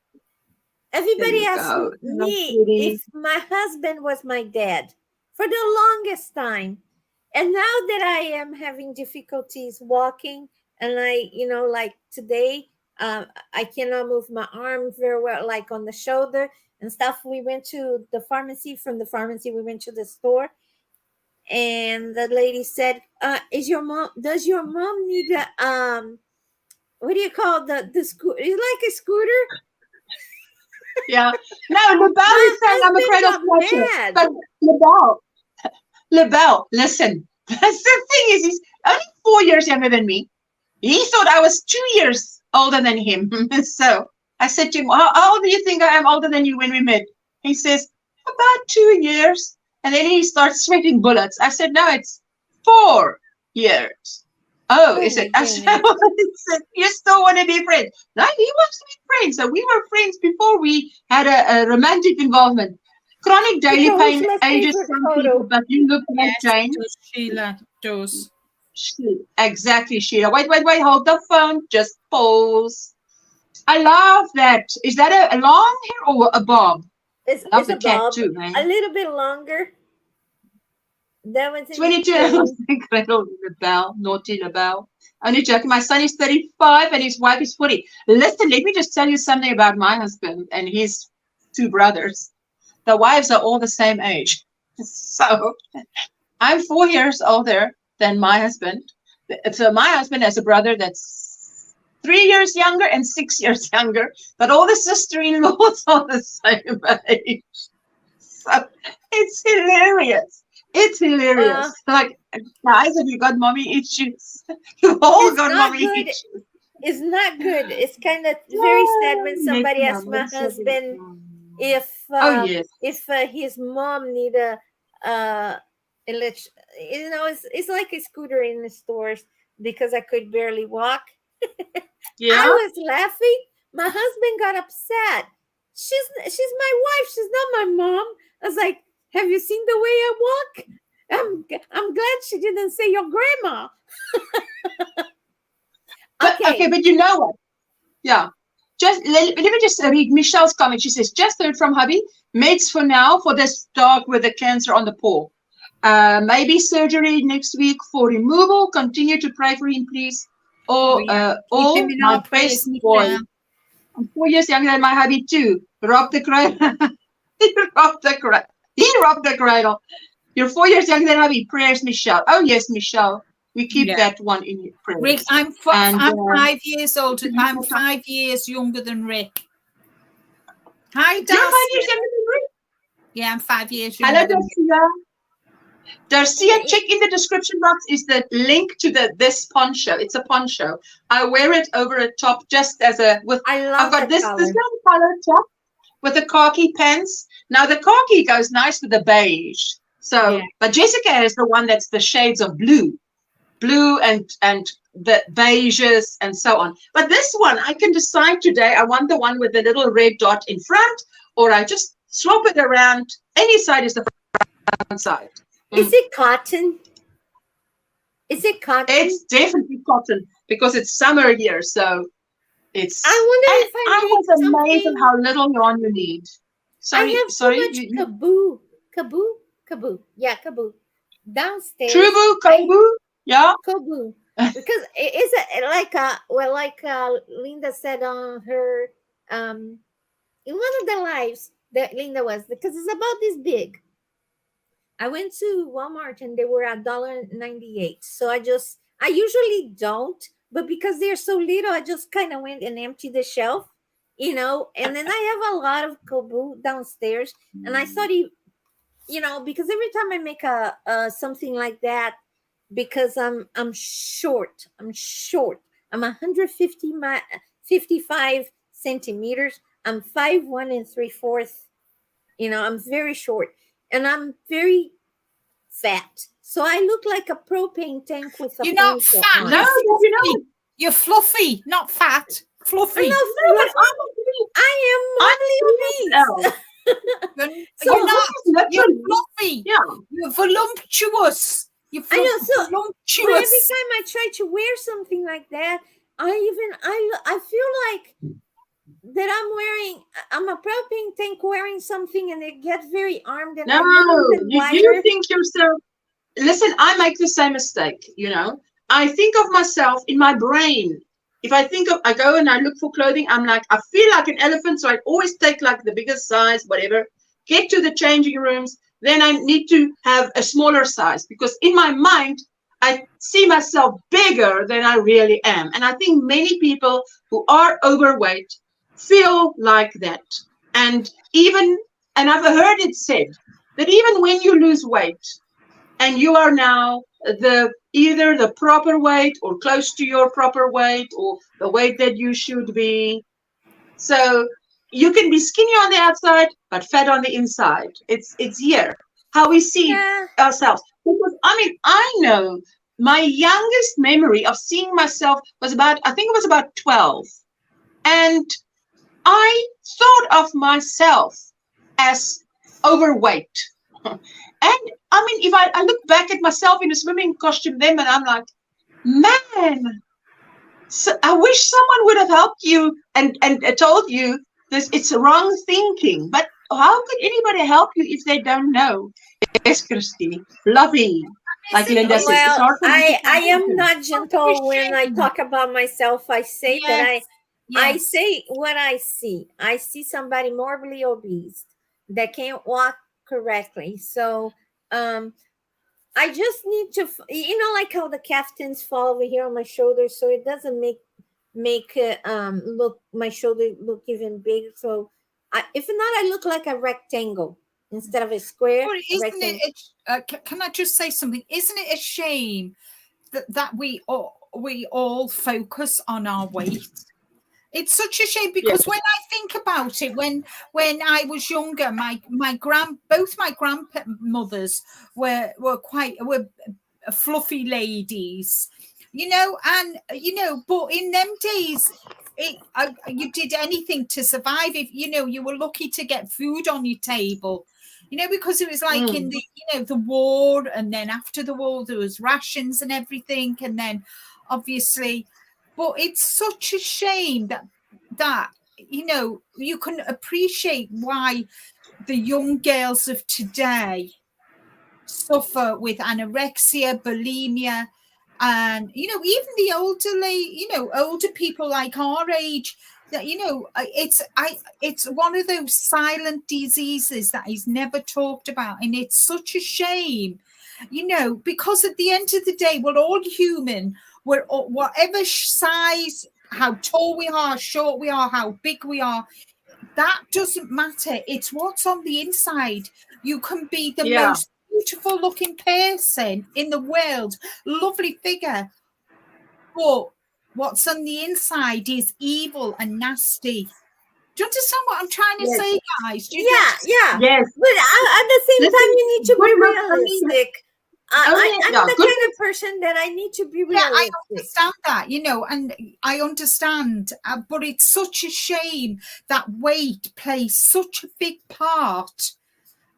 if my husband was my dad for the longest time. And now that I am having difficulties walking, and like today, I cannot move my arm very well, like on the shoulder and stuff. We went to the pharmacy. From the pharmacy, we went to the store. And the lady said, does your mom need a, what do you call the scooter? Is like a scooter? Yeah. No, LaBelle is saying I'm a cradle watcher. But LaBelle, listen. That's the thing is, he's only 4 years younger than me. He thought I was 2 years older than him. So I said to him, how old do you think I am older than you when we met? He says, about 2 years. And then he starts sweating bullets. I said, no, it's 4 years. Oh, is it? I said, you still want to be friends? No, he wants to be friends. So we were friends before we had a romantic involvement. Chronic daily pain ages some people, but you look like Jane. Sheila does. Exactly, Sheila. Wait, hold the phone. Just pause. I love that. Is that a long hair or a bob? It's love a the bob, tattoo, man. a little bit longer. That was 22. Incredible LaBelle, naughty LaBelle. Only joking. My son is 35 and his wife is 40. Listen, let me just tell you something about my husband and his 2 brothers. The wives are all the same age. So I'm 4 years older than my husband. So my husband has a brother that's 3 years younger and 6 years younger, but all the sister-in-laws are the same age. So it's hilarious. It's hilarious. Like, guys, have you got mommy issues? You've all got mommy issues. It's not good. It's kind of very sad when somebody asks my husband if his mom need a it's like a scooter in the stores because I could barely walk. Yeah. I was laughing. My husband got upset. She's my wife. She's not my mom. I was like, have you seen the way I walk? I'm glad she didn't say your grandma. Okay, but you know what? Yeah. let me just read Michelle's comment. She says, just heard from hubby, meds for now for this dog with the cancer on the paw. Maybe surgery next week for removal. Continue to pray for him, please. All my best boy. I'm 4 years younger than my hubby too. Rob the cradle. He robbed the cradle. You're 4 years younger than hubby. Prayers, Michelle. Oh yes, Michelle. We keep that one in your prayers. Rick, I'm 5 years older. I'm 5 years younger than Rick. Hi, Darcy. You're 5 years younger than Rick? Yeah, I'm 5 years younger. Hello, Darcia. Darcia, check in the description box is the link to this poncho. It's a poncho. I wear it over a top just as a I've got this little color top with the khaki pants. Now the khaki goes nice with the beige. So, but Jessica has the one that's the shades of blue and the beiges and so on. But this one, I can decide today. I want the one with the little red dot in front, or I just swap it around. Any side is the front side. Is it cotton? Is it cotton? It's definitely cotton because it's summer here, so it's. I wonder if I was amazing how little yarn you need. Sorry, I have so much kaboo. Yeah, kaboo. Downstairs. Kaboo. Yeah. Kaboo. Because it is like Linda said on her in one of the lives that Linda was, because it's about this big. I went to Walmart and they were $1.98. So I usually don't, but because they're so little, I just kind of went and emptied the shelf, and then I have a lot of kaboo downstairs. And I thought because every time I make a something like that, because I'm short. I'm 55 centimeters. I'm 5'1 3/4. I'm very short. And I'm very fat. So I look like a propane tank with a You're not fat. No, you're not. You're fluffy, not fat. Fluffy. I am mildly obese. You're fluffy. Yeah. You're voluptuous. I know. So every time I try to wear something like that, I feel like that I'm a propane tank wearing something, and it gets very armed. And you think yourself. Listen, I make the same mistake. I think of myself in my brain. If I go and I look for clothing, I'm like, I feel like an elephant, so I always take like the biggest size, whatever. Get to the changing rooms, then I need to have a smaller size, because in my mind, I see myself bigger than I really am. And I think many people who are overweight feel like that. And I've heard it said that even when you lose weight and you are now either the proper weight or close to your proper weight or the weight that you should be, so you can be skinny on the outside but fat on the inside. It's here how we see ourselves. Because I know my youngest memory of seeing myself was about 12, and I thought of myself as overweight. And if I look back at myself in a swimming costume then, and I'm like, man, I wish someone would have helped you and told you this. It's wrong thinking. But how could anybody help you if they don't know? Yes, Christy. Lovey. Like Linda says, it's hard for me. I am not gentle when I talk about myself. I say that I say what I see. I see somebody morbidly obese that can't walk correctly. So I just need to, like how the caftans fall over here on my shoulders, so it doesn't make my shoulder look even bigger. So if not, I look like a rectangle instead of a square. Can I just say something? Isn't it a shame that we all focus on our weight? It's such a shame, because when I think about it, when I was younger, both my grandmothers were fluffy ladies, but in them days, you did anything to survive. If you were lucky to get food on your table, because it was like in the the war, and then after the war there was rations and everything, and then obviously. But it's such a shame that you know, you can appreciate why the young girls of today suffer with anorexia, bulimia, and, you know, even the elderly, you know, older people like our age, that, you know, it's one of those silent diseases that is never talked about, and it's such a shame, you know, because at the end of the day, we're all human. We're all, whatever size, how tall we are, how short we are, how big we are, that doesn't matter. It's what's on the inside. You can be the most beautiful looking person in the world, lovely figure, but what's on the inside is evil and nasty. Do you understand what I'm trying to say, guys? Do you yeah. Yes. But at the same time, you need to be realistic. I'm the kind of person that I need to be realistic. I understand that, you know, and I understand, but it's such a shame that weight plays such a big part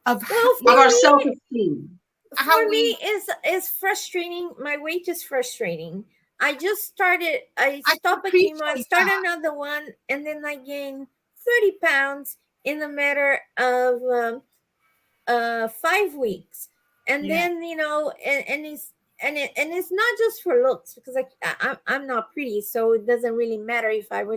of our self-esteem. For me, is frustrating. My weight is frustrating. I just started. I stopped a chemo. I started another one, and then I gained 30 pounds in a matter of 5 weeks. And then, you know, and it's not just for looks, because I'm not pretty, so it doesn't really matter if I'm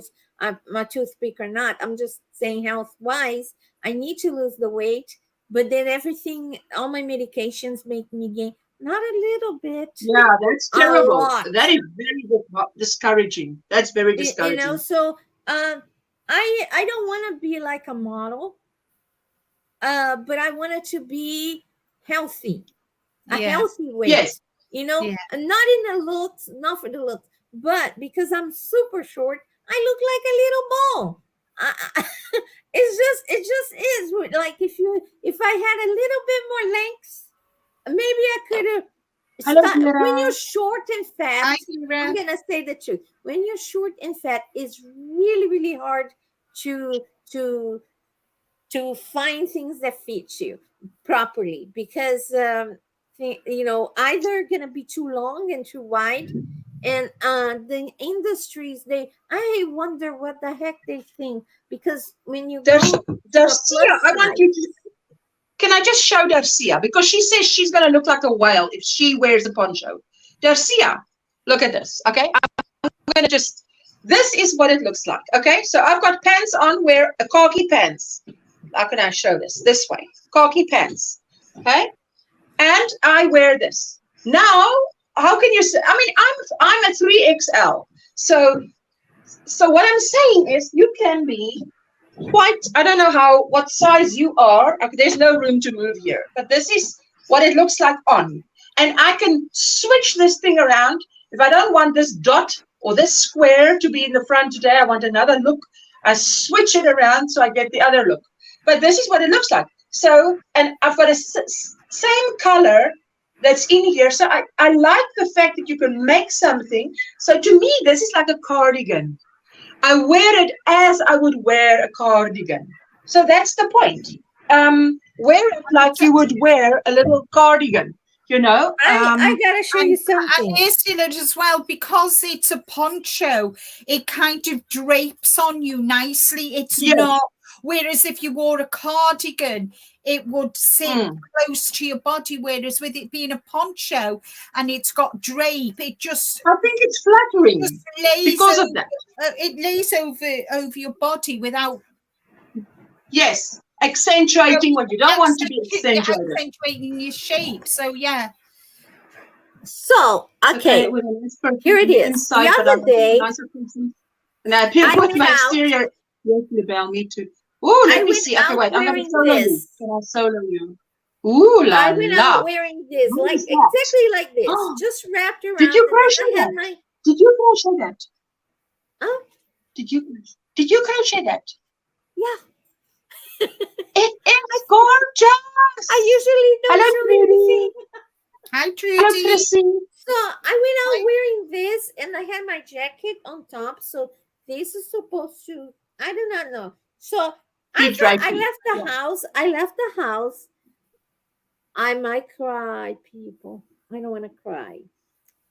a toothpick or not. I'm just saying, health wise, I need to lose the weight, but then everything, all my medications make me gain not a little bit. Yeah, that's terrible. That is very discouraging. That's very discouraging. You know, so I don't want to be like a model, but I wanted to be healthy, a healthy weight. Yes. You know, not in the looks, not for the looks, but because I'm super short, I look like a little ball. It just is like, if I had a little bit more length, maybe I could have. When you're short and fat, I'm gonna say the truth. When you're short and fat, it's really, really hard to find things that fit you properly, because you know, either gonna be too long and too wide, and the industries, I wonder what the heck they think, because when you Darcia, I want you to, can I just show Darcia, because she says she's gonna look like a whale if she wears a poncho. Darcia, look at this. Okay, I'm gonna just, this is what it looks like. Okay, so I've got pants on, wear a khaki pants. How can I show this way? Khaki pants. Okay, and I wear this. Now, how can you say? I mean, I'm a 3XL. So what I'm saying is, you can be quite. I don't know what size you are. Okay, there's no room to move here, but this is what it looks like on. And I can switch this thing around. If I don't want this dot or this square to be in the front today, I want another look. I switch it around so I get the other look. But this is what it looks like. So, and I've got a same color that's in here. So I like the fact that you can make something. So to me, this is like a cardigan. I wear it as I would wear a cardigan. So that's the point. Wear it like you would wear a little cardigan. You know, I gotta show you something. And Ursula as well, because it's a poncho, it kind of drapes on you nicely. It's not. Whereas if you wore a cardigan, it would sit close to your body. Whereas with it being a poncho and it's got drape, it just, I think it's flattering because of that. It lays over your body without. Yes, accentuating what you don't want to be accentuated. Accentuating your shape. So yeah. So okay, here it is. The other day, and I appeared with my exterior. Yes, Libelle, me too. Oh, let me see. Okay, wait. I'm going to solo you. Can I solo you? Ooh, la I went out wearing this, like exactly like this, just wrapped around. Did you crochet that? Did you crochet that? Huh? Did you crochet that? Yeah. It is gorgeous. I usually don't show anything. Hi, Trudy. Hello, Chrissy. So I went out wearing this, and I had my jacket on top. So this is supposed to, I do not know. So I left the house. I might cry, people. I don't want to cry.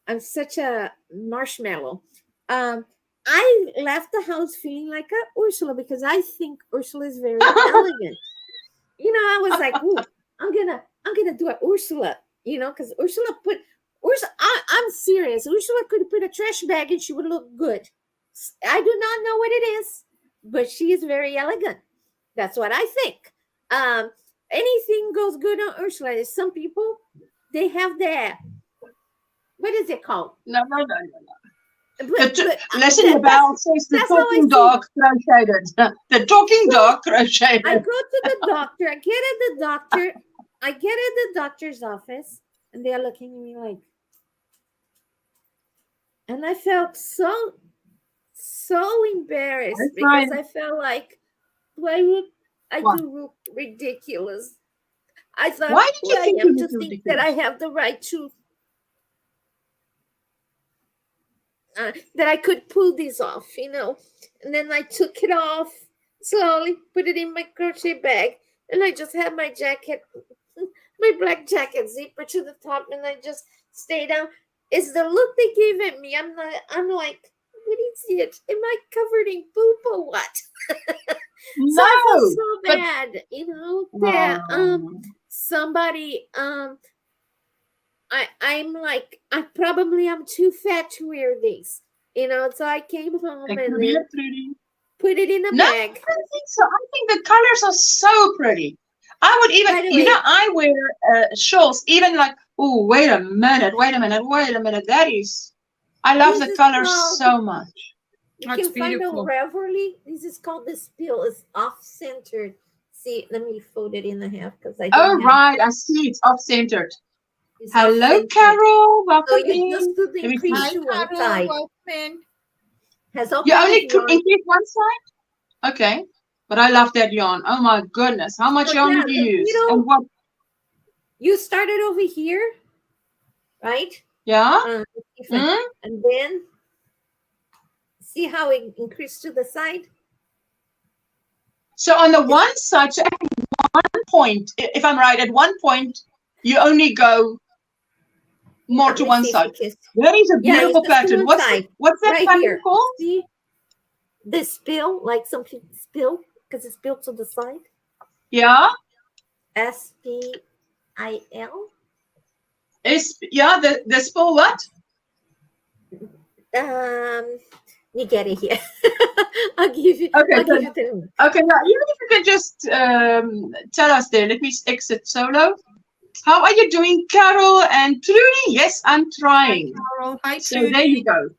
I'm such a marshmallow. I I left the house feeling like a Ursula because I think Ursula is very elegant. You know, I was like, ooh, I'm gonna do a Ursula, you know, because I'm serious. Ursula could put a trash bag and she would look good. I do not know what it is, but she is very elegant. That's what I think. Anything goes good on Ursula. Some people, they have their, what is it called? No. But Listen, the bell says the talking dog crocheted. The talking dog crocheted. I go to the doctor. I get at the doctor's office, and they are looking at me like, and I felt so embarrassed because I felt like, why would I do look ridiculous? I thought, why did you think I am to think that I have the right to, that I could pull this off, you know. And then I took it off slowly, put it in my crochet bag, and I just had my jacket, my black jacket zipper to the top, and I just stayed down. It's the look they gave at me. I'm like, what is it? Am I covered in poop or what? No, so I felt so bad, you know, that somebody I'm like, I probably am too fat to wear these, you know. So I came home and then put it in a bag. I don't think so. I think the colors are so pretty. I would even, you know, I wear shawls, even like, oh, wait a minute. That is, I love the colors so much. You can find a Reverie. This is called the spill. It's off-centered. See, let me fold it in the half because I. Oh right, I see it's off-centered. Hello, Carol. Welcome in. Just do the increase to one side. You only increase one side? Okay. But I love that yarn. Oh my goodness. How much yarn did you use? You know, and what? You started over here, right? Yeah. And then see how it increased to the side? So on the one side, so at one point, if I'm right, at one point, you only go more to one side. That is a beautiful pattern. What's that pattern called? See the spill, like something spill, because it's built to the side. Yeah. SPIL. Yeah, the spill what? You get it here. I'll give you. Okay. I'll give you okay. Now, even if you can just tell us there. Let me exit solo. How are you doing, Carol and Trudy? Yes, I'm trying. Hi, Carol. Hi, so there you go.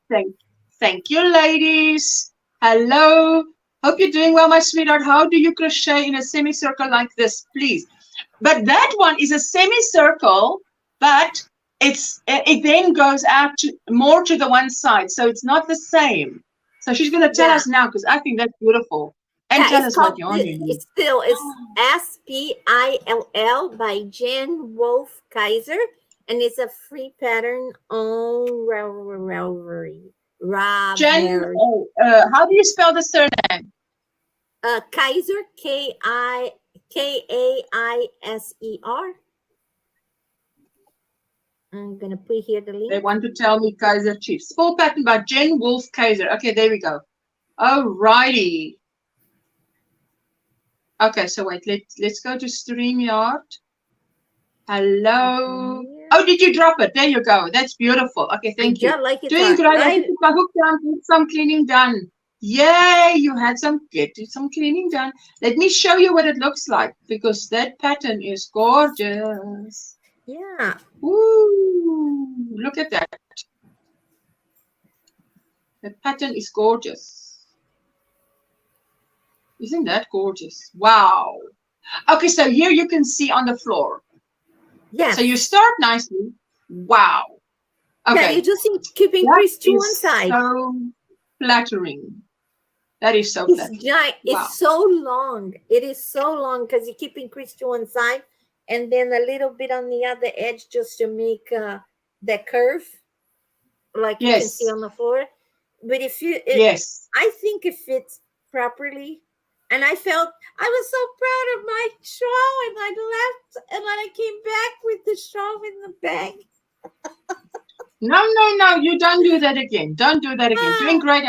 Thank you, ladies. Hello. Hope you're doing well, my sweetheart. How do you crochet in a semicircle like this, please? But that one is a semicircle, but it then goes out more to the one side, so it's not the same. So she's going to tell us now because I think that's beautiful. And tell us what yarn you use. Still, it's SPILL by Jen Wolf Kaiser, and it's a free pattern on Ravelry. Jen, how do you spell the surname? Kaiser, KAISER. I'm gonna put here the link. They want to tell me Kaiser Chiefs. Full pattern by Jen Wolf Kaiser. Okay, there we go. Alrighty. Okay, so wait, let's go to StreamYard. Hello. Oh, did you drop it? There you go. That's beautiful. Okay, thank you. Like doing great. I put my hook down, get some cleaning done. Yay, you had some cleaning done. Let me show you what it looks like because that pattern is gorgeous. Yeah. Ooh, look at that. The pattern is gorgeous. Isn't that gorgeous? Wow. Okay, so here you can see on the floor. Yeah. So you start nicely. Wow. Okay. Yeah, you just keep increase to one side. So flattering. That is so flattering. Wow. It's so long. It is so long because you keep increase to one side and then a little bit on the other edge just to make the curve, like you can see on the floor. But if you, I think it fits properly. And I was so proud of my shawl, and I left, and then I came back with the shawl in the bag. No, you don't do that again. Don't do that again. Doing great.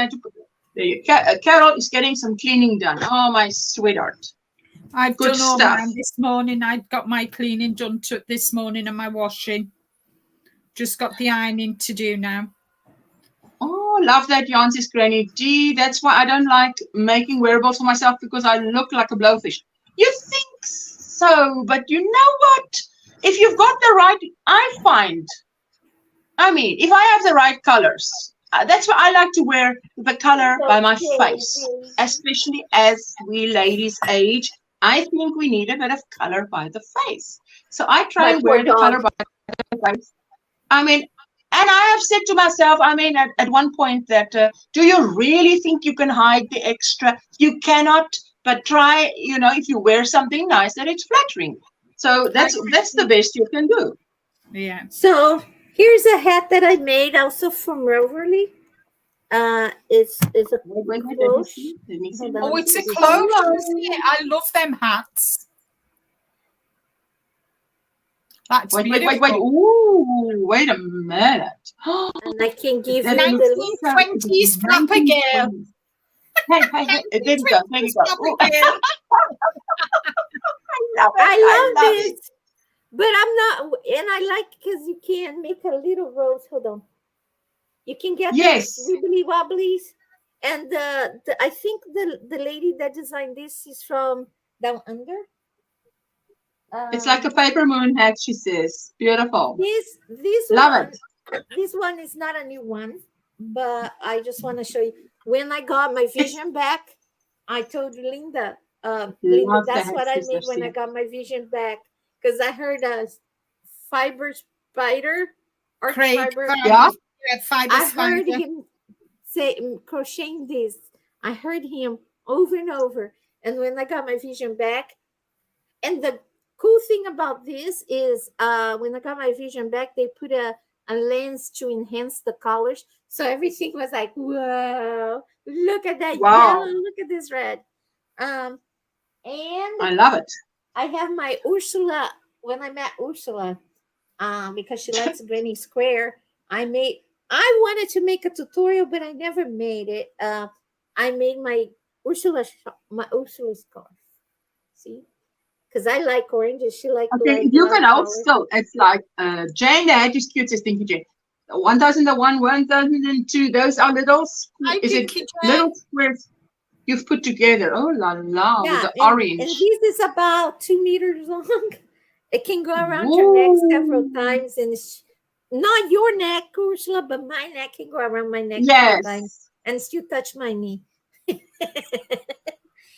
Carol is getting some cleaning done. Oh, my sweetheart. I've Good done all stuff. mine this morning. I got my cleaning done this morning and my washing. Just got the ironing to do now. Oh, love that, Jan's Granny. Gee, that's why I don't like making wearables for myself, because I look like a blowfish. You think so, but you know what? If you've got the right, I mean, if I have the right colors, that's why I like to wear the color by my face, especially as we ladies age. I think we need a bit of color by the face. So I try and wear the color by the face. I mean, and I have said to myself, I mean, at one point that, do you really think you can hide the extra? You cannot, but try, you know, if you wear something nice, that it's flattering. So that's the best you can do. Yeah. So here's a hat that I made also from Roverly. It's a Wait, close. let me see. Oh, it's a close. Yeah, I love them hats. That's beautiful. Wait. Ooh, wait a minute. And I can give you That the 1920s flapper girl. Hey, there you go. Ooh. I love it. But I'm not, and I like because you can make a little rose. Hold on. You can get these wibbly wobblies. And I think the lady that designed this is from Down Under. It's like a paper moon hat, she says. Beautiful. This Love it. This one is not a new one, but I just want to show you. When I got my vision back, I told Linda, Linda, that's what I made when I got my vision back, because I heard a fiber spider or fiber. Yeah. I heard him say crocheting this. I heard him over and over. And when I got my vision back, and the cool thing about this is when I got my vision back, they put a lens to enhance the colors. So everything was like, whoa, look at that yellow, look at this red. And I love it. I have my Ursula, when I met Ursula, because she likes Granny Square, I wanted to make a tutorial, but I never made it. I made my Ursula scarf. See? Because I like oranges. She likes you can also, it's like Jane, the hat is cute, says Thank you, Jane. 1001, 1002, those are little, little squares you've put together. Oh la la, with the orange. And this is about 2 meters long. It can go around your neck several times, and it's not your neck, Ursula, but my neck can go around my neck several times and still touch my knee.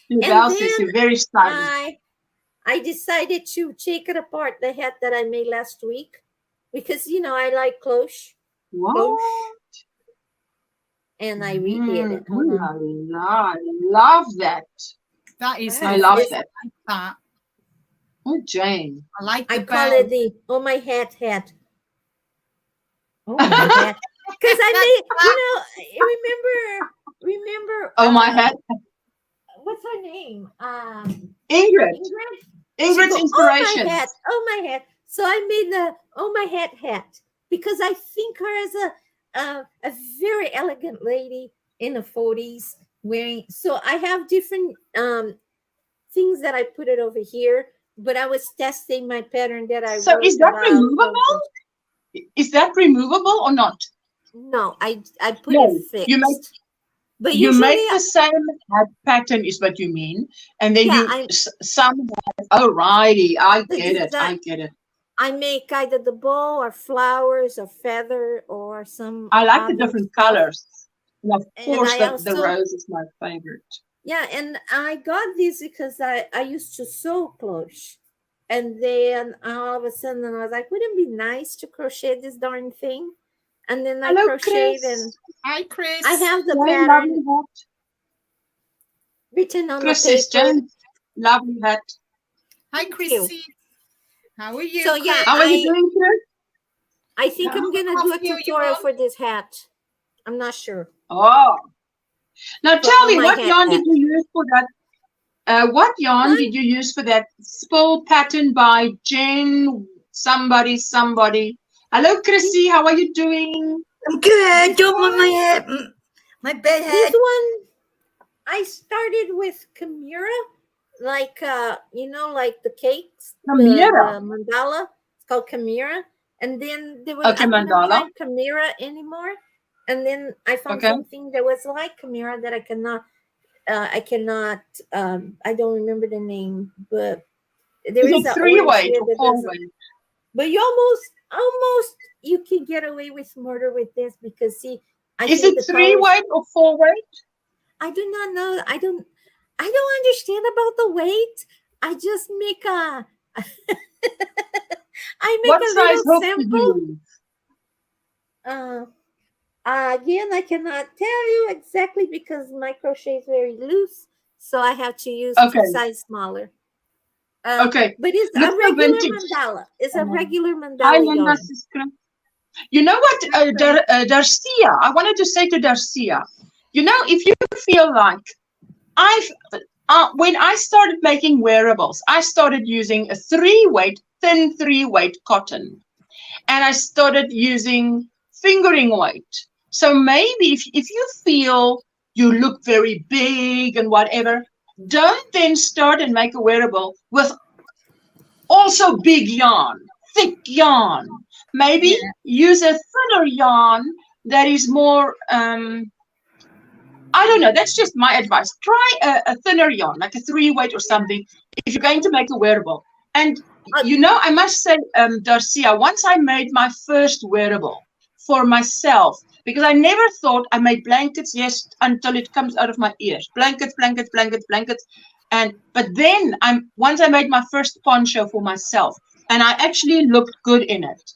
You're very stylish. I decided to take it apart, the hat that I made last week, because, you know, I like cloche. What? And I redid it. I love that. That is, I love that. That. Oh, Jane. I call it the my hat. Oh my hat. Because I made, you know, remember. Oh my hat. What's her name? Ingrid's inspiration. Oh my hat. So I made the my hat because I think her as a very elegant lady in the 40s wearing. So I have different things that I put it over here, but I was testing my pattern that I. So is that removable? Is that removable or not? No, I put it fixed. But you make the same hat pattern is what you mean, and then some. Alrighty, I get it. I make either the bow or flowers or feather or some. I like the different colors. And of course, the rose is my favorite. Yeah, and I got this because I used to sew cloche. And then all of a sudden I was like, wouldn't it be nice to crochet this darn thing? And then I crocheted and hi, Chris. I have the pattern written on the paper. Lovely hat. Hi, Chrissy. How are you? So yeah, how are you doing, Chris? I think I'm gonna do a tutorial for this hat. I'm not sure. Oh, now tell me, what yarn did you use for that? What yarn did you use for that spool pattern by Jen? Somebody. Hello, Chrissy. How are you doing? I'm good. Don't want my head, my bed head. I started with Chimera, like you know, like the cakes, Chimera. the mandala. It's called Chimera, and then there was Okay, I couldn't mandala. find Chimera anymore, and then I found something that was like Chimera that I cannot. I don't remember the name, but there is it an orange 3-weight here or that 4-weight? but you almost you can get away with murder with this because see, Is it 3-weight or 4-weight? I do not know. I don't understand about the weight. I just make a I make What a size little hook did sample. you use? Again, I cannot tell you exactly because my crochet is very loose, so I have to use Okay. size smaller. Okay. But it's Look a regular vintage. mandala. It's a regular Hi, mandala Linda. yarn. You know what, Darcia, I wanted to say to Darcia, you know, if you feel like when I started making wearables, I started using a 3-weight, thin 3-weight cotton, and I started using fingering weight. So maybe if you feel you look very big and whatever, don't then start and make a wearable with also big yarn, thick yarn. Maybe use a thinner yarn that is more, I don't know, that's just my advice. Try a thinner yarn, like a 3-weight or something, if you're going to make a wearable. And, you know, I must say, Darcia, once I made my first wearable for myself, because I never thought I made blankets, yes, until it comes out of my ears. Blankets, blankets, blankets, blankets. But then once I made my first poncho for myself, and I actually looked good in it.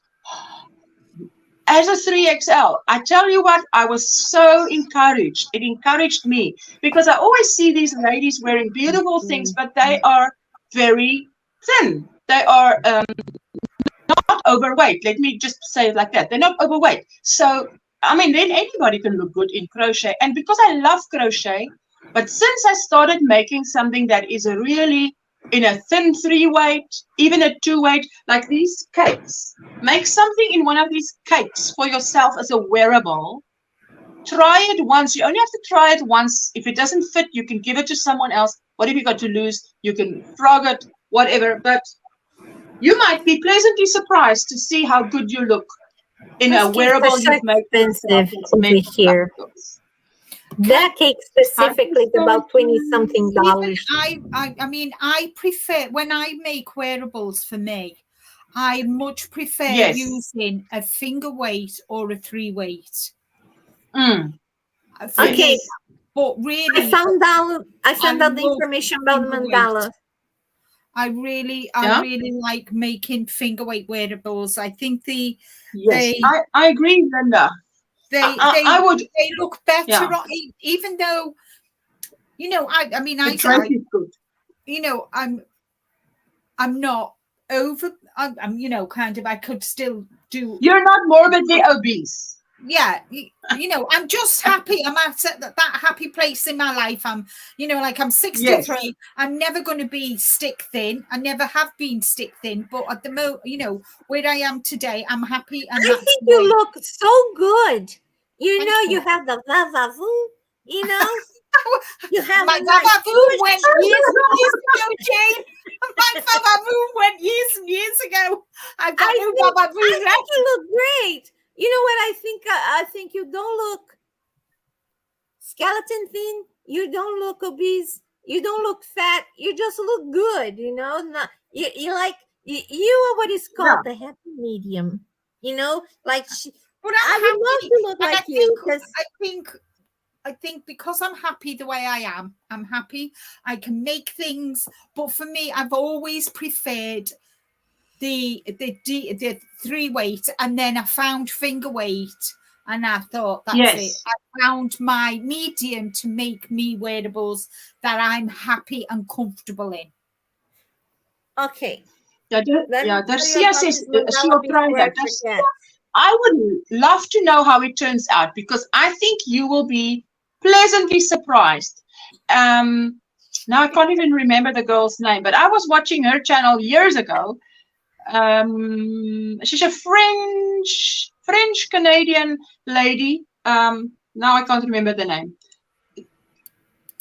As a 3XL, I tell you what, I was so encouraged. It encouraged me because I always see these ladies wearing beautiful things, but they are very thin. They are not overweight. Let me just say it like that. They're not overweight. So, I mean, then anybody can look good in crochet. And because I love crochet, but since I started making something that is a really in a thin 3-weight, even a 2-weight, like these cakes, make something in one of these cakes for yourself as a wearable. Try it once. You only have to try it once. If it doesn't fit, you can give it to someone else. What have you got to lose? You can frog it, whatever. But you might be pleasantly surprised to see how good you look in a wearable you've made. Expensive over here. That cake specifically is about $20-something. I mean, I prefer when I make wearables for me, I much prefer using a finger weight or a 3-weight. Okay, but really, I found out the information about the mandala. I really like making finger weight wearables. I think I agree, Linda. They look better, even though, you know, I mean, you know, I'm not over. I'm, you know, kind of. I could still do. You're not morbidly obese. Yeah, you know, I'm just happy. I'm at that happy place in my life. I'm, you know, like I'm 63. Yes. I'm never going to be stick thin. I never have been stick thin. But at the moment, you know, where I am today, I'm happy. And I think you look so good. You know, you have the va-va-voo, you know. You have my va-va-voo went years ago, Jane. My va-va-voo went years and years ago. I've got no va-va-voo left. I think you look great. You know what I think? I think you don't look skeleton thin. You don't look obese. You don't look fat. You just look good. You know, you like you are what is called the happy medium. You know, like but I would love to look like you because I think because I'm happy the way I am, I'm happy. I can make things, but for me, I've always preferred the 3-weight, and then I found finger weight, and I thought that's it. I found my medium to make me wearables that I'm happy and comfortable in. Okay. I would love to know how it turns out because I think you will be pleasantly surprised. Now I can't even remember the girl's name, but I was watching her channel years ago. She's a French Canadian lady. Now I can't remember the name.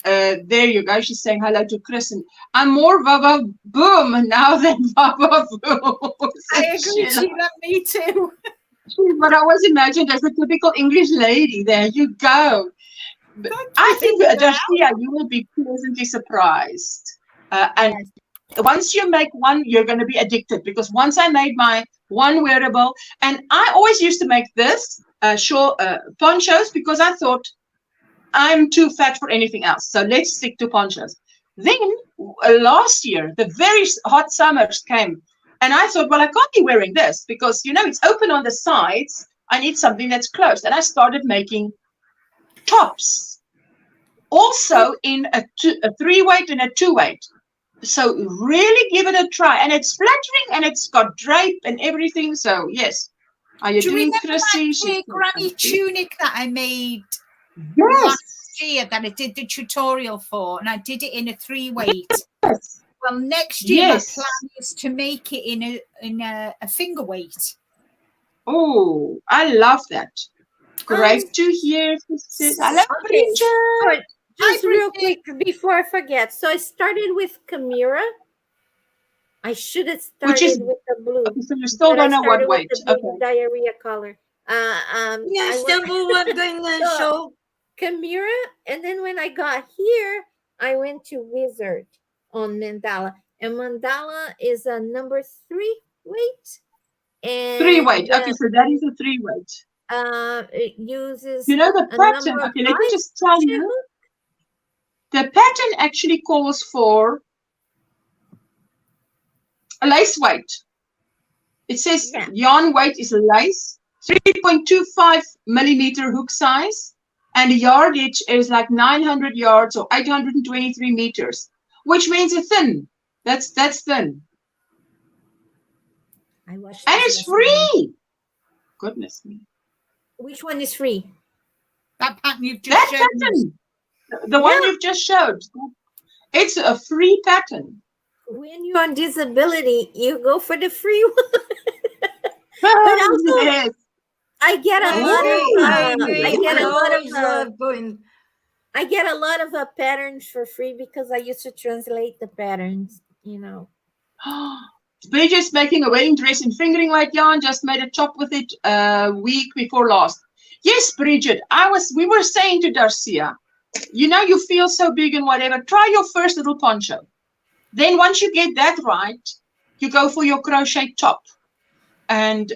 there you go. She's saying hello to Chris. And I'm more Vava Boom now than Vava Boom. I agree, Sheila. Me too. But I was imagined as a typical English lady. There you go. I think, Darcia, you will be pleasantly surprised. And once you make one, you're going to be addicted, because once I made my one wearable, and I always used to make this ponchos, because I thought I'm too fat for anything else. So let's stick to ponchos. Then last year, the very hot summers came, and I thought, well, I can't be wearing this because, you know, it's open on the sides. I need something that's closed. And I started making tops, also in a 3-weight and a 2-weight. So really give it a try. And it's flattering, and it's got drape and everything. So yes. Are you doing, Chrissy? That granny tunic that I made last year, that I did the tutorial for, and I did it in a 3-weight. Yes. Well, next year my plan is to make it in a finger weight. Oh, I love that. Great to hear. Hello, Bridget. Just real quick before I forget. So I started with Chimera. I should have started with the blue. So you still don't know what weight. Okay. Diarrhea color. Yes, that's what I'm going to show. Chimera, and then when I got here, I went to Wizard on Mandala, and Mandala is a number 3 weight. And 3-weight. Okay, so that is a 3-weight. It uses. You know the pattern. Okay, let me just tell you. The pattern actually calls for a lace weight. It says yarn weight is lace, 3.25 millimeter hook size, and the yardage is like 900 yards or 823 meters, which means it's thin. That's thin. I watched. And it's free. Goodness me. Which one is free? That pattern you've just showed. Pattern. The one you've just showed. It's a free pattern. When you're on disability, you go for the free one. But also, yes. I get a lot of patterns for free because I used to translate the patterns, you know. Bridget's making a wedding dress in fingering weight yarn. Just made a top with it a week before last. Yes, Bridget. We were saying to Darcia, you know, you feel so big and whatever. Try your first little poncho. Then once you get that right, you go for your crochet top. And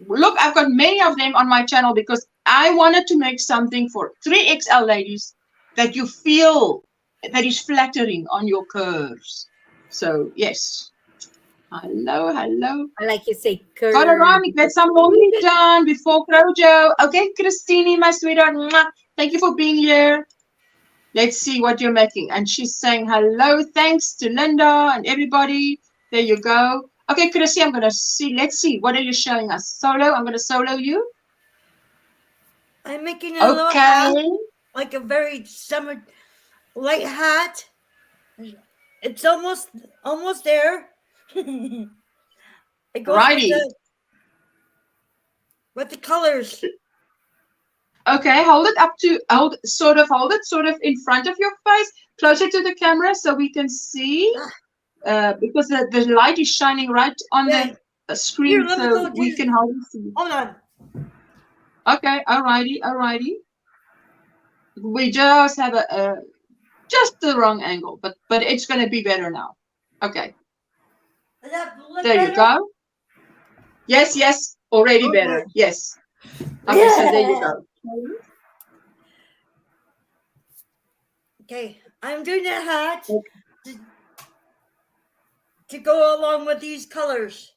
look, I've got many of them on my channel because I wanted to make something for 3XL ladies that you feel that is flattering on your curves. So yes. Hello. I like you say curves. Got it wrong. Get some laundry done before Crojo. Okay, Christine, my sweetheart. Thank you for being here. Let's see what you're making. And she's saying hello. Thanks to Linda and everybody. There you go. Okay, Chrissy, I'm going to see. Let's see. What are you showing us? Solo? I'm going to solo you. I'm making a little hat, like a very summer light hat. It's almost there. I go with the colors. Okay, hold it sort of in front of your face, closer to the camera so we can see. Because the light is shining right on the screen. Here, so we can hardly see. Hold on. Okay, alrighty. We just have just the wrong angle, but it's going to be better now. Okay. There you go. Yes, already better. Yes. Okay, so there you go. Okay, I'm doing a hat to go along with these colors.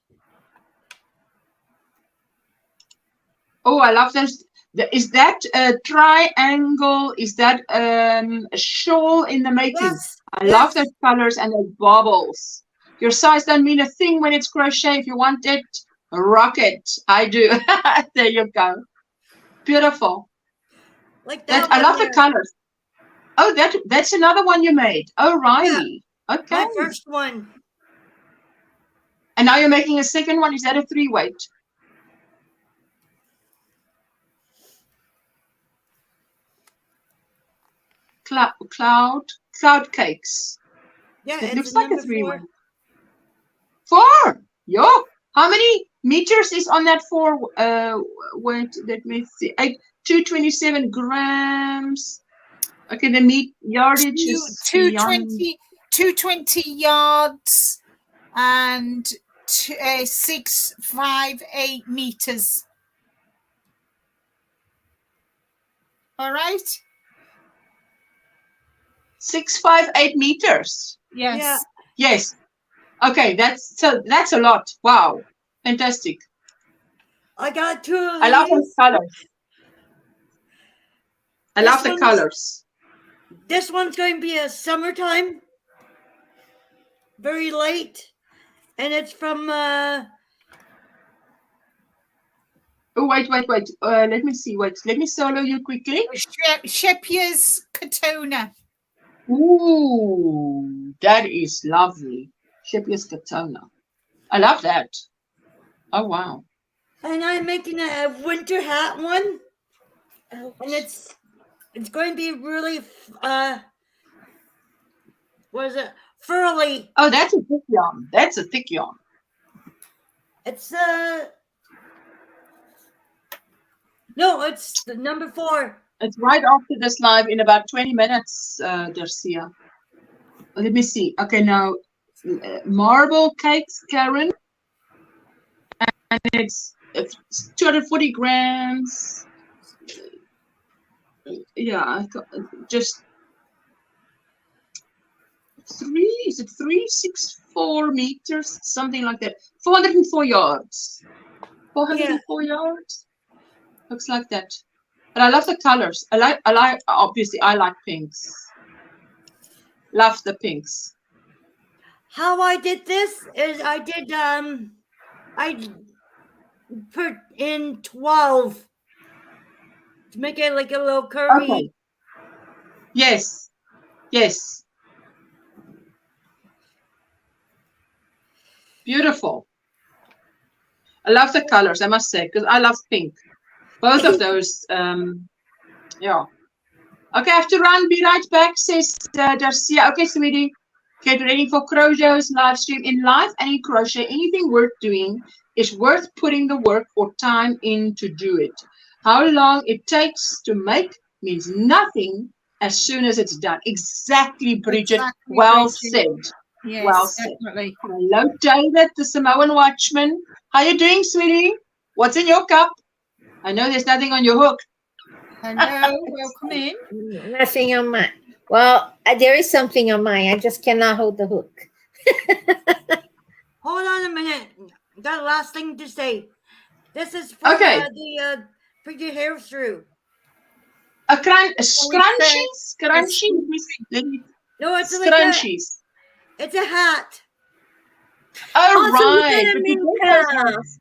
Oh, I love this. Is that a triangle? Is that a shawl in the making? Yes, I love those colors and the bubbles. Your size doesn't mean a thing when it's crochet. If you want it, rock it. I do. There you go. Beautiful. Like that. I love the colors. Oh, that's another one you made. Oh, Riley. Yeah, okay. My first one. And now you're making a second one. Is that a 3-weight? cloud cakes. Yeah, It it's looks like a number 3 4. one. 4. Yo. How many meters is on that 4? Wait, let me see. 227 grams. Okay, the yardage is 220 yards and 658 meters. All right. 658 meters. Yes. Yeah. Yes. Okay, that's a lot. Wow. Fantastic. I got 2 of I love those these. colors. I This love the one's- colors. This one's going to be a summertime. Very late. And it's from Oh, wait. Let me see. Wait, let me solo you quickly. Shepier's Katona. Ooh, that is lovely. Shepier's Katona. I love that. Oh, wow. and I'm making a winter hat one. And it's going to be really what is it? Furly. Oh, that's a thick yarn. That's a thick yarn. It's no, it's the number 4. It's right after this live in about 20 minutes, Darcia. Let me see. Okay, now marble cakes, Karen. And it's 240 grams. Yeah, I thought just 364 meters, something like that. 404 yards. 404 yards. Looks like that. But I love the colors. I like obviously I like pinks. Love the pinks. How I did this is I put in 12 to make it like a little curvy. Okay. Yes. Yes. Beautiful. I love the colors, I must say, because I love pink. Both of those, yeah. Okay, I have to run. Be right back, says Darcia. Okay, sweetie. Get ready for Crochet's live stream. In life and in crochet, anything worth doing is worth putting the work or time in to do it. How long it takes to make means nothing as soon as it's done. Exactly, Bridget. Exactly, Well Bridget. said. Yes, Well said. definitely. Hello, David, the Samoan watchman. How you doing, sweetie? What's in your cup? I know there's nothing on your hook. Hello, welcome in. Nothing on mine. Well, there is something on mine. I just cannot hold the hook. Hold on a minute. Got a last thing to say. This is for Okay. put your hair through. A scrunchies? No, it's like Scrunchies. it's a hat. Oh, so you right. did But a you mink did those hat. ones.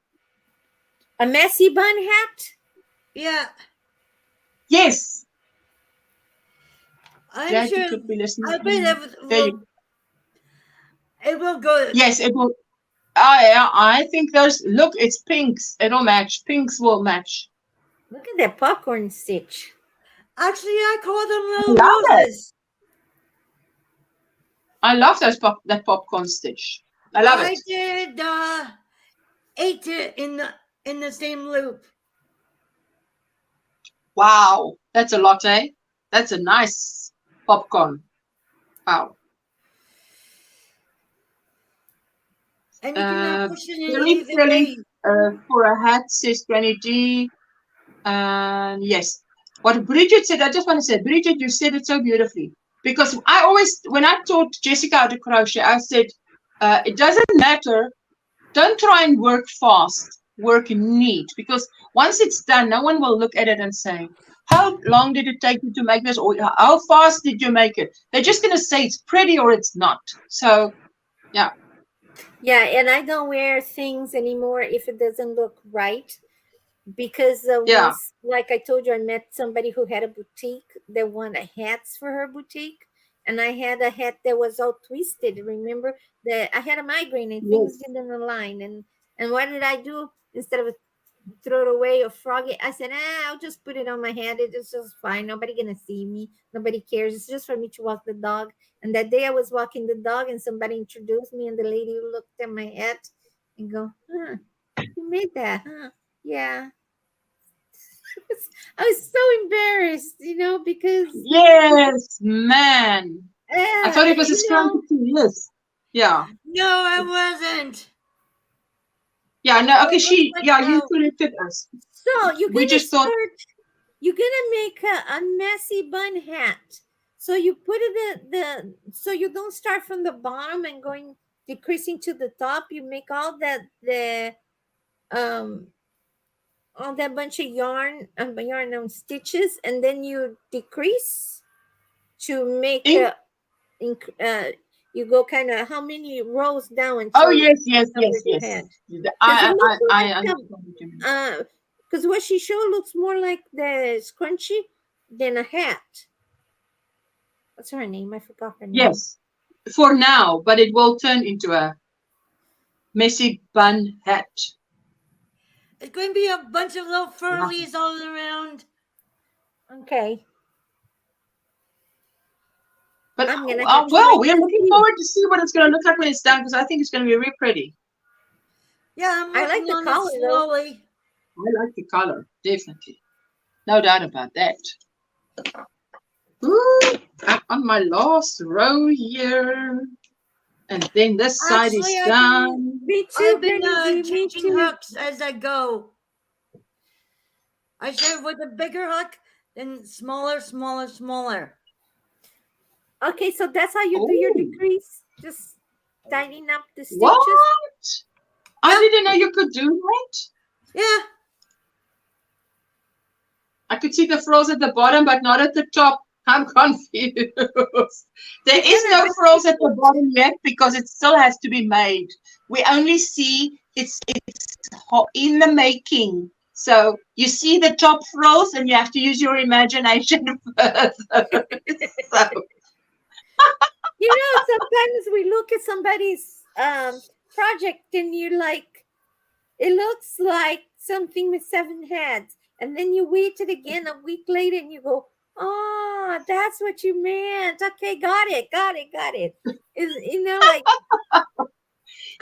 A messy bun hat? Yeah. Yes. I'm Jackie sure. could be listening. I bet There you- it will go. Yes, it will. I think those. Look, it's pinks. It'll match. Pinks will match. Look at that popcorn stitch. Actually, I call them little Love it. roses. I love those that popcorn stitch. I love I it. did 8 in the same loop. Wow, that's a lot, eh? That's a nice popcorn. Wow. And you cannot push it in Very either pretty way. for a hat, says Granny G. Yes. What Bridget said, I just want to say, Bridget, you said it so beautifully. Because I always, when I taught Jessica how to crochet, I said, it doesn't matter. Don't try and work fast. Work neat. Because once it's done, no one will look at it and say, how long did it take you to make this? Or how fast did you make it? They're just going to say it's pretty or it's not. So, yeah. Yeah, and I don't wear things anymore if it doesn't look right. Because Yeah. once, like I told you, I met somebody who had a boutique that wanted hats for her boutique. And I had a hat that was all twisted. Remember that I had a migraine and things didn't align. And what did I do? Instead of throw it away or frog it. I said, I'll just put it on my head. It's just fine. Nobody gonna see me. Nobody cares. It's just for me to walk the dog. And that day I was walking the dog and somebody introduced me and the lady looked at my head and go, you made that, huh? Yeah. I was so embarrassed, because Yes, man. I thought it was a scrumpy too. Yes. Yeah. No, I wasn't. Yeah, no, okay, you corrected us. So We just thought you're gonna make a messy bun hat. So you put it so you don't start from the bottom and going decreasing to the top. You make all that bunch of yarn on stitches, and then you decrease to make you go kind of how many rows down until oh yes. I because what she showed looks more like the scrunchie than a hat. What's her name? I forgot her name. Yes, for now, but it will turn into a messy bun hat. It's going to be a bunch of little furlies all around. Okay. But well, we're looking forward to see what it's going to look like when it's done, because I think it's going to be really pretty. Yeah, I like the color slowly. I like the color, definitely. No doubt about that. Ooh, I'm on my last row here. And then this side is done. I've been changing hooks as I go. I start with a bigger hook, then smaller. Okay, so that's how you do your decrease. Just tightening up the stitches. What? I didn't know you could do that. Yeah. I could see the frills at the bottom, but not at the top. I'm confused. There is no frills at the bottom yet because it still has to be made. We only see it's in the making. So you see the top frills and you have to use your imagination further. Sometimes we look at somebody's project and you're like, it looks like something with 7 heads. And then you wait it again a week later and you go, oh, that's what you meant. Okay, got it. Like.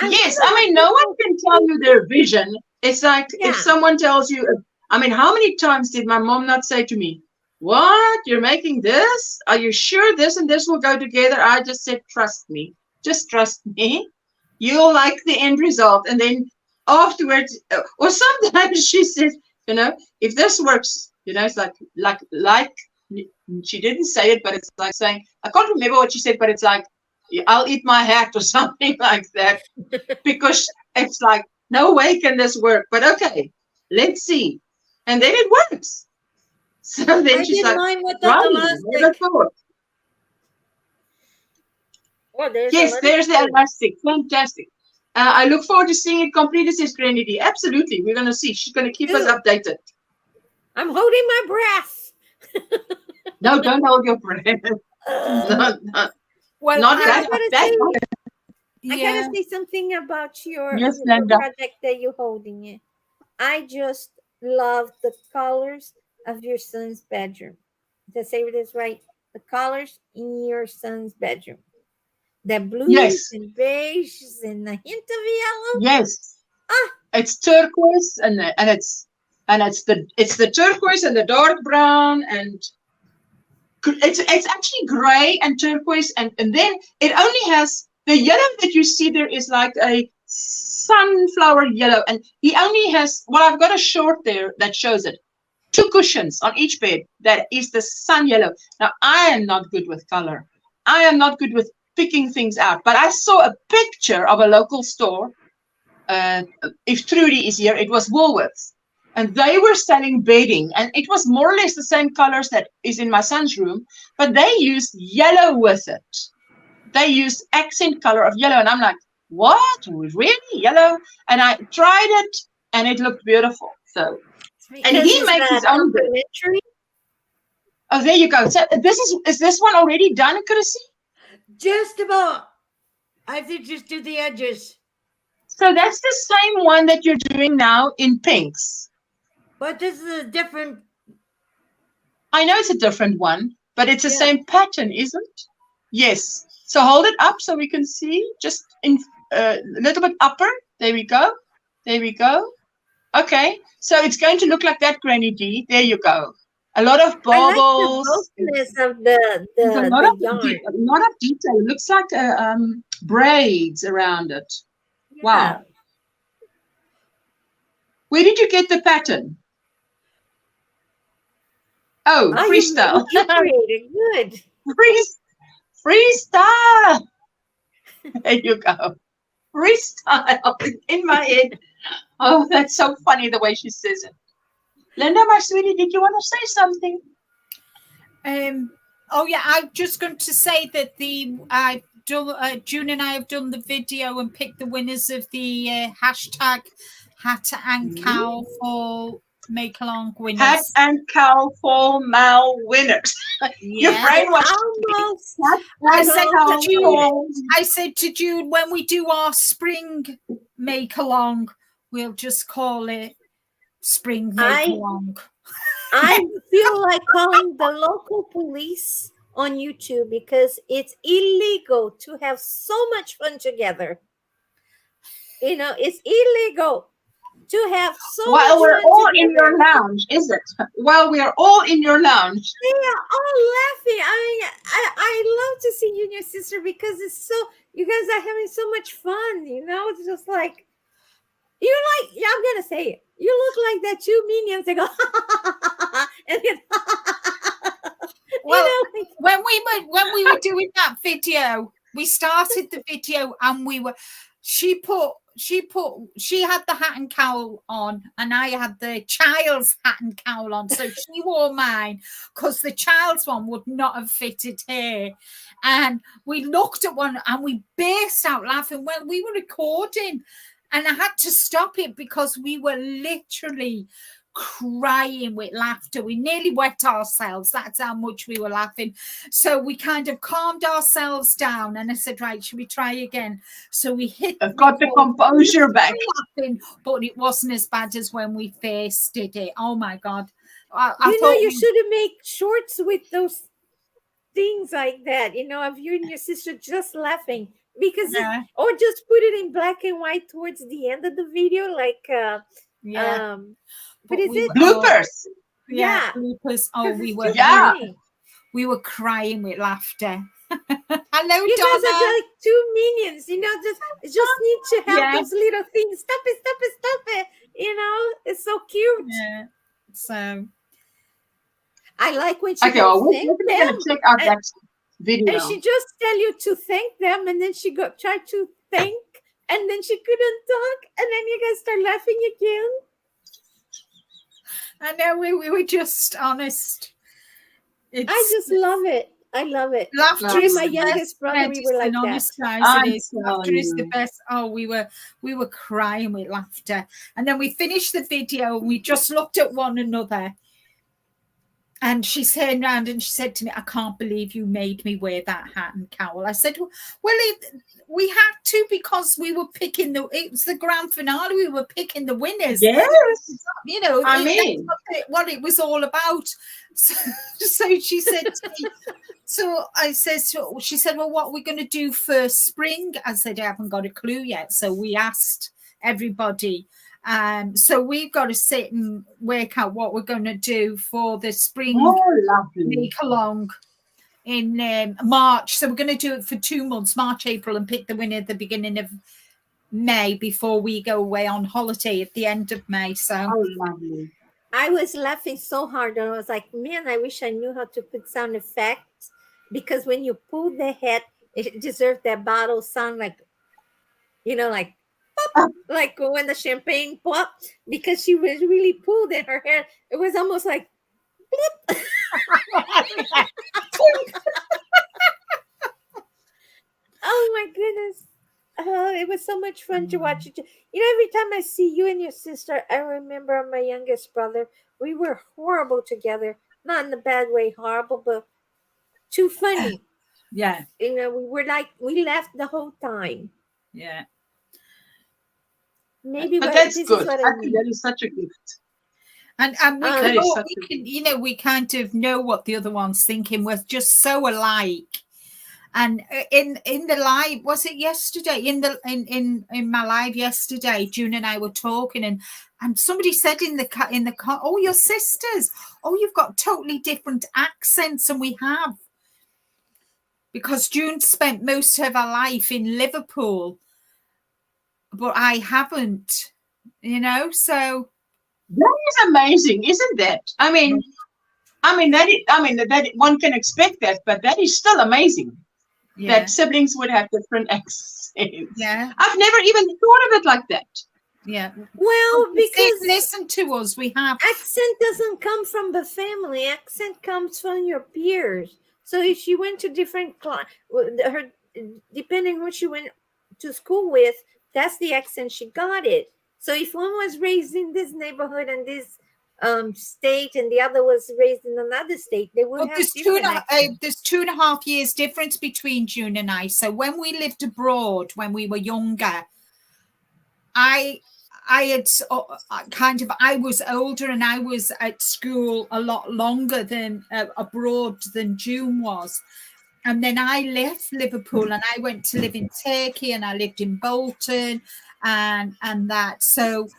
Yes, I mean, no one can tell you their vision. It's like if someone tells you, I mean, how many times did my mom not say to me, what? You're making this? Are you sure this and this will go together? I just said, trust me. Just trust me. You'll like the end result. And then afterwards, or sometimes she says, if this works, it's like she didn't say it, but it's like saying, I can't remember what she said, but it's like, I'll eat my hat or something like that, because it's like, no way can this work, but okay, let's see. And then it works. So then she's like, right, yes, there's the elastic. Fantastic. I look forward to seeing it completed, says Granny D. Absolutely. We're going to see. She's going to keep us updated. I'm holding my breath. No, don't hold your breath. Well, not that. I gotta say something about your project that you're holding it. I just love the colors of your son's bedroom. Did I say this right? The colors in your son's bedroom. The blues and beiges and a hint of yellow. Yes. It's turquoise and it's the turquoise and the dark brown, and it's actually gray and turquoise, and then it only has the yellow that you see there is like a sunflower yellow, and he only has, well, I've got a short there that shows it, 2 cushions on each bed that is the sun yellow. Now I am not good with color. I am not good with picking things out, but I saw a picture of a local store. If Trudy is here, it was Woolworths, and they were selling bedding, and it was more or less the same colors that is in my son's room, but they used yellow with it. They used accent color of yellow, and I'm like, what? Really? Yellow? And I tried it, and it looked beautiful. So, and he makes his own bed. Oh, there you go. So is this one already done, Chrissy? Just about. I have to just do the edges. So that's the same one that you're doing now in pinks. But this is a different. I know it's a different one, but it's the Yeah. same pattern, isn't it? Yes. So hold it up so we can see. Just in a little bit upper. There we go. There we go. Okay. So it's going to look like that, Granny D. There you go. A lot of I like the baubles. boldness of the There's a lot yarn. of detail. It looks like braids around it. Wow. Yeah. Where did you get the pattern? Oh, Oh, freestyle. you created good. Freestyle. There you go. Freestyle in my head. Oh, that's so funny the way she says it. Linda, my sweetie, did you want to say something? Oh yeah, I'm just going to say that June and I have done the video and picked the winners of the hashtag hat and cowl for make along winners. Hat and cowl for Mal winners. Your brain was almost. I said to June, when we do our spring make along, we'll just call it spring make along. I feel like calling the local police on YouTube because it's illegal to have so much fun together. You know, it's illegal to have so much while we're fun all together. in your lounge, is it? While we are all in your lounge. They are all laughing. I love to see you and your sister because it's so, you guys are having so much fun, you know? It's just like, you're like, yeah, I'm gonna say it. You look like that two minions that go, and then, well, you know, like, when we were doing that video, we started the video and she had the hat and cowl on and I had the child's hat and cowl on. So she wore mine because the child's one would not have fitted her. And we looked at one and we burst out laughing when we were recording. And I had to stop it because we were literally crying with laughter. We nearly wet ourselves. That's how much we were laughing. So we kind of calmed ourselves down. And I said, right, should we try again? So we I've got the composure back. Laughing, but it wasn't as bad as when we first did it. Oh, my God. I you know, thought you should have made shorts with those things like that, you know, of you and your sister just laughing. Because or just put it in black and white towards the end of the video, like what is it? Bloopers. Yeah, bloopers. Oh, we were crying with laughter. Hello, you Donna. guys are like two minions, you know, just need to have those little things. Stop it. You know, it's so cute. Yeah. So I like when she we're thank gonna them. check out that video. And she just tell you to thank them, and then she try to thank, and then she couldn't talk, and then you guys start laughing again. I know we were just honest. I just love it. I love it. Laughter is my youngest brother. We were like that. Laughter is the best. Oh, we were crying with laughter, and then we finished the video. And we just looked at one another. And she turned around and she said to me, I can't believe you made me wear that hat and cowl. I said, well, we had to because we were picking it was the grand finale. We were picking the winners. Yes. You know, that's what it was all about. So she said to me, so I said, she said, well, what are we going to do for spring? I said, I haven't got a clue yet. So we asked everybody. So we've got to sit and work out what we're going to do for the spring make along in March. So we're going to do it for 2 months, March, April, and pick the winner at the beginning of May before we go away on holiday at the end of May. So lovely. I was laughing so hard and I was like, man, I wish I knew how to put sound effects, because when you pull the head, it deserved that bottle sound, like, you know, like pop, like when the champagne popped, because she was really pulled in her hair. It was almost like oh my goodness. It was so much fun to watch it. You know, every time I see you and your sister, I remember my youngest brother. We were horrible together. Not in the bad way, horrible, but too funny. Yeah. You know, we laughed the whole time. Yeah. Maybe but that's this good. is what I think that is such a gift. And we That can, is all, such we a- can, you know, we kind of know what the other one's thinking. We're just so alike. And in the live, was it yesterday? In my live yesterday, June and I were talking, and somebody said in the oh, your sisters, oh, you've got totally different accents than we have, because June spent most of her life in Liverpool, but I haven't, you know. So That is amazing, isn't that? I mean that one can expect that, but that is still amazing. yeah, That siblings would have different accents. yeah, I've never even thought of it like that. yeah. Well, because Listen to us, we have. accent doesn't come from the family. Accent comes from your peers. So if she went to different her, depending who she went to school with, that's the accent she got it. So if one was raised in this neighborhood and this state, and the other was raised in another state, they would Well, have there's different accents. there's 2.5 years difference between June and I. So when we lived abroad, when we were younger, I had I was older and I was at school a lot longer than abroad than June was. And then I left Liverpool and I went to live in Turkey, and I lived in Bolton and that. So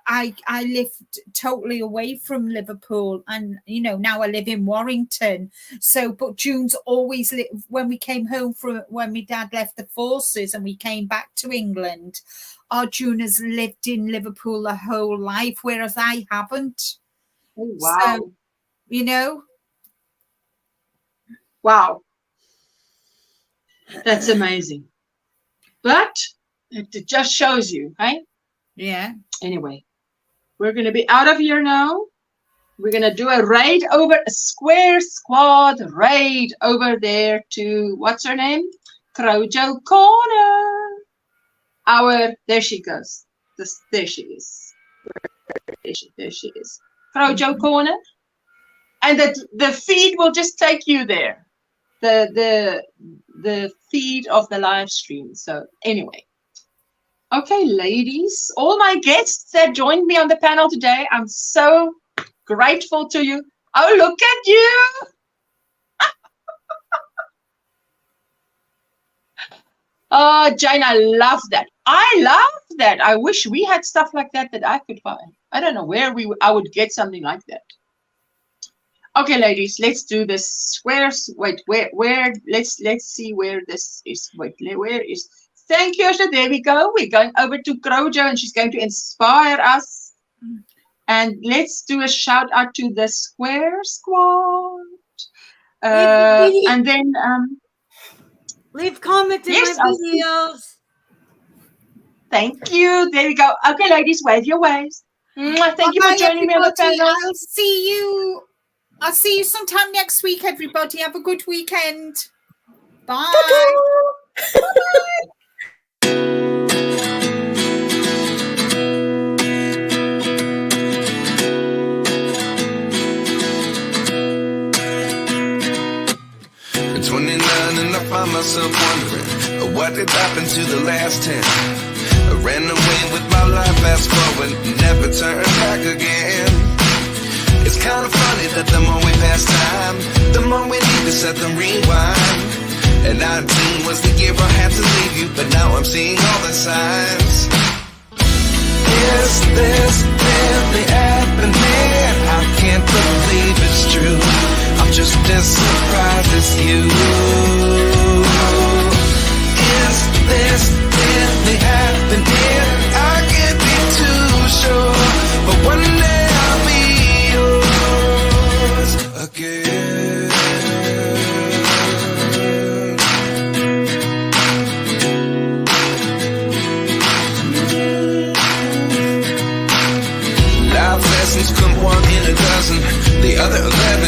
I lived totally away from Liverpool, and you know, now I live in Warrington. So but June's always when we came home from when my dad left the forces and we came back to England, our June has lived in Liverpool the whole life, whereas I haven't. Oh, wow. So, you know. Wow. That's amazing. But it just shows you, right? Yeah. Anyway, we're going to be out of here now. We're going to do a raid over a square squad raid over there to, what's her name? Crochet Corner. There she goes. There she is. There she is. Crochet Corner. And the feed will just take you there. The feed of the live stream. So anyway. Okay, ladies, all my guests that joined me on the panel today, I'm so grateful to you. Oh, look at you. Oh, Jane, I love that. I love that. I wish we had stuff like that I could buy. I don't know where I would get something like that. Okay, ladies, let's do this squares. Wait, where? Let's see where this is. Wait, where is? Thank you. So there we go. We're going over to Crochet, and she's going to inspire us. And let's do a shout out to the Square Squad. And then Leave comment in yes, my videos. Thank you. There we go. Okay, ladies, wave your waves. Thank you for joining me on the panel. I'll see you sometime next week, everybody. Have a good weekend. Bye. At 29 and I find myself wondering, what did happen to the last 10? I ran away with my life, fast forward, never turn back again. It's kind of funny that the more we pass time, the more we need to set the rewind. And 19 was the year I had to leave you, but now I'm seeing all the signs. Is this really happening? I can't believe it's true. I'm just as surprised as you. Is this really happening? I can't be too sure, but one day I'll be yours again. Life lessons come one in a dozen. The other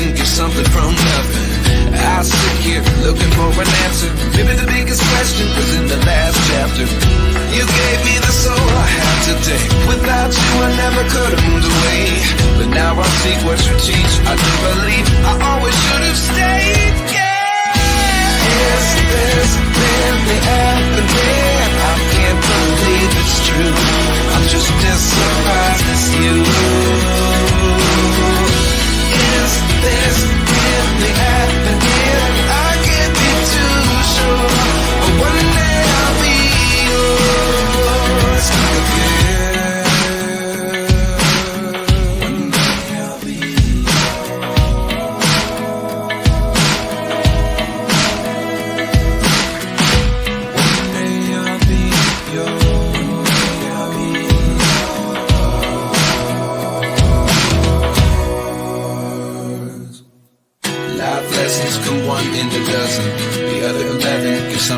11 get something from nothing. I sit here looking for an answer. Maybe the biggest question was in the last chapter. You gave me the soul I have today. Without you I never could have moved away. But now I see what you teach. I do believe I always should have stayed. Yeah. Is this really happening? I can't believe it's true. I'm just as surprised as you. Life lessons come one in a dozen. The other 11 give some